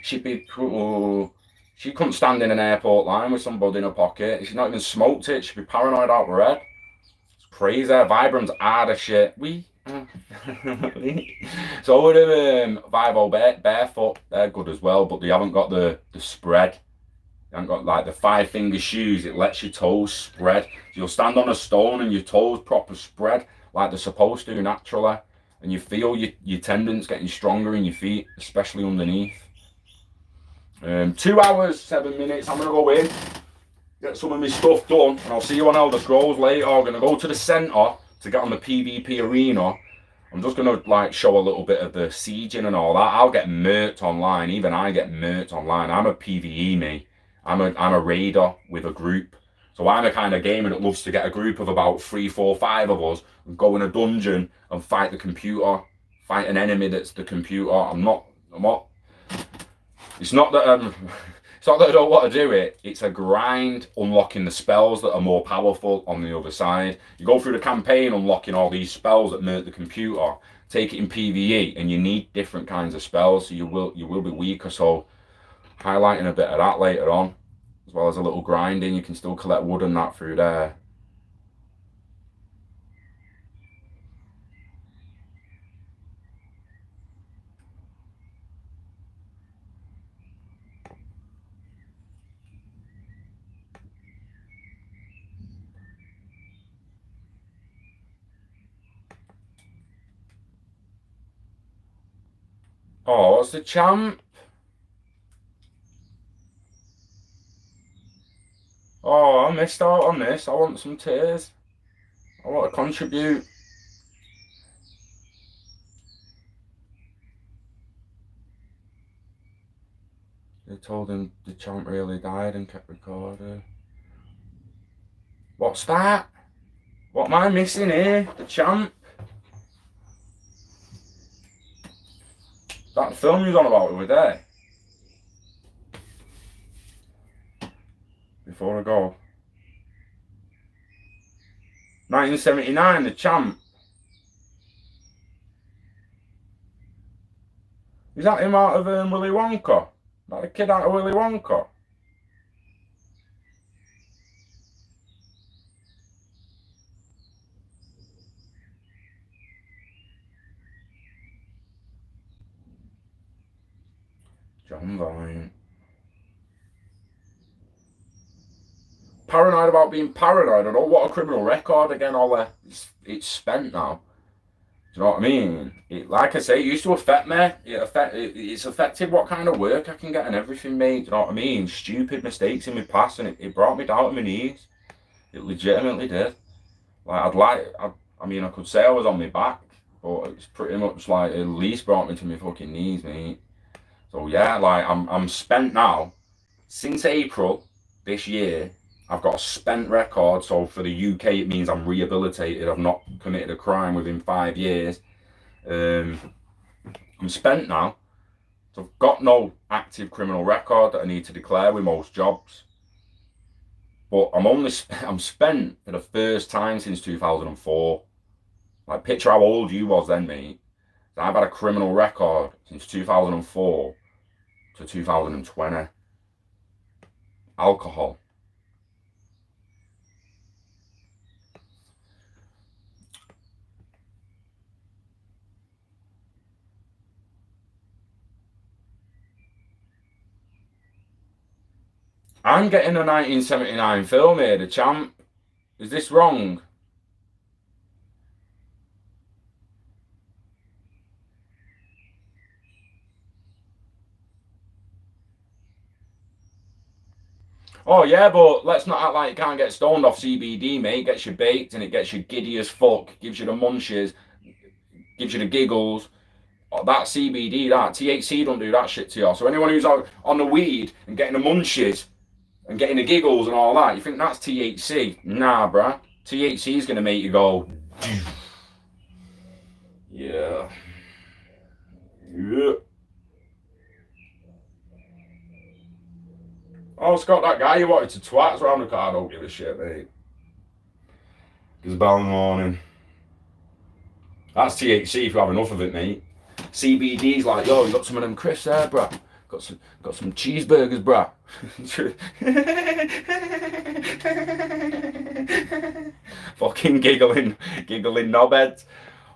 she'd be, she couldn't stand in an airport line with some bud in her pocket. She's not even smoked it. She'd be paranoid out her head. It's crazy. Vibram's hard as shit. So with them Vivo barefoot, they're good as well, but they haven't got the spread. They haven't got like the 5-finger shoes. It lets your toes spread. So you'll stand on a stone and your toes proper spread like they're supposed to naturally, and you feel your tendons getting stronger in your feet, especially underneath. 2 hours, 7 minutes. I'm gonna go in, get some of my stuff done, and I'll see you on Elder Scrolls later. I'm gonna go to the centre to get on the PvP arena. I'm just gonna like show a little bit of the sieging and all that. I'll get murked online. Even I get murked online. I'm a PvE me. I'm a raider with a group. So I'm a kind of gamer that loves to get a group of about 3, 4, 5 of us and go in a dungeon and fight the computer, fight an enemy that's the computer. I'm not. It's not that I don't want to do it. It's a grind unlocking the spells that are more powerful on the other side. You go through the campaign unlocking all these spells that murk the computer. Take it in PvE and you need different kinds of spells, so you will be weaker. So highlighting a bit of that later on, as well as a little grinding. You can still collect wood and that through there. Oh, it's the champ. Oh, I missed out on this. I want some tears. I want to contribute. They told him the champ really died and kept recording. What's that? What am I missing here? The champ? That film you was on about over there. Before I go. 1979, the champ. Is that him out of Willy Wonka? That the kid out of Willy Wonka? John Vine. Paranoid about being paranoid. I don't want a criminal record again, Ollie. It's spent now. Do you know what I mean? Like I say, it used to affect me. It's affected what kind of work I can get and everything, mate. Do you know what I mean? Stupid mistakes in my past, and it brought me down to my knees. It legitimately did. Like I could say I was on my back but it's pretty much like at least brought me to my fucking knees, mate. So yeah, like I'm spent now. Since April this year, I've got a spent record. So for the UK, it means I'm rehabilitated. I've not committed a crime within 5 years. I'm spent now. So I've got no active criminal record that I need to declare with most jobs. But I'm spent for the first time since 2004. Like, picture how old you was then, mate. So I've had a criminal record since 2004 to 2020. Alcohol. I'm getting a 1979 film here, The Champ. Is this wrong? Oh yeah, but let's not act like you can't get stoned off CBD, mate. It gets you baked and it gets you giddy as fuck. Gives you the munchies, gives you the giggles. Oh, that CBD, that THC don't do that shit to you. So anyone who's on the weed and getting the munchies and getting the giggles and all that, you think that's THC? Nah, bruh. THC is gonna make you go. Yeah. Yeah. Oh, Scott, that guy you wanted to twats around the car, I don't give a shit, mate. It's about in the morning. That's THC if you have enough of it, mate. CBD's like, yo, you got some of them crisps there, bruh. Got some cheeseburgers, bruh. Fucking giggling knobheads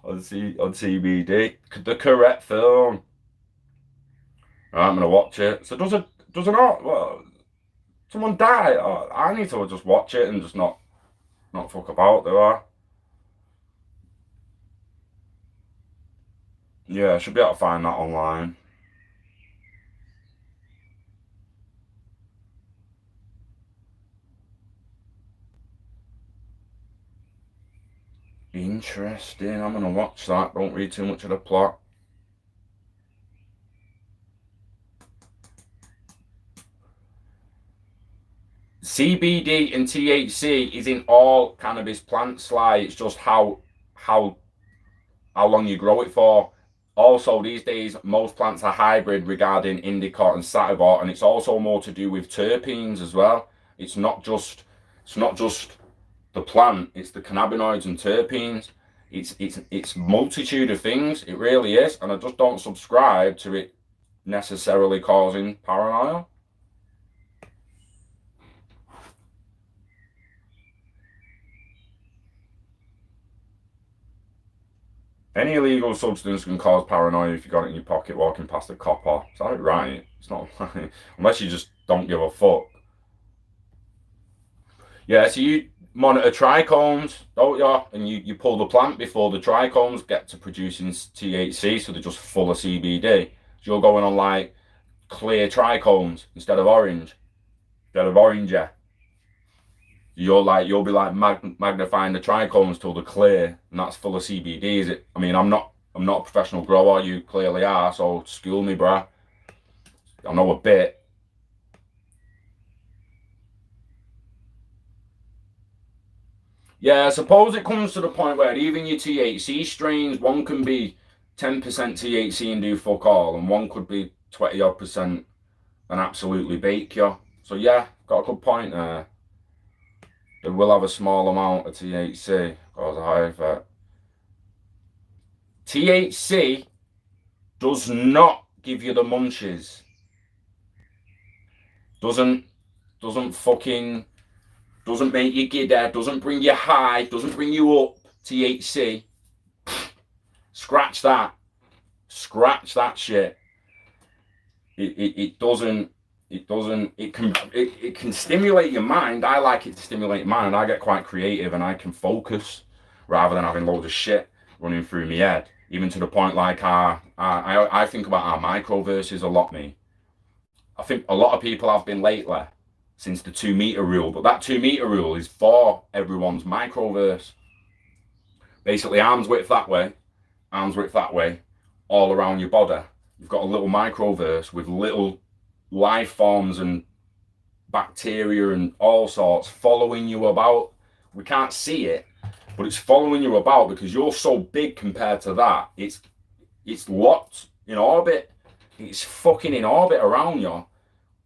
on CBD. The correct film. Right, I'm gonna watch it. So does it not? Well, someone die? Oh, I need to just watch it and just not fuck about, do I? Yeah, I should be able to find that online. Interesting. I'm gonna watch that. Don't read too much of the plot. CBD and THC is in all cannabis plants. Like, it's just how long you grow it for. Also, these days, most plants are hybrid regarding indica and sativa, and it's also more to do with terpenes as well. It's not just the plant; it's the cannabinoids and terpenes. It's multitude of things. It really is, and I just don't subscribe to it necessarily causing paranoia. Any illegal substance can cause paranoia if you got it in your pocket walking past a copper. Is that right? It's not right. Unless you just don't give a fuck. Yeah, so you monitor trichomes, don't you? And you pull the plant before the trichomes get to producing THC, so they're just full of CBD. So you're going on like clear trichomes instead of orange. Yeah. You'll be like magnifying the trichomes till they're clear, and that's full of CBD. Is it? I mean, I'm not a professional grower. You clearly are, so school me, bruh. I know a bit. Yeah, I suppose it comes to the point where even your THC strains, one can be 10% THC and do fuck all, and one could be 20 odd percent and absolutely bake you. So yeah, got a good point there. They will have a small amount of THC, cause a high effect. THC does not give you the munchies. Doesn't make you giddy, doesn't bring you high, doesn't bring you up. THC. Scratch that shit. It doesn't. It can stimulate your mind. I like it to stimulate mine, and I get quite creative, and I can focus rather than having loads of shit running through my head. Even to the point like I think about our microverses a lot. Me, I think a lot of people have been lately since the 2 meter rule, but that 2 meter rule is for everyone's microverse. Basically, arm's width that way, arm's width that way, all around your body. You've got a little microverse with little life forms and bacteria and all sorts following you about. We can't see it, but it's following you about because you're so big compared to that. It's locked in orbit. It's fucking in orbit around you,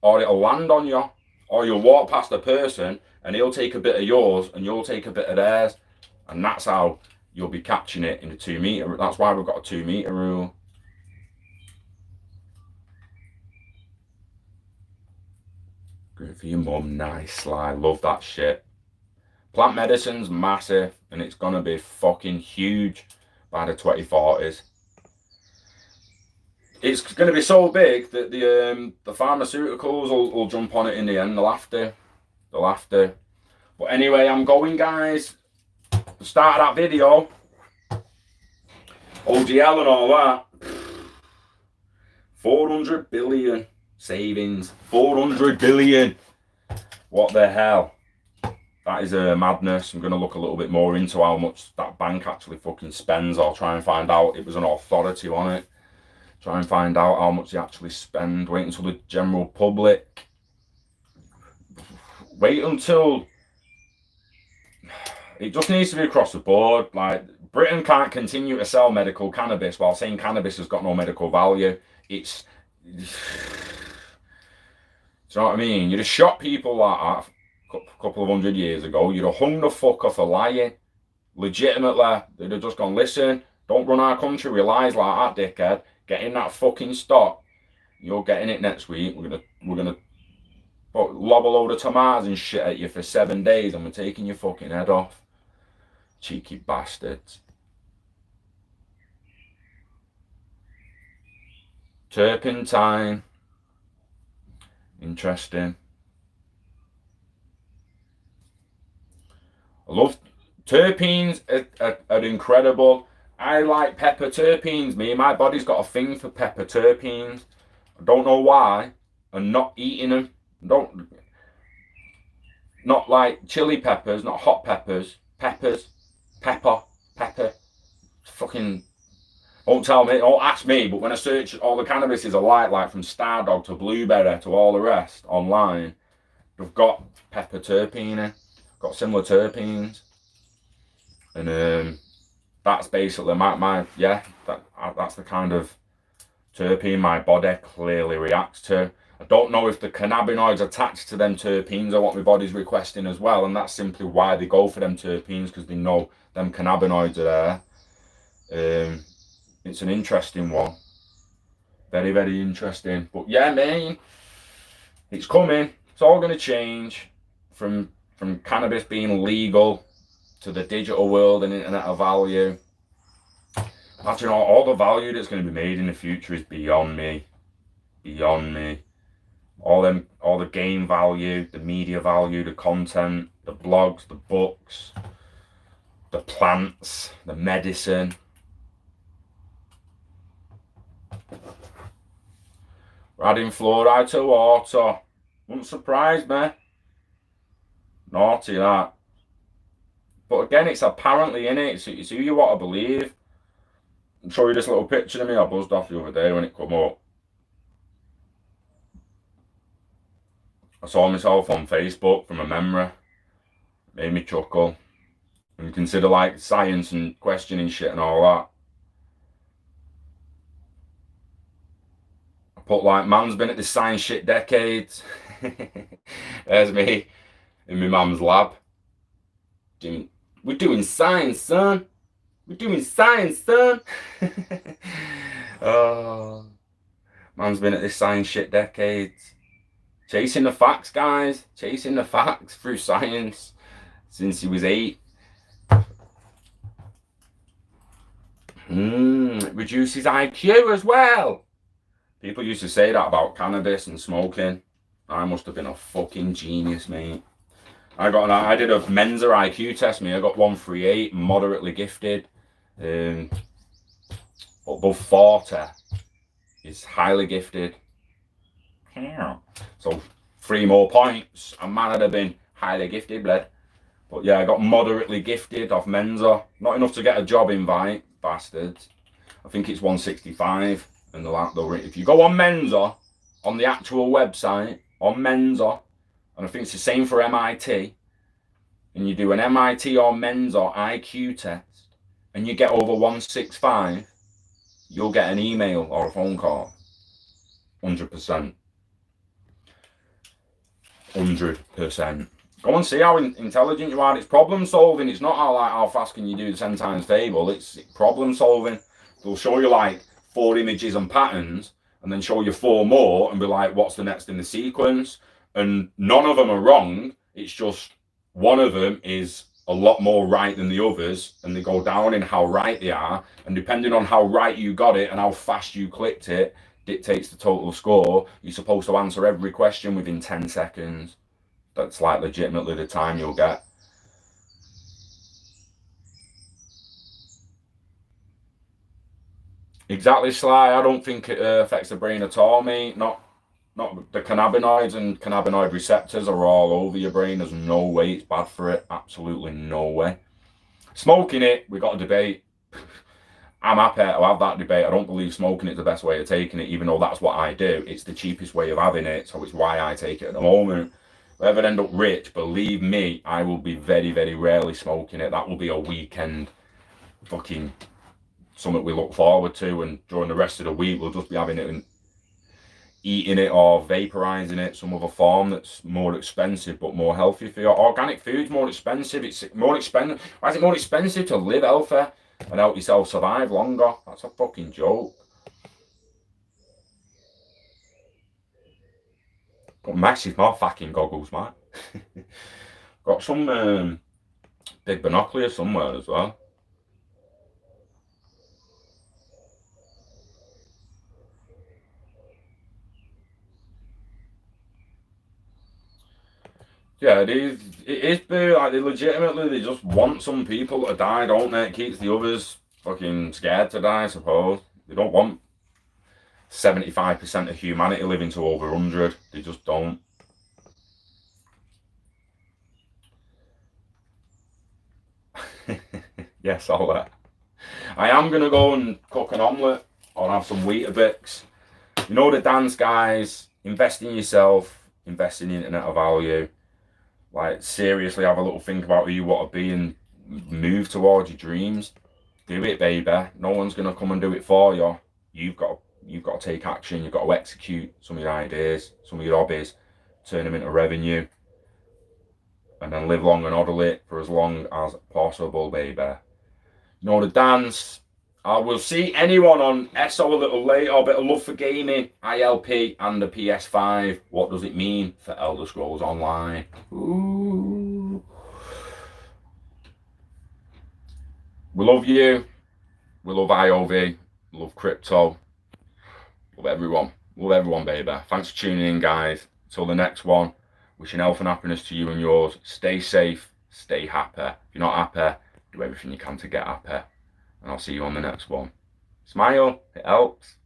or it'll land on you, or you'll walk past a person and he'll take a bit of yours and you'll take a bit of theirs, and that's how you'll be catching it in a 2 meter. That's why we've got a 2 meter rule. Good for your mum, nice Sly, love that shit. Plant medicine's massive, and it's gonna be fucking huge by the 2040s. It's gonna be so big that the pharmaceuticals will jump on it in the end. They'll have to. But anyway, I'm going, guys. The start of that video, ODL and all that, 400 billion savings, 400 billion. What the hell? That is a madness. I'm going to look a little bit more into how much that bank actually fucking spends. I'll try and find out. It was an authority on it. Try and find out how much they actually spend. Wait until the general public. Wait until... It just needs to be across the board. Like, Britain can't continue to sell medical cannabis while saying cannabis has got no medical value. It's... Do you know what I mean? You'd have shot people like that a couple of 100 years ago. You'd have hung the fucker for lying. Legitimately, they'd have just gone, listen, don't run our country with lies like that, dickhead. Get in that fucking stock. You're getting it next week. We're gonna lob a load of tomatoes and shit at you for 7 days, and we're taking your fucking head off. Cheeky bastards. Turpentine. Interesting. I love terpenes. Are incredible. I like pepper terpenes. My body's got a thing for pepper terpenes. I don't know why. I'm not eating them. Not like chili peppers, not hot peppers. Pepper. Fucking, don't tell me, don't ask me, but when I search all the cannabises I like from Stardog to Blueberry to all the rest online, they've got pepper terpene in. Got similar terpenes. And that's basically that's the kind of terpene my body clearly reacts to. I don't know if the cannabinoids attached to them terpenes are what my body's requesting as well, and that's simply why they go for them terpenes, because they know them cannabinoids are there. It's an interesting one. Very, very interesting. But yeah, man, it's coming. It's all going to change from cannabis being legal to the digital world and internet of value. Imagine all the value that's going to be made in the future is beyond me. Beyond me. All the game value, the media value, the content, the blogs, the books, the plants, the medicine. We're adding fluoride to water. Wouldn't surprise me. Naughty that. But again, it's apparently in it. It's who you want to believe. I'll show you this little picture of me I buzzed off the other day when it come up. I saw myself on Facebook from a memory. Made me chuckle. And you consider like science and questioning shit and all that. I put like, man's been at this science shit decades. There's me in my mum's lab. We're doing science, son. We're doing science, son. Oh, man's been at this science shit decades. Chasing the facts, guys. Chasing the facts through science since he was 8. It reduces IQ as well. People used to say that about cannabis and smoking. I must have been a fucking genius, mate. I did a Mensa IQ test, me. I got 138, moderately gifted. Above 40 is highly gifted. So 3 more points, and man, I'd have been highly gifted, blood. But yeah, I got moderately gifted off Mensa. Not enough to get a job invite, bastards. I think it's 165. And if you go on Mensa, on the actual website, on Mensa, and I think it's the same for MIT, and you do an MIT or Mensa IQ test, and you get over 165, you'll get an email or a phone call. 100%. 100%. Go and see how intelligent you are. It's problem solving. It's not how fast can you do the 10 times table. It's problem solving. They'll show you like 4 images and patterns, and then show you 4 more and be like, what's the next in the sequence? And none of them are wrong. It's just one of them is a lot more right than the others, and they go down in how right they are. And depending on how right you got it and how fast you clicked it, dictates the total score. You're supposed to answer every question within 10 seconds. That's like legitimately the time you'll get. Exactly, Sly. I don't think it affects the brain at all, mate. Not the cannabinoids and cannabinoid receptors are all over your brain. There's no way it's bad for it. Absolutely no way. Smoking it, we got a debate. I'm happy to have that debate. I don't believe smoking is the best way of taking it, even though that's what I do. It's the cheapest way of having it, so it's why I take it at the moment. If I ever end up rich, believe me, I will be very, very rarely smoking it. That will be a weekend fucking something we look forward to, and during the rest of the week we'll just be having it and eating it or vaporizing it, some other form that's more expensive but more healthy for you. Organic food's more expensive. It's more expensive. Why is it more expensive to live healthy and help yourself survive longer? That's a fucking joke. Got massive more fucking goggles, man. Got some big binoculars somewhere as well. Yeah, it is. It is boo. Like, they just want some people to die, don't they? It keeps the others fucking scared to die, I suppose. They don't want 75% of humanity living to over 100. They just don't. Yes, I'll let. I am going to go and cook an omelette or have some Weetabix. You know the dance, guys. Invest in yourself. Invest in the internet of value. Like, seriously, have a little think about who you want to be and move towards your dreams. Do it, baby. No one's going to come and do it for you. You've got to take action. You've got to execute some of your ideas, some of your hobbies, turn them into revenue, and then live long and orderly for as long as possible, baby. You know the dance. I will see anyone on SO a little later. A bit of love for gaming, ILP, and the PS5. What does it mean for Elder Scrolls Online? Ooh. We love you. We love IOV. We love crypto. Love everyone. Love everyone, baby. Thanks for tuning in, guys. Until the next one. Wishing health and happiness to you and yours. Stay safe. Stay happy. If you're not happy, do everything you can to get happy. And I'll see you on the next one. Smile, it helps.